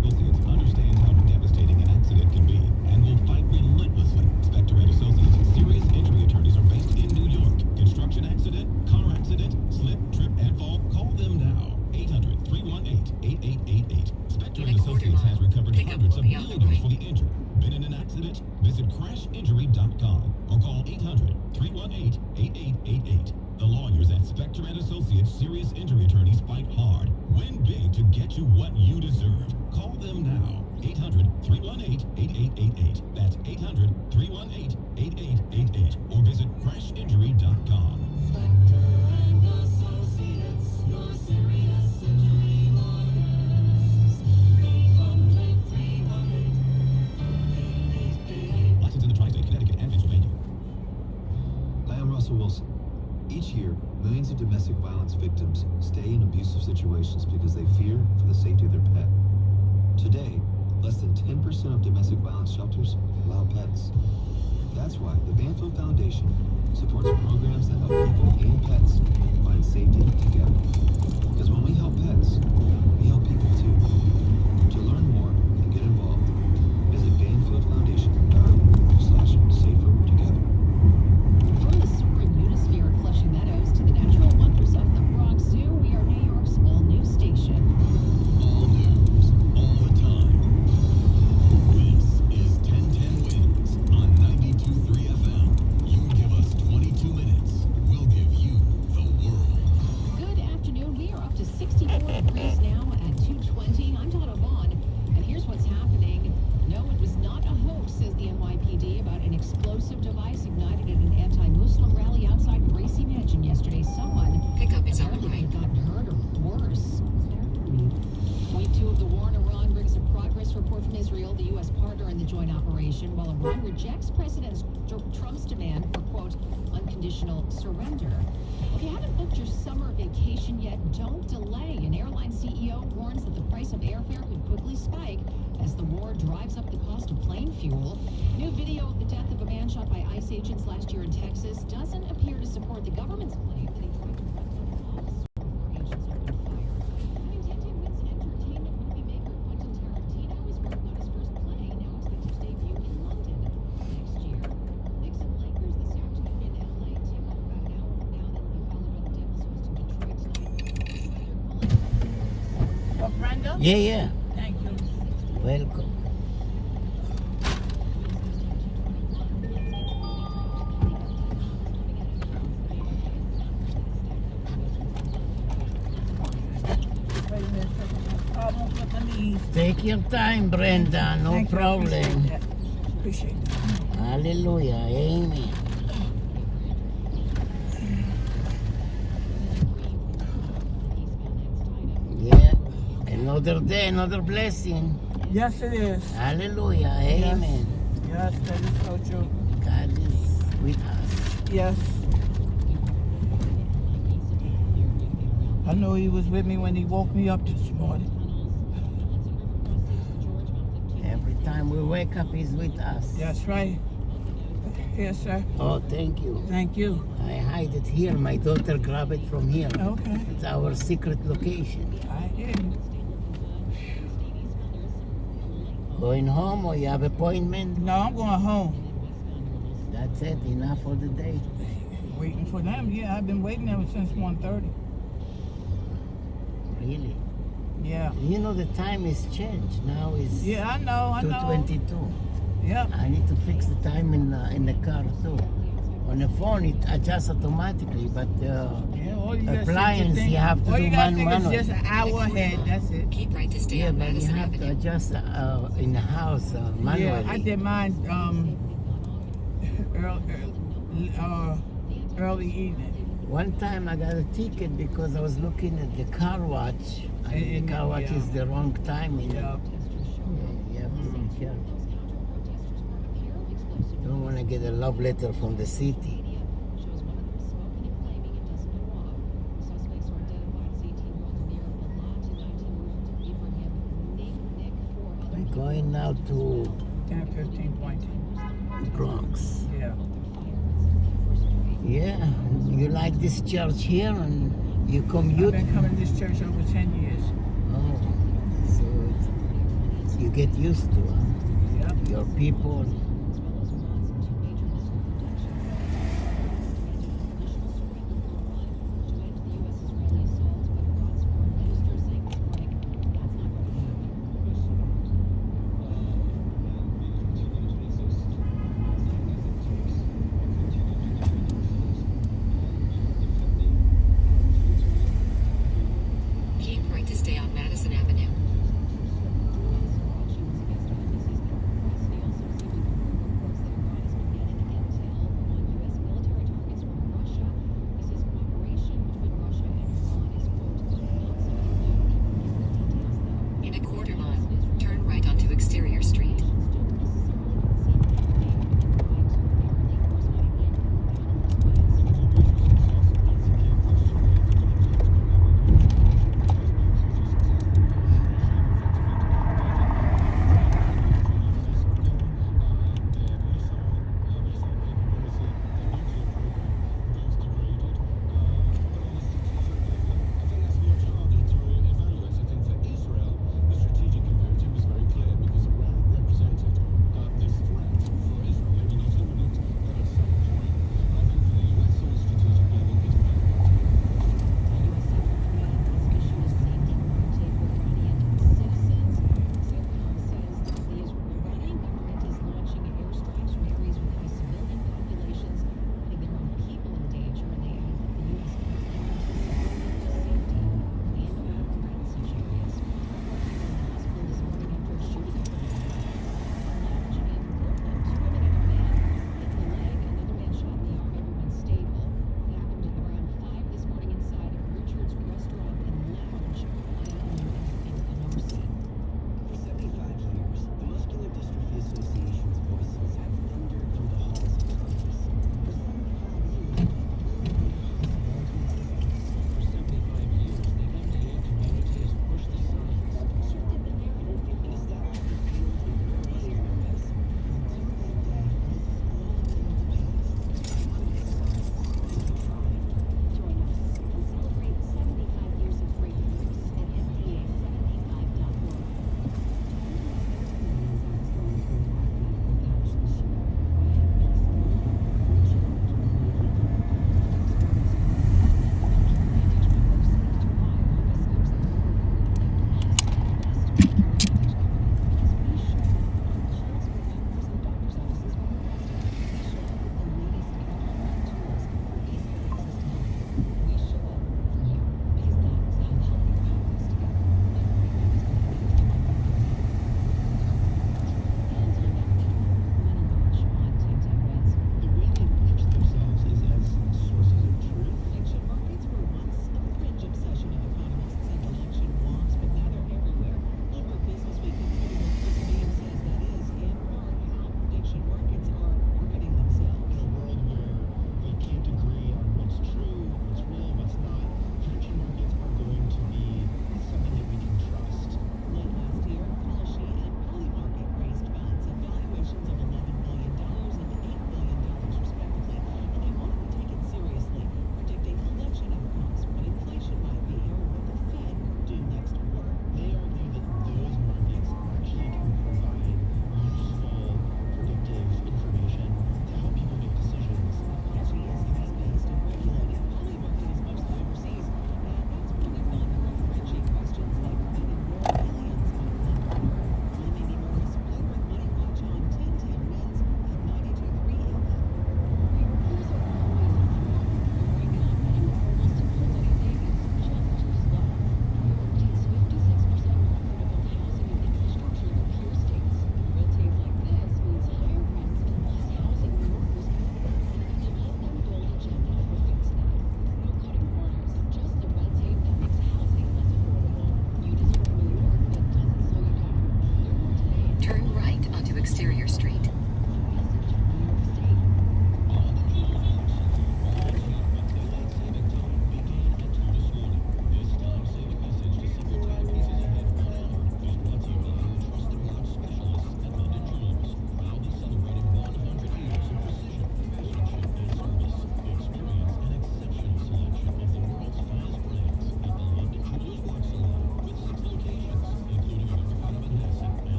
We'll see it's understand how devastating an accident can be, and we'll fight relentlessly. Spectre and Associates serious injury attorneys are based in New York. Construction accident, car accident, slip, trip, and fall. Call them now. 800-318-8888. Spectre and Associates has recovered hundreds of millions for the injured. Been in an accident? Visit crashinjury.com or call 800-318-8888. The lawyers at Spectre and Associates serious injury attorneys fight hard. Win big to get you what you deserve. Call them now. 800-318-8888. That's 800-318-8888. Or visit crashinjury.com. License in the tri-state, Connecticut, and Pennsylvania. Hi, I'm Russell Wilson. Each year, millions of domestic violence victims stay in abusive situations because they fear for the safety of their pet. Today, less than 10% of domestic violence shelters allow pets. That's why the Banfield Foundation supports programs that help people and pets find safety together. Because when we help pets, we help people too. To learn more and get involved, visit banfieldfoundation.org/safertogether. From the soaring Unisphere at Flushing Meadows to the natural wonders of the Bronx Zoo, we are New York's all-news station. All news, all the time. This is 1010 Wins on 92.3 FM. You give us 22 minutes, we'll give you the world. Good afternoon. We are up to 64 degrees now at 2:20. I'm Donna Vaughn, and here's what's happening. No, it was not a hoax, says the NYPD, about an explosive device ignited at an anti-Muslim rally outside Gracie Mansion yesterday. Someone Pickup is on the apparently way. had gotten hurt or worse. Week 2 of the war in Iran brings a progress report from Israel, the U.S. partner in the joint operation, while Iran rejects President Trump's demand for, quote, unconditional surrender. If you haven't booked your summer vacation yet, don't delay. An airline CEO warns that the price of airfare could quickly spike as the war drives up the cost of plane fuel. New video of the death of a man shot by ICE agents last year in Texas doesn't appear to support the government's claim that he tried to run down bombs before agents opened fire. Having 10 wins entertainment movie maker Quentin Tarantino is working on his first play, now expected to debut in London next year. Knicks and Lakers this afternoon in LA. Tip-off about an hour from now. That'll be followed by the Devils hosting Detroit tonight. For Brenda? Yeah, yeah. Thank you. Welcome. Wait a minute. Almost with the knees. Take your time, Brenda. No Thank you, I problem. appreciate that. Appreciate that. Hallelujah. Amen. Yeah. Another day, another blessing. Yes, it is. Hallelujah. Amen. Yes, that is so true. God is with us. Yes. I know he was with me when he woke me up this morning. Every time we wake up, he's with us. That's right. Yes, sir. Oh, thank you. Thank you. I hide it here. My daughter grabbed it from here. Okay. It's our secret location. I hear you. Going home or you have appointment? No, I'm going home. That's it. Enough for the day. Waiting for them. Yeah, I've been waiting ever since 1:30. Really? Yeah. You know the time is changed. Now is Yeah, I know. 2:22. Yeah. I need to fix the time in the car too. On the phone it adjusts automatically, but all you gotta appliance think- you have to all do you gotta think manually. is just an hour ahead. That's it. Keep right to stay Yeah, on but you Madison have to Avenue. adjust in the house manually. Yeah, I did mine early evening. One time I got a ticket because I was looking at the car watch, and the car watch is the wrong timing. Yeah. You have to be careful. Don't want to get a love letter from the city. We're going now to 10:15.2. Bronx. Yeah. Yeah, you like this church here and you commute? I've been coming to this church over 10 years. Oh, so you get used to your people. Keep right to stay on Madison Avenue. In a quarter mile, turn right onto Exterior Street.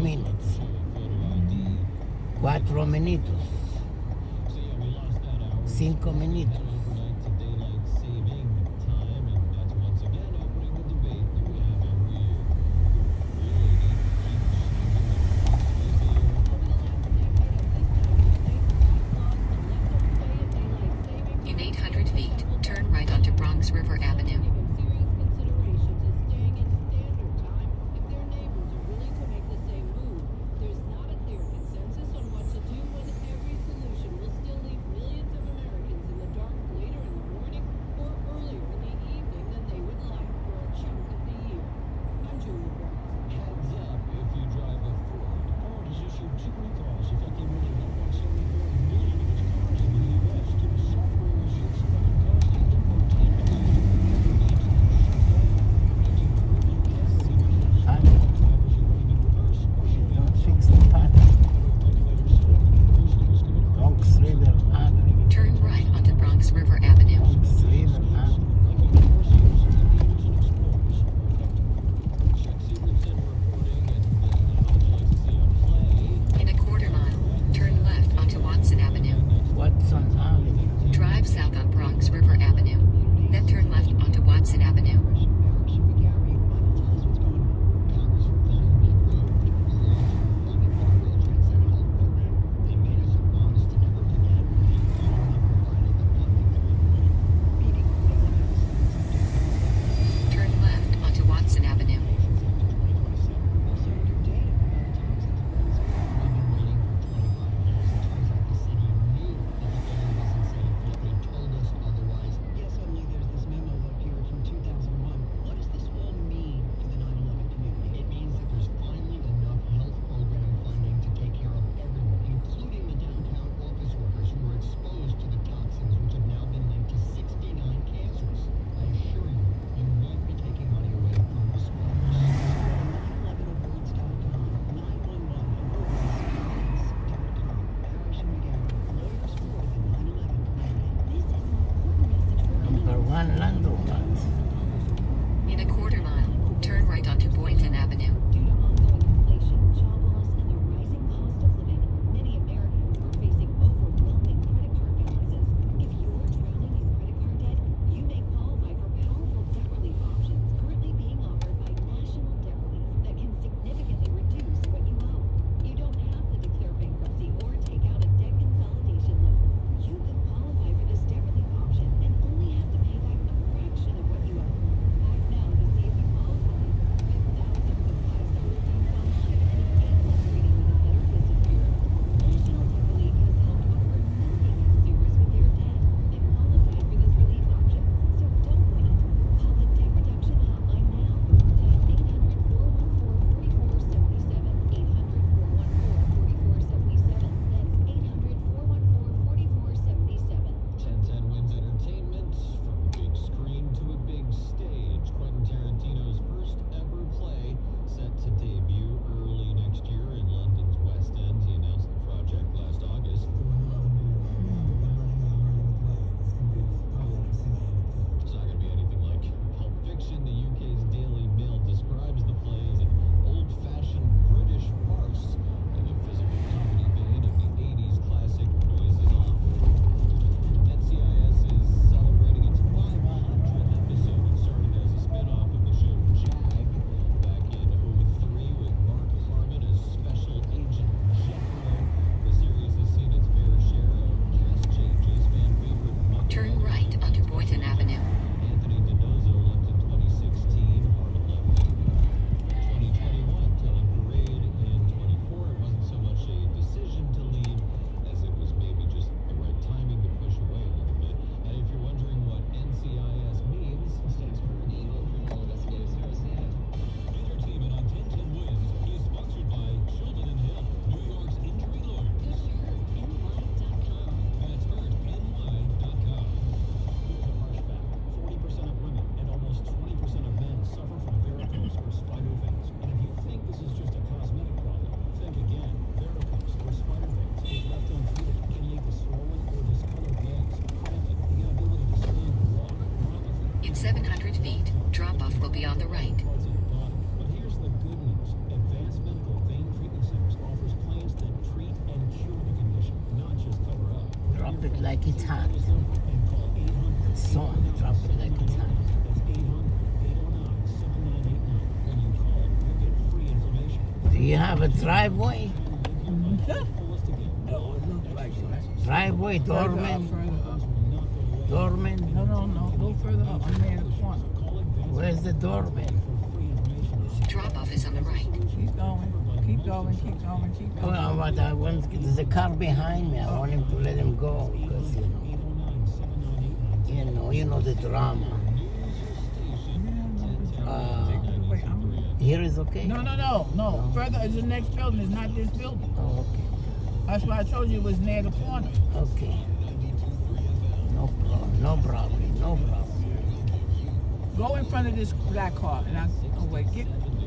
minutes. 4 minutos. 5 minutos. In 800 feet, turn right onto Bronx River Avenue. Turn right onto Bronx River Avenue. In a quarter mile, turn left onto Watson Avenue. Watson Avenue. Drive south on Bronx River Avenue. Then turn left onto Watson Avenue. Turn left onto Watson Avenue. Yes, suddenly there's this memo up here from 2001. What does this all mean for the 9/11 community? It means that there's finally enough health program funding to take care of everyone, including the downtown office workers who were exposed to the toxins which have now been linked to 69 cancers. I assure you, you won't be taking money away from responders. 911awards.com, 911awards.com, Parrish and McGarry, lawyers for the 9/11 community. This is an important message for Number 1 landlord. In a quarter mile, turn right onto Boynton Avenue. Due to ongoing inflation, job loss, and the rising cost of living, many Americans are facing overwhelming credit card balances. If you're drowning in credit card debt, you may qualify for powerful debt relief options currently being offered by National Debt Relief that can significantly reduce what you owe. You don't have to declare bankruptcy or take out a debt consolidation loan. You could qualify for this debt relief option and only have to pay back a fraction of what you owe. Act now to see if you qualify. With thousands of five-star reviews online and an A+ rating with the Better Business Bureau, National Debt Relief has helped over 1 million consumers with their debt that qualify for this relief option. So don't wait. Call the Debt Reduction Hotline now. Dial 800-414-4477, 800-414-4477. That's 800-414-4477. 1010 Wins Entertainment. From a big screen to a big stage. Quentin Tarantino's first ever play set to debut early next year in London's West End. He announced the project last August. It's not going to be anything like Pulp Fiction. The UK's Daily Mail describes the play as an old-fashioned British farce in the physical comedy vein of the 80s classic Noises Off. NCIS is celebrating its 500th episode. It started as a spin-off of the show Jag back in 2003 with Mark Harmon as Special Agent Jethro. The series has seen its fair share of cast changes. Fan favorite Michael Turn right onto Boynton Avenue. Anthony DiNozzo left in 2016. Harmon left in 2021. Telling Parade in 24. It wasn't so much a decision to leave as it was maybe just the right timing to push away a little bit. And if you're wondering what NCIS means, it stands for Naval Criminal Investigative Service. Entertainment on 1010 Wins is sponsored by Sheldon and Hill, New York's injury lawyers. That's hurtny.com. Here's a harsh fact. 40% of women and almost 20% of men suffer from varicose or spider veins. And if you think this is just a cosmetic problem, think again. Varicose or spider veins, if left untreated, can lead to swollen or discolored legs, cramping, the inability to stand or walk, neuropathy. In 700 feet, drop-off will be on the right. Parts of your body. But here's the good news. Advanced medical vein treatment Drop it like it's hot. The song, drop it like it's hot. Do you have a driveway? Driveway, doorman? Doorman? No. Go further up. I'm near the corner. Where's the doorman? Drop-off is on the right. Keep going. Keep going. Well, but I want, there's a car behind me. I want him to let him go because, you know the drama. Here is okay? No. Further is the next building. It's not this building. Oh, okay. That's why I told you it was near the corner. Okay. No problem. Go in front of this black car and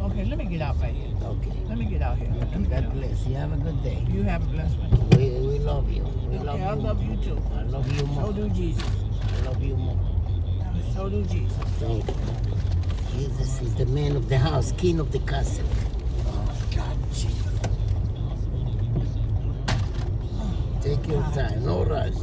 okay, let me get out right here. Okay. Let me get out here. God bless. You have a good day. You have a blessed one. We love you. We love you. I love you too. I love you more. So do Jesus. I love you more. So do Jesus. Thank you. Jesus is the man of the house, king of the castle. Oh, God, Jesus. Take your time. No rush.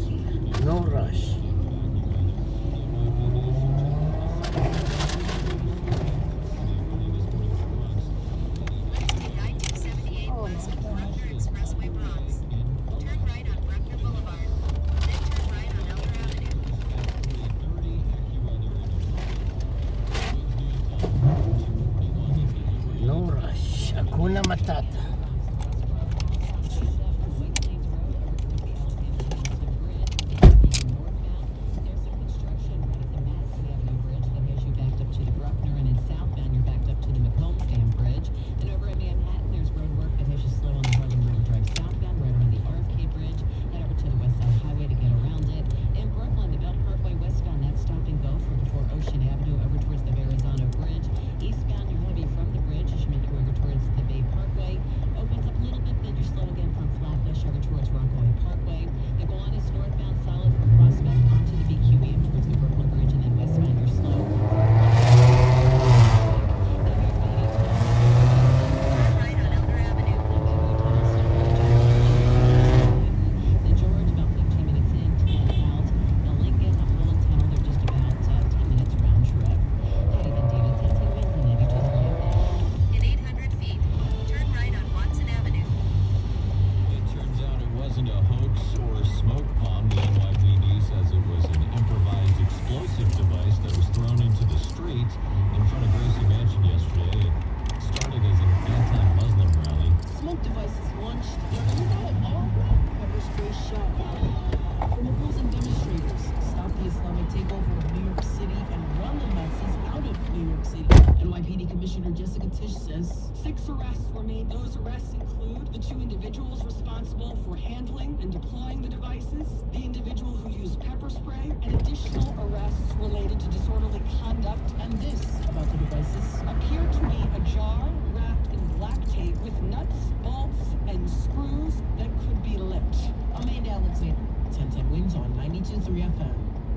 Hakuna Matata.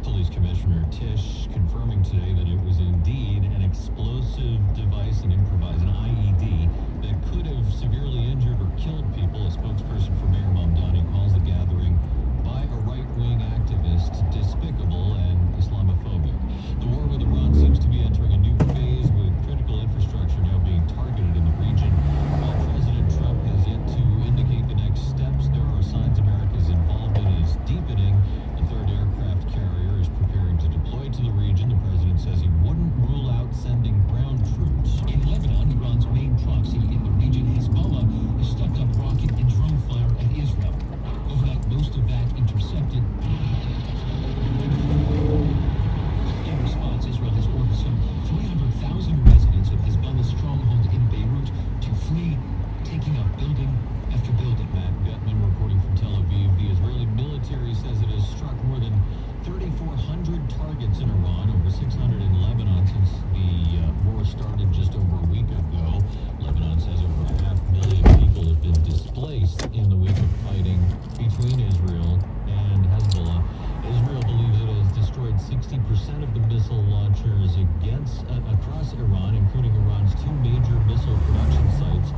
Police Commissioner Tisch confirming today that it was indeed an explosive device, an IED, that could have severely injured or killed people. A spokesperson for Mayor Mamdani calls the gathering by a right-wing activist despicable and Islamophobic. The war with Iran seems to be entering a new phase, with critical infrastructure now being targeted in the region. While President Trump has yet to indicate the next steps, there are signs America's involvement is deepening. The third aircraft carrier is preparing to deploy to the region. The president says he wouldn't rule out sending ground troops. In Lebanon, Iran's main proxy in the region, Hezbollah, has stepped up rocket and drone fire at Israel. Overnight, most of that intercepted. In response, Israel has ordered some 300,000 residents of Hezbollah's stronghold in Beirut to flee, taking out building after building. Matt Gutman reporting from Tel Aviv. The Israeli military says it has struck more than 3,400 targets in Iran, over 600 in Lebanon since the war started just over a week ago. Lebanon says over 500,000 people have been displaced in the week of fighting between Israel and Hezbollah. Israel believes it has destroyed 60% of the missile launchers across Iran, including Iran's two major missile production sites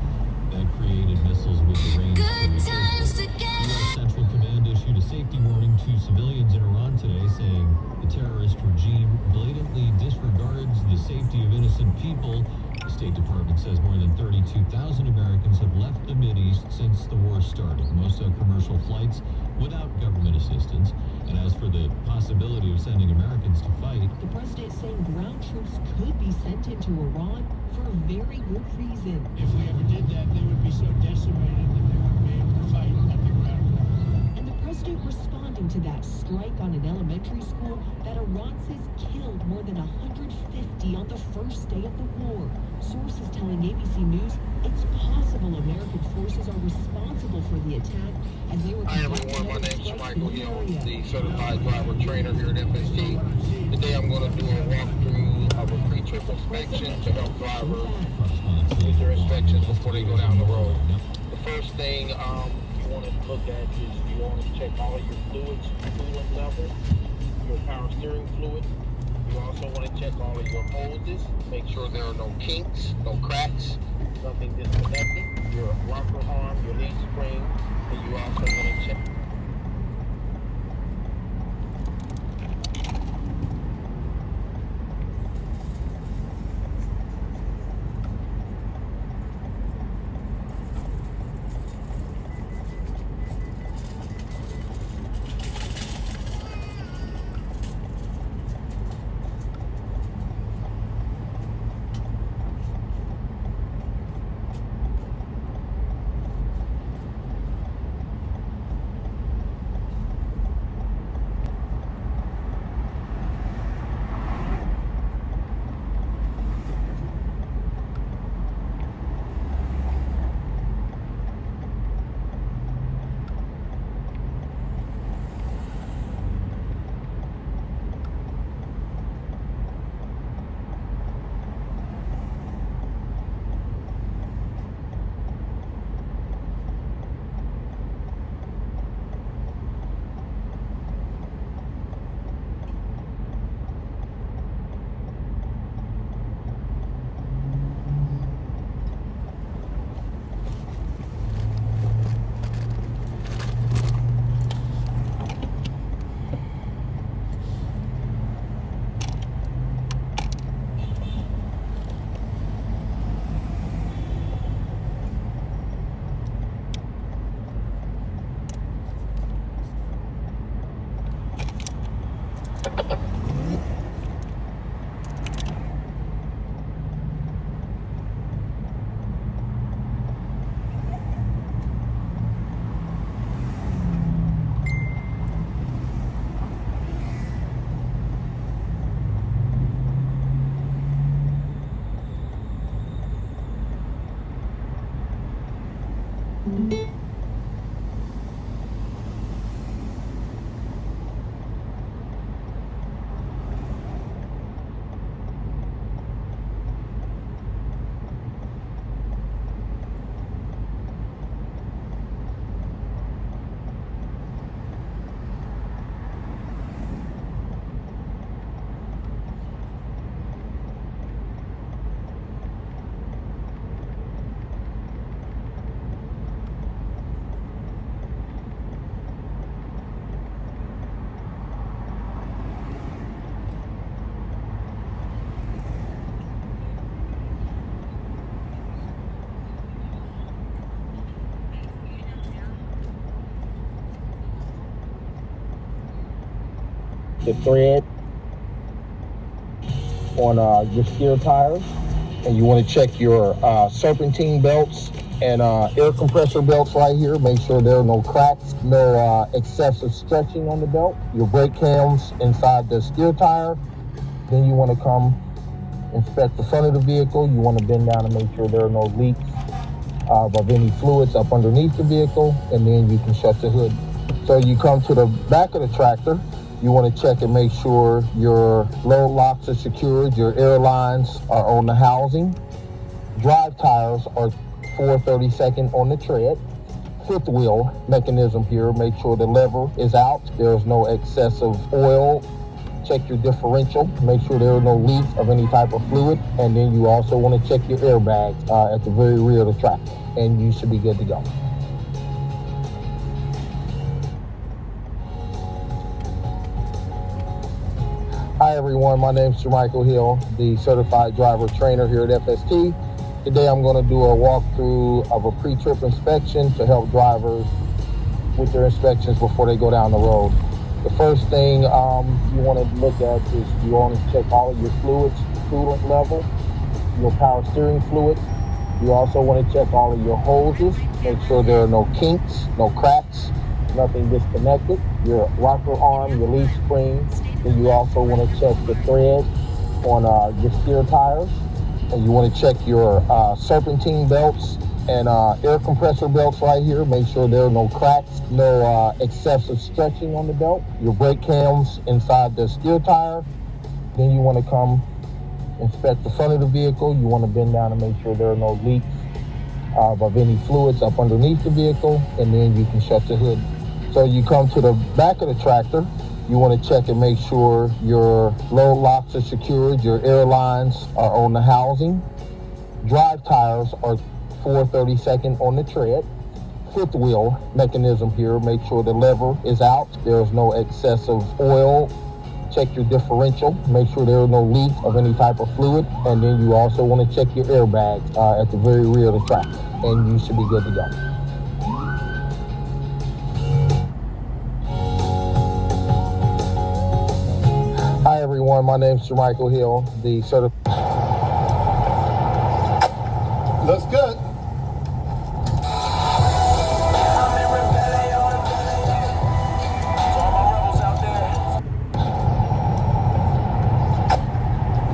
that created missiles with the range. U.S. Central Command issued a safety warning to civilians in Iran today, saying the terrorist regime blatantly disregards the safety of innocent people. The State Department says more than 32,000 Americans have left the Mideast since the war started. Most are commercial flights without government assistance. And as for the possibility of sending Americans to fight, The president saying ground troops could be sent into Iran for a very good reason. If we ever did that, they would be so decimated that they wouldn't be able to fight at the ground level. And the president responding to that strike on an elementary school that Iran says killed more than 150 on the first day of the war. Sources telling ABC News it's possible American forces are responsible for the attack as they were Hi everyone, my name is Michael Hill, the certified driver trainer here at FST. Today I'm going to do a walkthrough of a pre-trip inspection to help drivers do their inspections before they go down the road. The first thing you want to look at is you want to check all of your fluids, coolant level, your power steering fluid. You also want to check all of your hoses, make sure there are no kinks, no cracks, nothing disconnected, your rocker arm, your lead spring, and you also want to check. The thread on your steer tires, and you want to check your serpentine belts and air compressor belts right here. Make sure there are no cracks, no excessive stretching on the belt. Your brake cams inside the steer tire. Then you want to come inspect the front of the vehicle. You want to bend down and make sure there are no leaks of any fluids up underneath the vehicle, and then you can shut the hood. So you come to the back of the tractor. You want to check and make sure your load locks are secured, your air lines are on the housing. Drive tires are 4/32 on the tread. Fifth wheel mechanism here, make sure the lever is out. There's no excessive oil. Check your differential, make sure there are no leaks of any type of fluid. And then you also want to check your airbags at the very rear of the tractor, and you should be good to go. Hi everyone, my name is Jermichael Hill, the certified driver trainer here at FST. Today I'm going to do a walkthrough of a pre-trip inspection to help drivers with their inspections before they go down the road. The first thing you want to look at is you want to check all of your fluids, coolant level, your power steering fluid. You also want to check all of your hoses, make sure there are no kinks, no cracks, nothing disconnected, your rocker arm, your leaf spring. Then you also want to check the thread on your steer tires. And you want to check your serpentine belts and air compressor belts right here. Make sure there are no cracks, no excessive stretching on the belt. Your brake cams inside the steer tire. Then you want to come inspect the front of the vehicle. You want to bend down and make sure there are no leaks of any fluids up underneath the vehicle, and then you can shut the hood. So you come to the back of the tractor. You want to check and make sure your load locks are secured, your air lines are on the housing. Drive tires are 4/32 on the tread. Fifth wheel mechanism here, make sure the lever is out. There's no excessive oil. Check your differential, make sure there are no leaks of any type of fluid. And then you also want to check your airbag at the very rear of the track, and you should be good to go. Hi everyone, my name is Jermichael Hill, the certified. Looks good.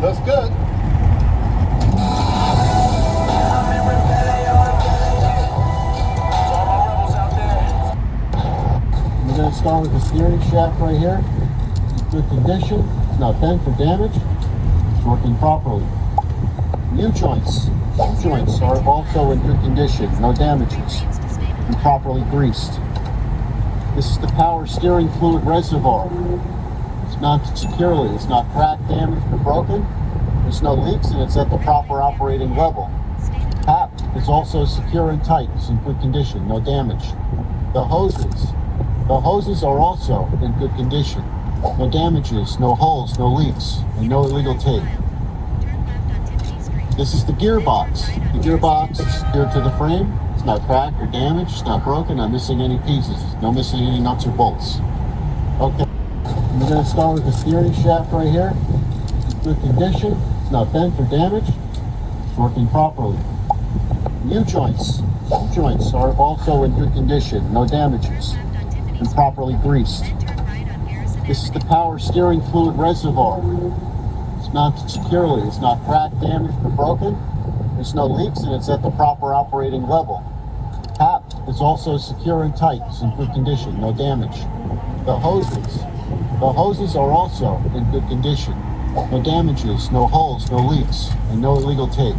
Looks good. We're going to start with the steering shaft right here. Good condition. It's not bent or damaged. It's working properly. U-joints. U-joints are also in good condition. No damages. And properly greased. This is the power steering fluid reservoir. It's mounted securely. It's not cracked, damaged, or broken. There's no leaks, and it's at the proper operating level. Cap is also secure and tight. It's in good condition. No damage. The hoses are also in good condition. No damages, no holes, no leaks, and no illegal tape. This is the gearbox. The gearbox is secured to the frame. It's not cracked or damaged. It's not broken. Not missing any pieces. No missing any nuts or bolts. Okay. We're going to start with the steering shaft right here. Good condition. It's not bent or damaged. It's working properly. U-joints. U-joints are also in good condition. No damages. And properly greased. This is the power steering fluid reservoir. It's mounted securely. It's not cracked, damaged, or broken. There's no leaks, and it's at the proper operating level. Cap is also secure and tight. It's in good condition. No damage. The hoses are also in good condition. No damages, no holes, no leaks, and no illegal tape.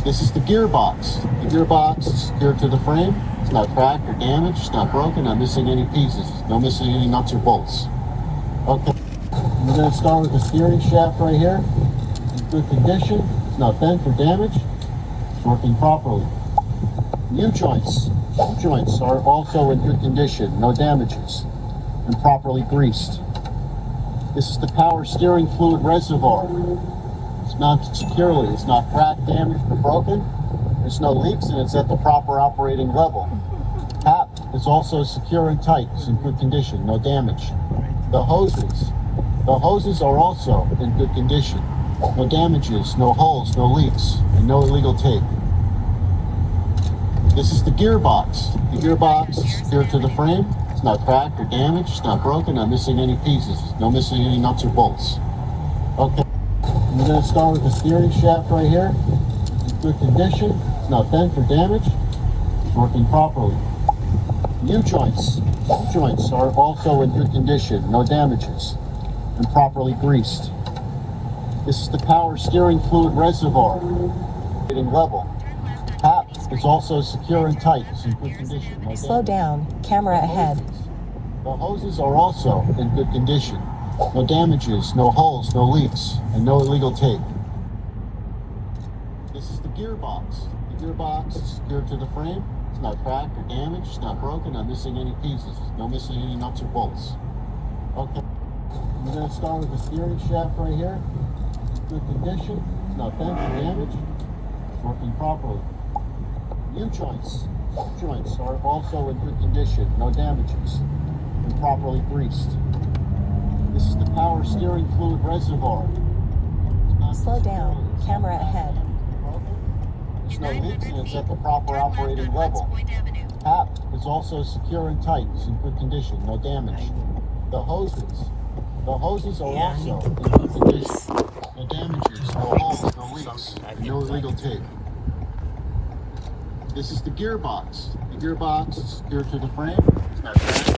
This is the gearbox. The gearbox is secured to the frame. It's not cracked or damaged. It's not broken. Not missing any pieces. No missing any nuts or bolts. Okay. We're going to start with the steering shaft right here. In good condition. It's not bent or damaged. It's working properly. U-joints. U-joints are also in good condition. No damages. And properly greased. This is the power steering fluid reservoir. It's mounted securely. It's not cracked, damaged, or broken. There's no leaks, and it's at the proper operating level. Cap is also secure and tight. It's in good condition. No damage. The hoses are also in good condition. No damages, no holes, no leaks, and no illegal tape. This is the gearbox. The gearbox is secured to the frame. It's not cracked or damaged. It's not broken. Not missing any pieces. No missing any nuts or bolts. Okay. We're going to start with the steering shaft right here. In good condition. It's not bent or damaged. It's working properly. U-joints. U-joints are also in good condition. No damages. And properly greased. This is the power steering fluid reservoir. Level. Cap is also secure and tight. It's in good condition. No Slow down. Camera ahead. The hoses are also in good condition. No damages, no holes, no leaks, and no illegal tape. This is the gearbox. The gearbox is secured to the frame. It's not cracked or damaged. It's not broken. Not missing any pieces. No missing any nuts or bolts. Okay. We're going to start with the steering shaft right here. Good condition. It's not bent or damaged. It's working properly. U-joints. U-joints are also in good condition. No damages. And properly greased. This is the power steering fluid reservoir. Slow down. Camera ahead. There's no leaks and it's at the proper operating level. Tap is also secure and tight. It's in good condition. No damage. The hoses are also in good condition. No damages, no holes, no leaks, no illegal tape. This is the gearbox. The gearbox is secured to the frame. It's not